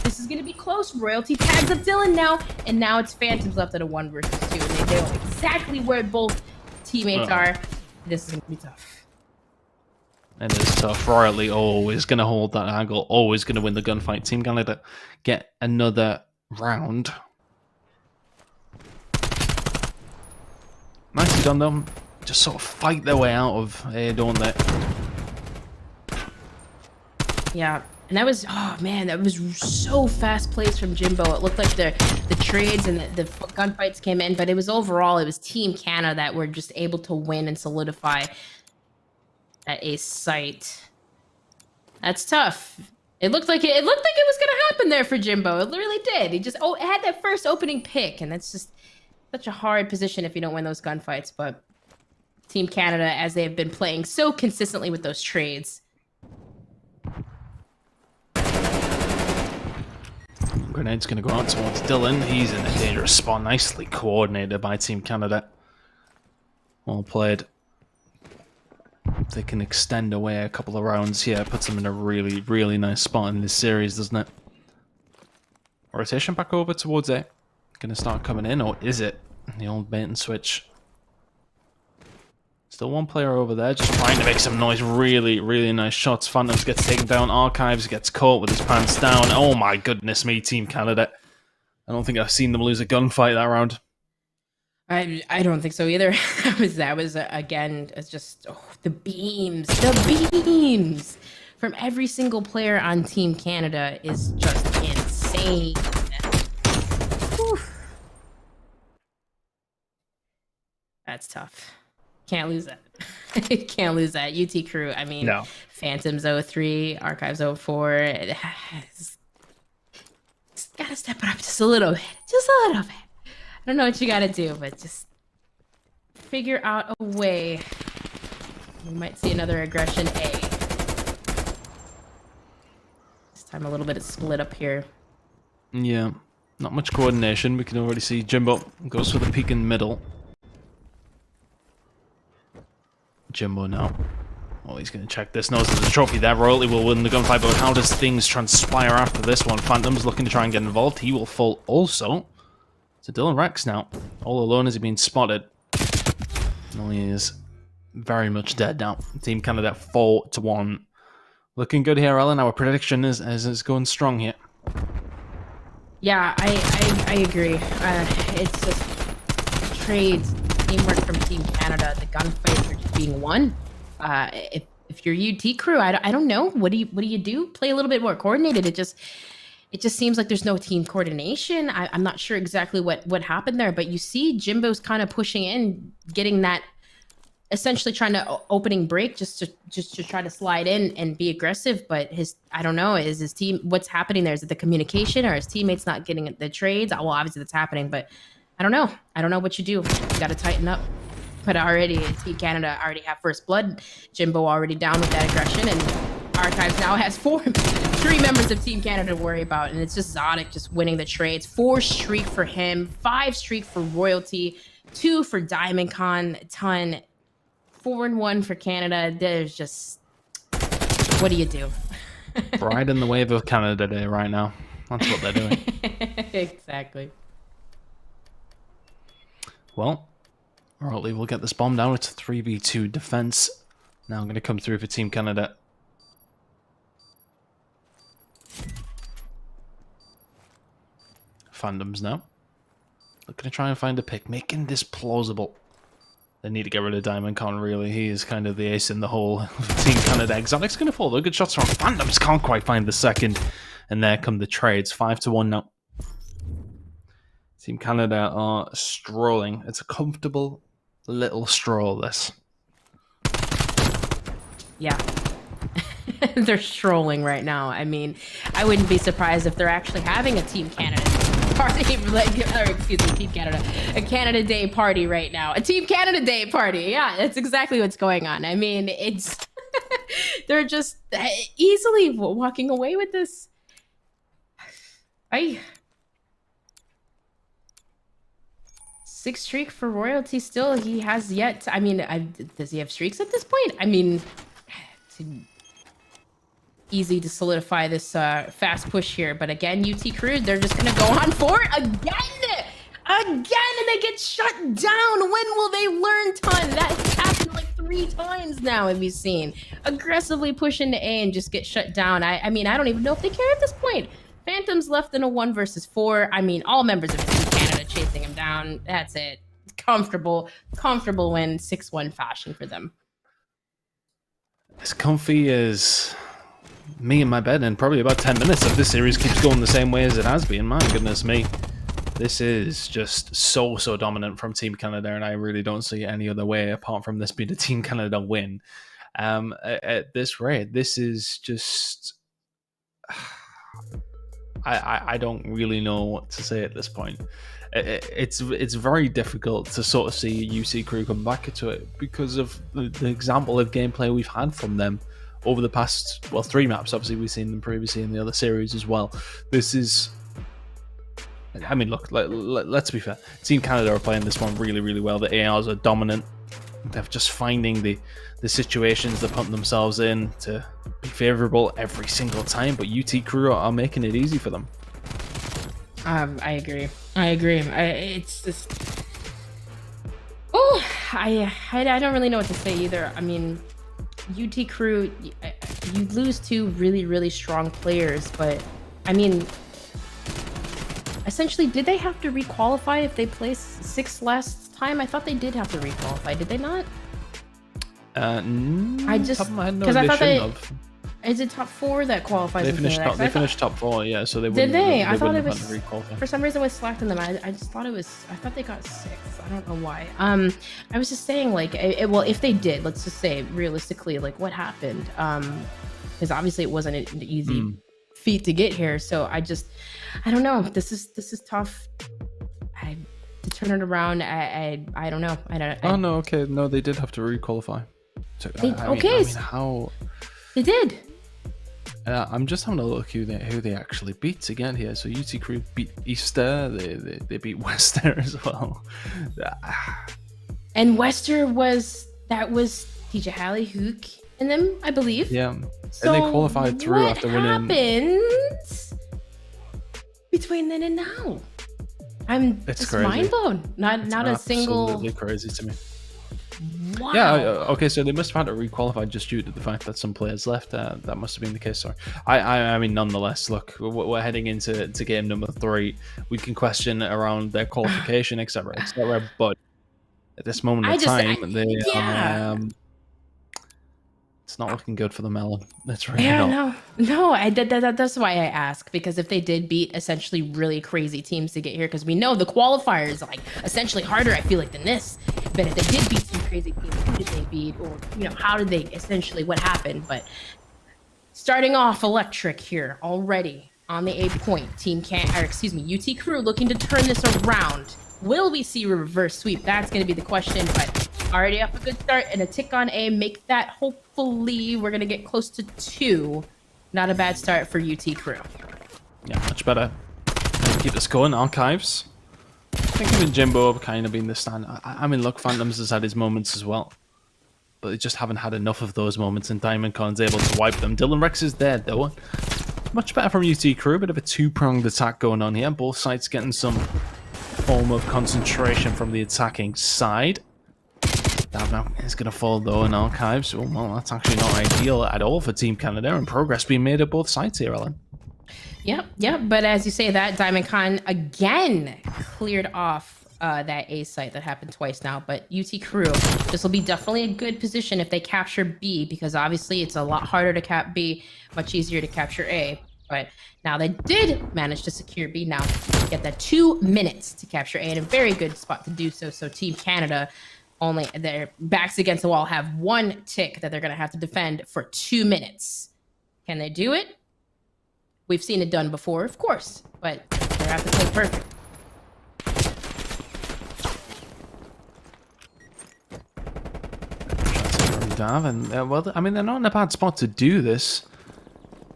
This is going to be close. Royalty tags up Dylan now, and now it's Phantoms left at a 1 versus 2. And they know exactly where both teammates are. This is going to be tough. It is tough. Royalty always going to hold that angle, always going to win the gunfight. Team Canada get another round. Nicely done, though. Just sort of fight their way out of here, don't they? Yeah, and that was, oh man, that was so fast placed from Jimbo. It looked like the trades and the gunfights came in, but it was overall, it was Team Canada that were just able to win and solidify at A site. That's tough. It looked like it looked like it was gonna happen there for Jimbo. It really did. He just had that first opening pick, and that's just such a hard position if you don't win those gunfights. But Team Canada, as they have been playing so consistently with those trades. Grenade's going to go out towards Dylan. He's in a dangerous spot. Nicely coordinated by Team Canada. Well played. They can extend away a couple of rounds here. Puts them in a really, really nice spot in this series, doesn't it? Rotation back over towards A. Going to start coming in, or is it? The old bait and switch. Still one player over there, just trying to make some noise. Really, really nice shots. Phantoms gets taken down. Archives gets caught with his pants down. Oh my goodness me, Team Canada. I don't think I've seen them lose a gunfight that round. I don't think so either. that was again, it's just the beams from every single player on Team Canada is just insane. Whew. That's tough. Can't lose that. Can't lose that. UT Crew, I mean, No. Phantoms 03, Archives 04. It's gotta step it up just a little bit. Just a little bit. I don't know what you gotta do, but just figure out a way. We might see another aggression A. This time a little bit of split up here. Yeah, not much coordination. We can already see Jimbo goes for the peek in the middle. Jimbo now. Oh, he's going to check this. Knows there's a trophy there. Royalty will win the gunfight, but how does things transpire after this one? Phantom's looking to try and get involved. He will fall also. So Dylan Rex now. All alone as he's been spotted. No, he is very much dead now. Team Canada 4-1. Looking good here, Ellen. Our prediction is going strong here. Yeah, I agree. It's just trades, teamwork from Team Canada. The gunfights are just being won. If you're UT Crew, I don't know. What do you do? Play a little bit more coordinated. It just seems like there's no team coordination. I'm not sure exactly what happened there, but you see Jimbo's kind of pushing in, getting that, essentially trying to opening break just to try to slide in and be aggressive. But I don't know, is his team, what's happening there? Is it the communication or his teammates not getting the trades? Well, obviously that's happening, but I don't know. I don't know what you do. You got to tighten up. But already, Team Canada already have first blood. Jimbo already down with that aggression, and Archives now has 3 members of Team Canada to worry about, and it's just Zonic just winning the trades. 4 streak for him, 5 streak for Royalty, 2 for Diamond Con, ton, 4-1 for Canada. There's just, what do you do? Riding the wave of Canada Day right now. That's what they're doing. Exactly. Well, Royalty will get this bomb down. It's a 3v2 defense. Now I'm going to come through for Team Canada. Phantoms now. Looking to try and find a pick, making this plausible. They need to get rid of Diamond Con, really. He is kind of the ace in the hole of Team Canada. Exotic's going to fall, though. Good shots from Phantoms. Can't quite find the second. And there come the trades. 5-1 now. Team Canada are strolling. It's a comfortable little stroll, this. Yeah. They're strolling right now. I mean, I wouldn't be surprised if they're actually having a Team Canada party, Team Canada, a Canada Day party right now. A Team Canada Day party. Yeah, that's exactly what's going on. I mean, it's, they're just easily walking away with this. 6 streak for Royalty still. He has yet to, I mean, does he have streaks at this point? I mean, it's easy to solidify this fast push here. But again, UT Crew, they're just going to go on for it again, and they get shut down. When will they learn, ton? That's happened like 3 times now, have you seen? Aggressively push into A and just get shut down. I mean, I don't even know if they care at this point. Phantoms left in a 1 versus 4. I mean, all members of Team Canada chasing him down. That's it. Comfortable win, 6-1 fashion for them. As comfy as me in my bed in probably about 10 minutes if this series keeps going the same way as it has been. My goodness me. This is just so dominant from Team Canada, and I really don't see any other way apart from this being a Team Canada win. At this rate, this is just I don't really know what to say at this point. It's very difficult to sort of see UT Crew come back into it because of the example of gameplay we've had from them over the past 3 maps. Obviously, we've seen them previously in the other series as well. This is, I mean, look, let's be fair. Team Canada are playing this one really, really well. The ARs are dominant. They're just finding the situations they put themselves in to be favorable every single time, but UT Crew are making it easy for them. I agree. It's just, oh, I don't really know what to say either. I mean, UT Crew, you lose 2 really, really strong players, but I mean, essentially, did they have to requalify if they placed 6th last time? I thought they did have to requalify. Did they not? I just, because I thought is it top 4 that qualifies? They finished top 4, yeah. So they did they? I thought it have was to requalify. For some reason was slacked in them. I just thought it was. I thought they got 6th. I don't know why. I was just saying, like, well, if they did, let's just say realistically, like, what happened? Because obviously it wasn't an easy feat to get here. So I don't know. This is tough. To turn it around, I don't know. Oh no, okay, no, they did have to requalify. So, I mean, how they did. I'm just having a look who they actually beat to get here. So UT Crew beat Easter. They beat Wester as well. And Wester was TJ Halley, Hook, and them, I believe. Yeah, so and they qualified through after winning. What happened between then and now? It's just mind blown. Not a single. Absolutely crazy to me. Wow. Yeah. Okay. So they must have had to requalify just due to the fact that some players left. That must have been the case. Sorry. I mean, nonetheless, look, we're heading into game number 3. We can question around their qualification, etc., etc. But at this moment in time, they it's not looking good for the Melon. That's right. No. That's why I ask, because if they did beat essentially really crazy teams to get here, because we know the qualifiers are like essentially harder, I feel like, than this. But if they did beat some crazy teams, who did they beat, or how did they essentially what happened? But starting off electric here already on the 8 point. UT Crew looking to turn this around. Will we see a reverse sweep? That's going to be the question, but already off a good start and a tick on A. Make that, hopefully, we're going to get close to 2. Not a bad start for UT Crew. Yeah, much better. Keep this going, Archives. I think even Jimbo have kind of been the stand. I mean, look, Phantoms has had his moments as well, but they just haven't had enough of those moments, and Diamondcon's able to wipe them. Dylan Rex is dead, though. Much better from UT Crew. Bit of a 2-pronged attack going on here. Both sides getting some form of concentration from the attacking side. Davnok is going to fall though in Archives. Oh, well, that's actually not ideal at all for Team Canada, and progress being made at both sides here, Ellen. Yep. But as you say that, Diamondcon again cleared off that A site that happened twice now. But UT Crew, this will be definitely a good position if they capture B, because obviously it's a lot harder to cap B, much easier to capture A. But now they did manage to secure B. Now get that 2 minutes to capture A, in a very good spot to do so. So Team Canada, only their backs against the wall, have 1 tick that they're going to have to defend for 2 minutes. Can they do it? We've seen it done before, of course, but they have to play perfect. Dav, and well, I mean, they're not in a bad spot to do this.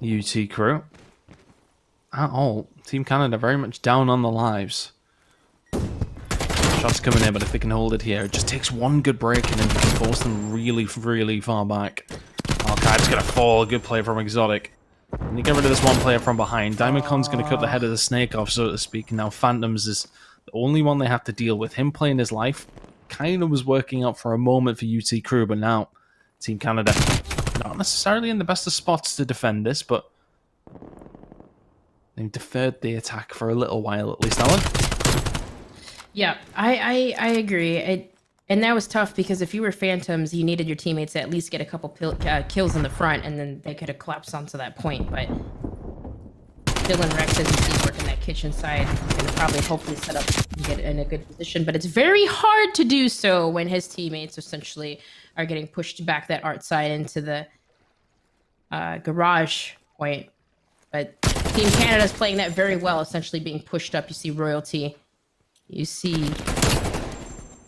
UT Crew at all. Team Canada very much down on the lives. Shots coming in, but if they can hold it here, it just takes 1 good break and then you can force them really, really far back. Archive's gonna fall. Good play from Exotic. And you get rid of this 1 player from behind. Diamondcon's gonna cut the head of the snake off, so to speak. Now Phantoms is the only one they have to deal with. Him playing his life kind of was working out for a moment for UT Crew, but now Team Canada not necessarily in the best of spots to defend this, but they've deferred the attack for a little while at least. Alan? Yeah, I agree. And that was tough, because if you were Phantoms, you needed your teammates to at least get a couple kills in the front, and then they could have collapsed onto that point. But Dylan Rex, as you see, working that kitchen side, is going to probably hopefully set up and get in a good position. But it's very hard to do so when his teammates essentially are getting pushed back that art side into the garage point. But Team Canada's playing that very well, essentially being pushed up. You see Royalty. You see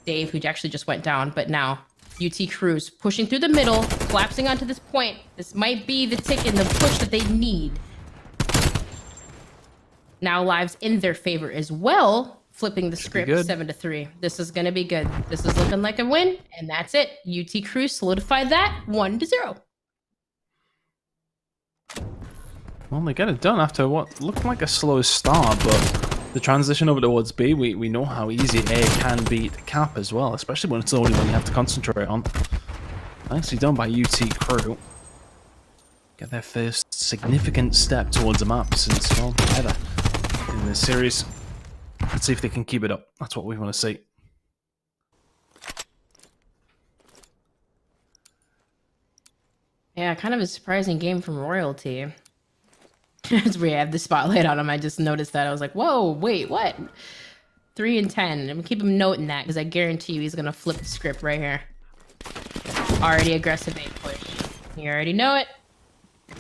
Dave, who actually just went down, but now UT Cruz pushing through the middle, collapsing onto this point. This might be the tick and the push that they need. Now lives in their favor as well, flipping the script 7-3. This is going to be good. This is looking like a win, and that's it. UT Cruz solidified that 1-0. Well, they get it done after what looked like a slow start, but the transition over towards B, we know how easy A can beat Cap as well, especially when it's the only one you have to concentrate on. Nicely done by UT Crew. Get their first significant step towards the map since, well, ever in this series. Let's see if they can keep it up. That's what we want to see. Yeah, kind of a surprising game from Royalty. As we have the spotlight on him, I just noticed that. I was like, whoa, wait, what? 3-10. I'm gonna keep him noting that because I guarantee you he's gonna flip the script right here. Already aggressive A push. You already know it.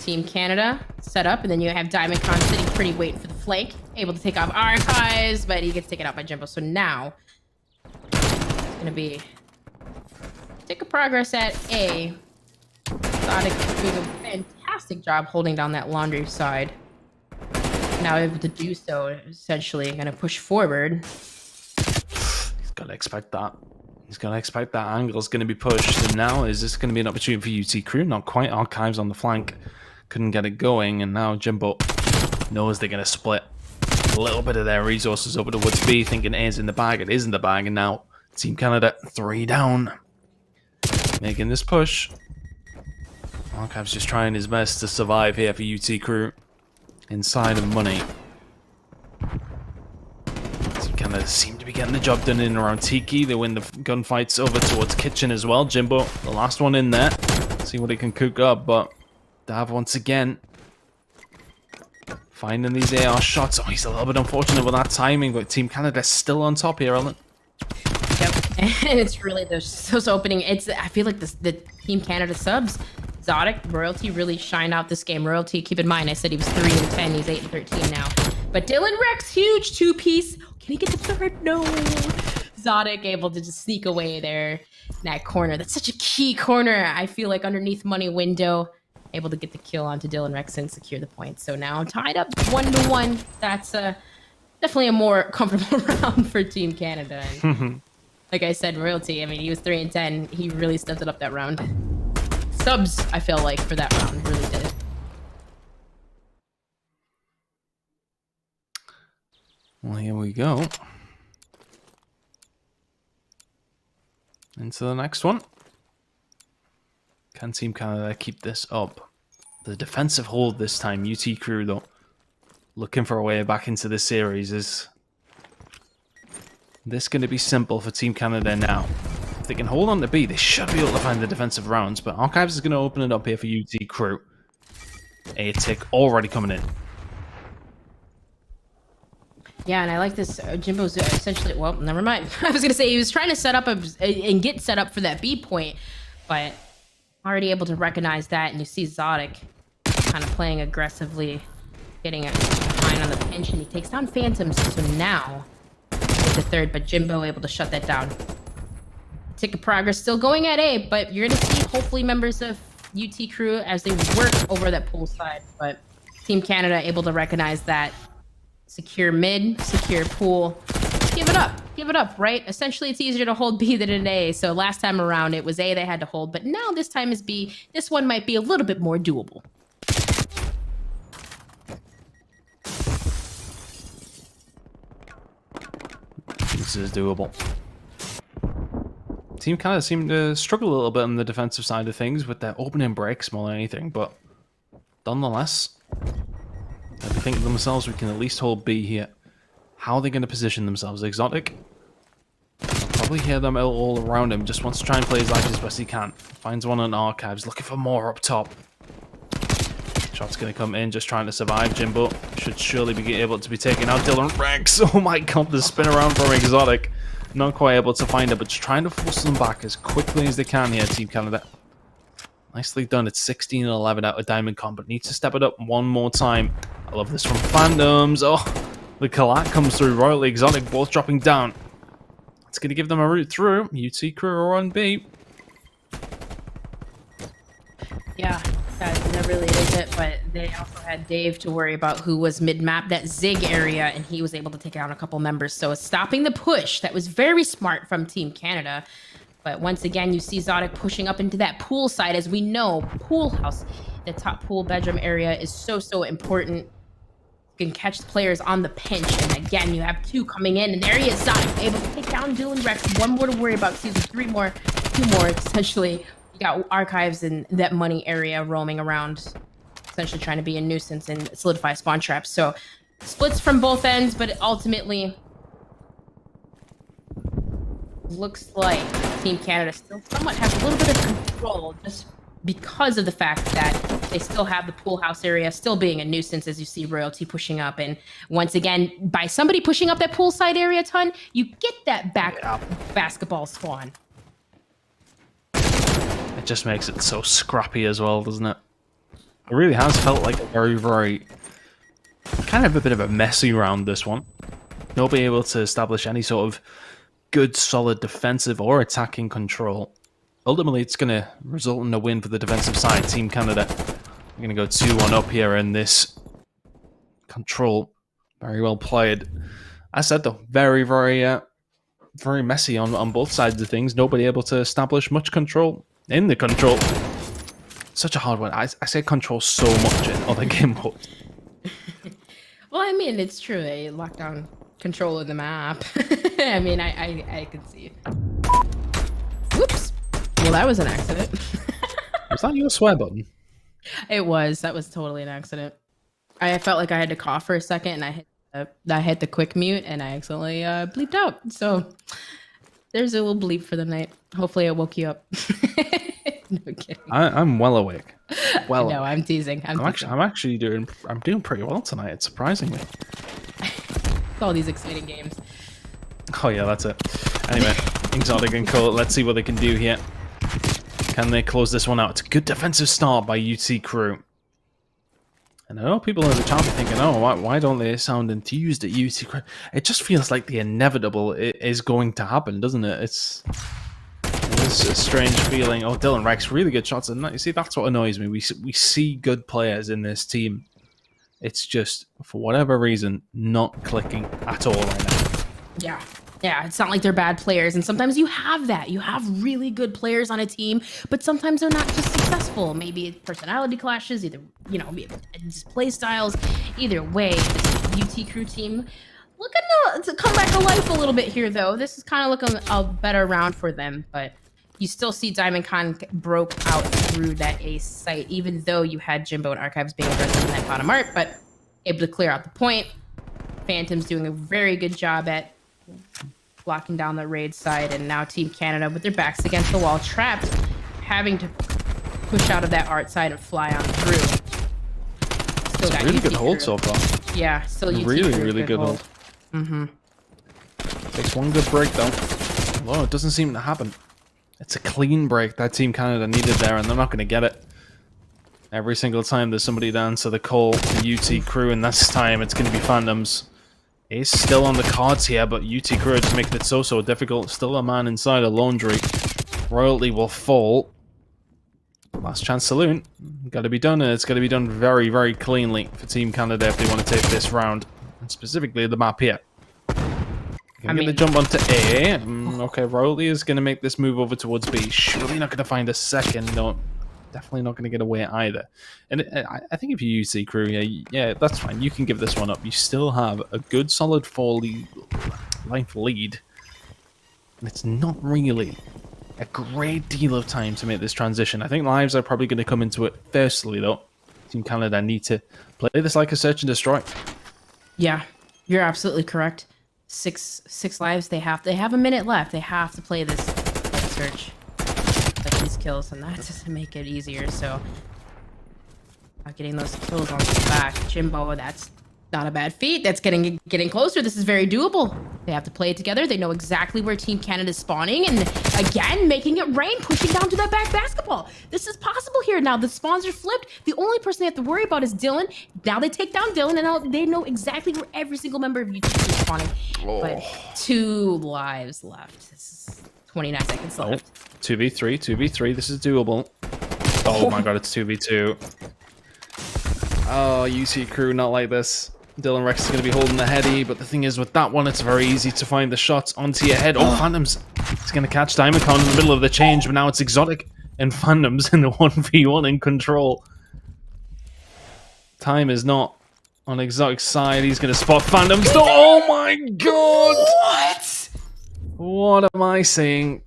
Team Canada set up, and then you have Diamond Con sitting pretty, waiting for the flank. Able to take off Archives, but he gets taken out by Jimbo. So now it's gonna be tick of progress at A. Exotic doing a fantastic job holding down that laundry side. Now able to do so, essentially going to push forward. He's got to expect that. He's going to expect that angle is going to be pushed. And now is this going to be an opportunity for UT Crew? Not quite. Archives on the flank. Couldn't get it going. And now Jimbo knows they're going to split a little bit of their resources over towards B, thinking A is in the bag. It is in the bag. And now Team Canada 3 down. Making this push. Archives just trying his best to survive here for UT Crew. Inside of money. Team Canada seem to be getting the job done in and around Tiki. They win the gunfights over towards Kitchen as well. Jimbo, the last one in there. See what he can cook up, but Dav once again finding these AR shots. Oh, he's a little bit unfortunate with that timing, but Team Canada still on top here, Ellen. Yep, and it's really those opening. I feel like the Team Canada subs. Exotic, Royalty really shined out this game. Royalty, keep in mind, I said he was 3-10. He's 8-13 now. But Dylan Rex, huge 2-piece. Can he get the third? No. Exotic able to just sneak away there in that corner. That's such a key corner. I feel like underneath money window, able to get the kill onto Dylan Rex and secure the point. So now tied up 1-1. That's definitely a more comfortable round for Team Canada. And like I said, Royalty, I mean, he was 3-10. He really stepped it up that round. Subs, I feel like, for that round really did. Well, here we go. Into the next one. Can Team Canada keep this up? The defensive hold this time, UT Crew, though, looking for a way back into this series. Is this going to be simple for Team Canada now? If they can hold on to B, they should be able to find the defensive rounds, but Archives is going to open it up here for UT Crew. A tick already coming in. Yeah, and I like this. Jimbo's essentially, well, never mind. I was going to say he was trying to set up and get set up for that B point, but already able to recognize that, and you see Exotic kind of playing aggressively, getting it behind on the pinch, and he takes down Phantoms, so now it's the third, but Jimbo able to shut that down. Tick of progress still going at A, but you're going to see hopefully members of UT Crew as they work over that pool side, but Team Canada able to recognize that. Secure mid, secure pool. Give it up, right? Essentially, it's easier to hold B than an A. So last time around, it was A they had to hold, but now this time is B. This one might be a little bit more doable. This is doable. Team Canada seem to struggle a little bit on the defensive side of things with their opening breaks more than anything, but nonetheless, they think to themselves, we can at least hold B here. How are they going to position themselves? Exotic? Probably hear them all around him. Just wants to try and play his life as best he can. Finds one on Archives, looking for more up top. Shot's going to come in, just trying to survive. Jimbo should surely be able to be taken out. Dylan Rex, oh my god, the spin around from Exotic. Not quite able to find it, but just trying to force them back as quickly as they can here, Team Canada. Nicely done. It's 16-11 out of Diamond Con, but needs to step it up one more time. I love this from Phantoms. Oh, the Collat comes through. Royally Exotic both dropping down. It's going to give them a route through. UT Crew are on B. Yeah, that really is it. But they also had Dave to worry about, who was mid-map, that Zig area, and he was able to take down a couple members. So stopping the push, that was very smart from Team Canada. But once again, you see Zodic pushing up into that pool side. As we know, pool house, the top pool bedroom area, is so important. You can catch the players on the pinch. And again, you have 2 coming in. And there he is, Zodic, able to take down Dylan Rex. 1 more to worry about. Excuse me, 2 more, essentially. You got Archives in that money area roaming around, essentially trying to be a nuisance and solidify spawn traps. So splits from both ends, but ultimately looks like Team Canada still somewhat has a little bit of control, just because of the fact that they still have the pool house area still being a nuisance, as you see Royalty pushing up. And once again, by somebody pushing up that poolside area a ton, you get that back basketball spawn. It just makes it so scrappy as well, doesn't it? It really has felt like a very kind of a bit of a messy round, this one. Nobody able to establish any sort of good, solid defensive or attacking control. Ultimately, it's going to result in a win for the defensive side. Team Canada are going to go 2-1 up here in this control. Very well played. As I said, though, very messy on both sides of things. Nobody able to establish much control in the control. Such a hard one. I say control so much in other game modes. Well, I mean, it's true. They lock down control of the map. I mean, I can see. Whoops. Well, that was an accident. Was that your swear button? It was. That was totally an accident. I felt like I had to cough for a second, and I hit the quick mute, and I accidentally bleeped out. So there's a little bleep for the night. Hopefully, it woke you up. No kidding. I'm well awake. Well, no, I'm teasing. I'm actually doing pretty well tonight. Surprisingly. All these exciting games. Oh yeah, that's it. Anyway, Exotic and Cole, let's see what they can do here. Can they close this one out? It's a good defensive start by UT Crew. And I know people in the chat are thinking, oh, why don't they sound enthused at UT Crew? It just feels like the inevitable is going to happen, doesn't it? It's a strange feeling. Oh, Dylan Rex, really good shots. And you see, that's what annoys me. We see good players in this team. It's just, for whatever reason, not clicking at all right now. Yeah, it's not like they're bad players. And sometimes you have that. You have really good players on a team, but sometimes they're not just successful. Maybe it's personality clashes, either, just play styles. Either way, the UT Crew team looking to come back to life a little bit here, though. This is kind of looking a better round for them, but you still see Diamond Con broke out through that ace site, even though you had Jimbo and Archives being aggressive in that bottom art, but able to clear out the point. Phantom's doing a very good job at blocking down the raid side, and now Team Canada, with their backs against the wall, trapped, having to push out of that art side and fly on through. It's a really good hold so far. Yeah, still UT really good hold. Mm-hmm. Takes one good break though. Although it doesn't seem to happen. It's a clean break that Team Canada needed there, and they're not going to get it. Every single time there's somebody to answer the call to UT Crew, and this time it's going to be Phantoms. He's still on the cards here, but UT Crew just making it so difficult. Still a man inside a laundry. Royalty will fall. Last chance saloon. Got to be done, and it's got to be done very cleanly for Team Canada if they want to take this round. And specifically the map here. I'm going to jump onto A. Okay, Royalty is going to make this move over towards B. Surely not going to find a second. No, definitely not going to get away either. And I think if you use UT Crew, yeah, that's fine. You can give this one up. You still have a good, solid 4-life lead. And it's not really a great deal of time to make this transition. I think lives are probably going to come into it firstly, though. Team Canada need to play this like a search and destroy. Yeah, you're absolutely correct. Six lives. They have a minute left. They have to play this search, like these kills, and that doesn't make it easier. So, getting those kills on the back, Jimbo. That's Not a bad feat. That's getting closer. This is very doable. They have to play it together. They know exactly where Team Canada is spawning, and again, making it rain, pushing down to that back basketball. This is possible here now. The spawns are flipped. The only person they have to worry about is Dylan. Now they take down Dylan, and now they know exactly where every single member of UTC is spawning. But 2 lives left. This is 29 seconds left. 2v3, 2v3. This is doable. Oh my god, it's 2v2. Oh, UT crew, not like this. Dylan Rex is going to be holding the heady, but the thing is, with that one, it's very easy to find the shots onto your head. Oh, Phantoms. It's going to catch Diamondcon in the middle of the change, but now it's Exotic and Phantoms in the 1v1 in control. Time is not on Exotic's side. He's going to spot Phantoms. Oh my god! What? What am I saying?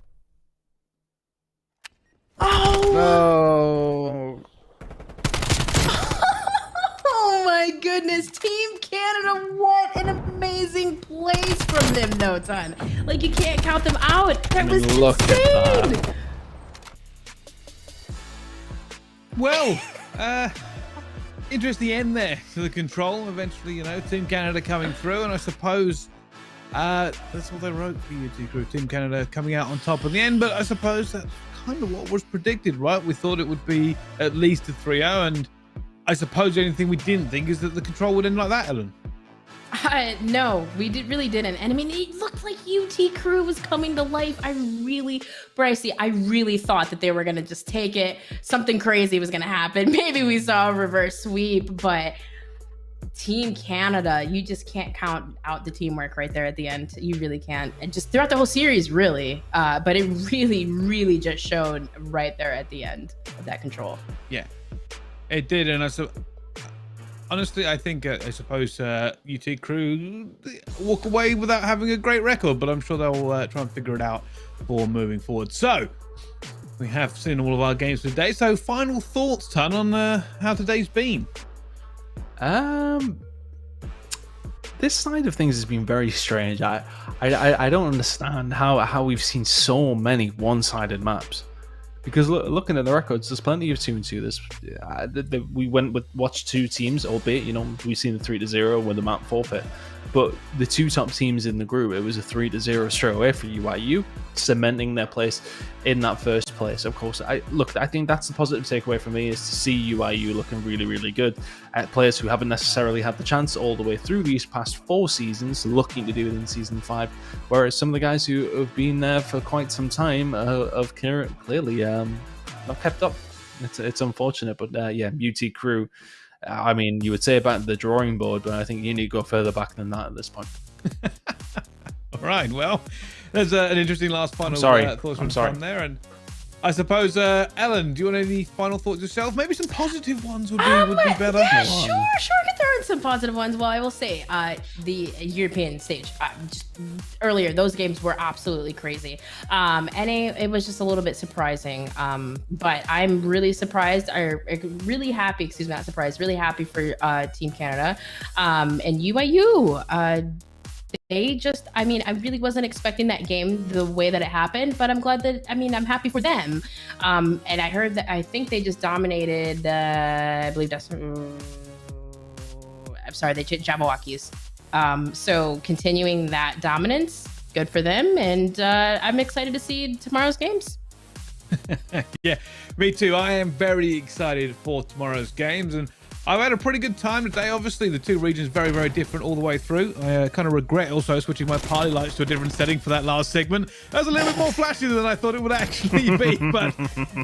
Oh! No. Oh my goodness, Team Canada, what an amazing plays from them, no ton. Like, you can't count them out. That was Look insane. at that. Well, interesting end there to the control. Eventually, you know, Team Canada coming through, and I suppose that's what they wrote for UT Crew. Team Canada coming out on top in the end, but I suppose that's kind of what was predicted, right? We thought it would be at least a 3-0, and I suppose the only thing we didn't think is that the control would end like that, Ellen. No, we really didn't. And I mean, it looked like UT Crew was coming to life. Brycey, I really thought that they were going to just take it. Something crazy was going to happen. Maybe we saw a reverse sweep, but Team Canada, you just can't count out the teamwork right there at the end. You really can't. And just throughout the whole series, really. But it really, really just showed right there at the end of that control. Yeah, it did. And honestly, I think, I suppose UT Crew walk away without having a great record, but I'm sure they'll try and figure it out for moving forward. So we have seen all of our games today. So final thoughts, Ton, on how today's been? This side of things has been very strange. I don't understand how we've seen so many one-sided maps. Because looking at the records, there's plenty of 2-2. We watched 2 teams, albeit, you know, we've seen the 3-0 with the map forfeit. But the 2 top teams in the group, it was a 3-0 straight away for UIU, cementing their place in that first place. Of course, I think that's the positive takeaway for me, is to see UIU looking really, really good at players who haven't necessarily had the chance all the way through these past 4 seasons, looking to do it in season 5. Whereas some of the guys who have been there for quite some time have clearly not kept up. It's unfortunate, but yeah, UT Crew. I mean, you would say about the drawing board, but I think you need to go further back than that at this point. All right, well, there's an interesting last final thoughts from there. And I suppose, Ellen, do you want any final thoughts yourself? Maybe some positive ones would be better. Yeah, sure. I can throw in some positive ones. Well, I will say the European stage, just earlier, those games were absolutely crazy. NA, it was just a little bit surprising. But I'm really surprised, or really happy, not surprised, really happy for Team Canada. And UIU, I really wasn't expecting that game the way that it happened, but I'm glad that, I'm happy for them. And I heard that, I think they just dominated, I believe that's, I'm sorry, they Jabberwockies. So continuing that dominance, good for them. And I'm excited to see tomorrow's games. Yeah, me too. I am very excited for tomorrow's games, and I've had a pretty good time today. Obviously, the 2 regions very, very different all the way through. I kind of regret also switching my party lights to a different setting for that last segment. That was a little bit more flashy than I thought it would actually be, but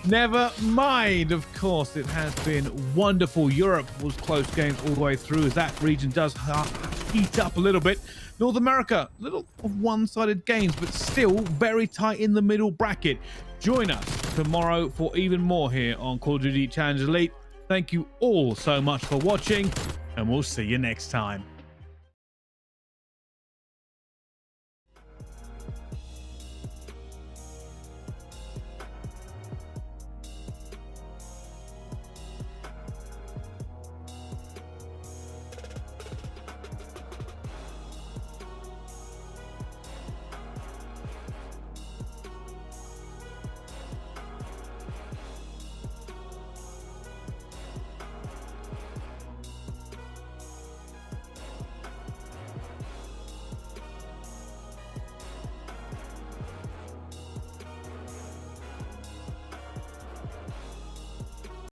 never mind. Of course, it has been wonderful. Europe was close games all the way through, as that region does heat up a little bit. North America, a little of one-sided games, but still very tight in the middle bracket. Join us tomorrow for even more here on Call of Duty Challenge Elite. Thank you all so much for watching, and we'll see you next time.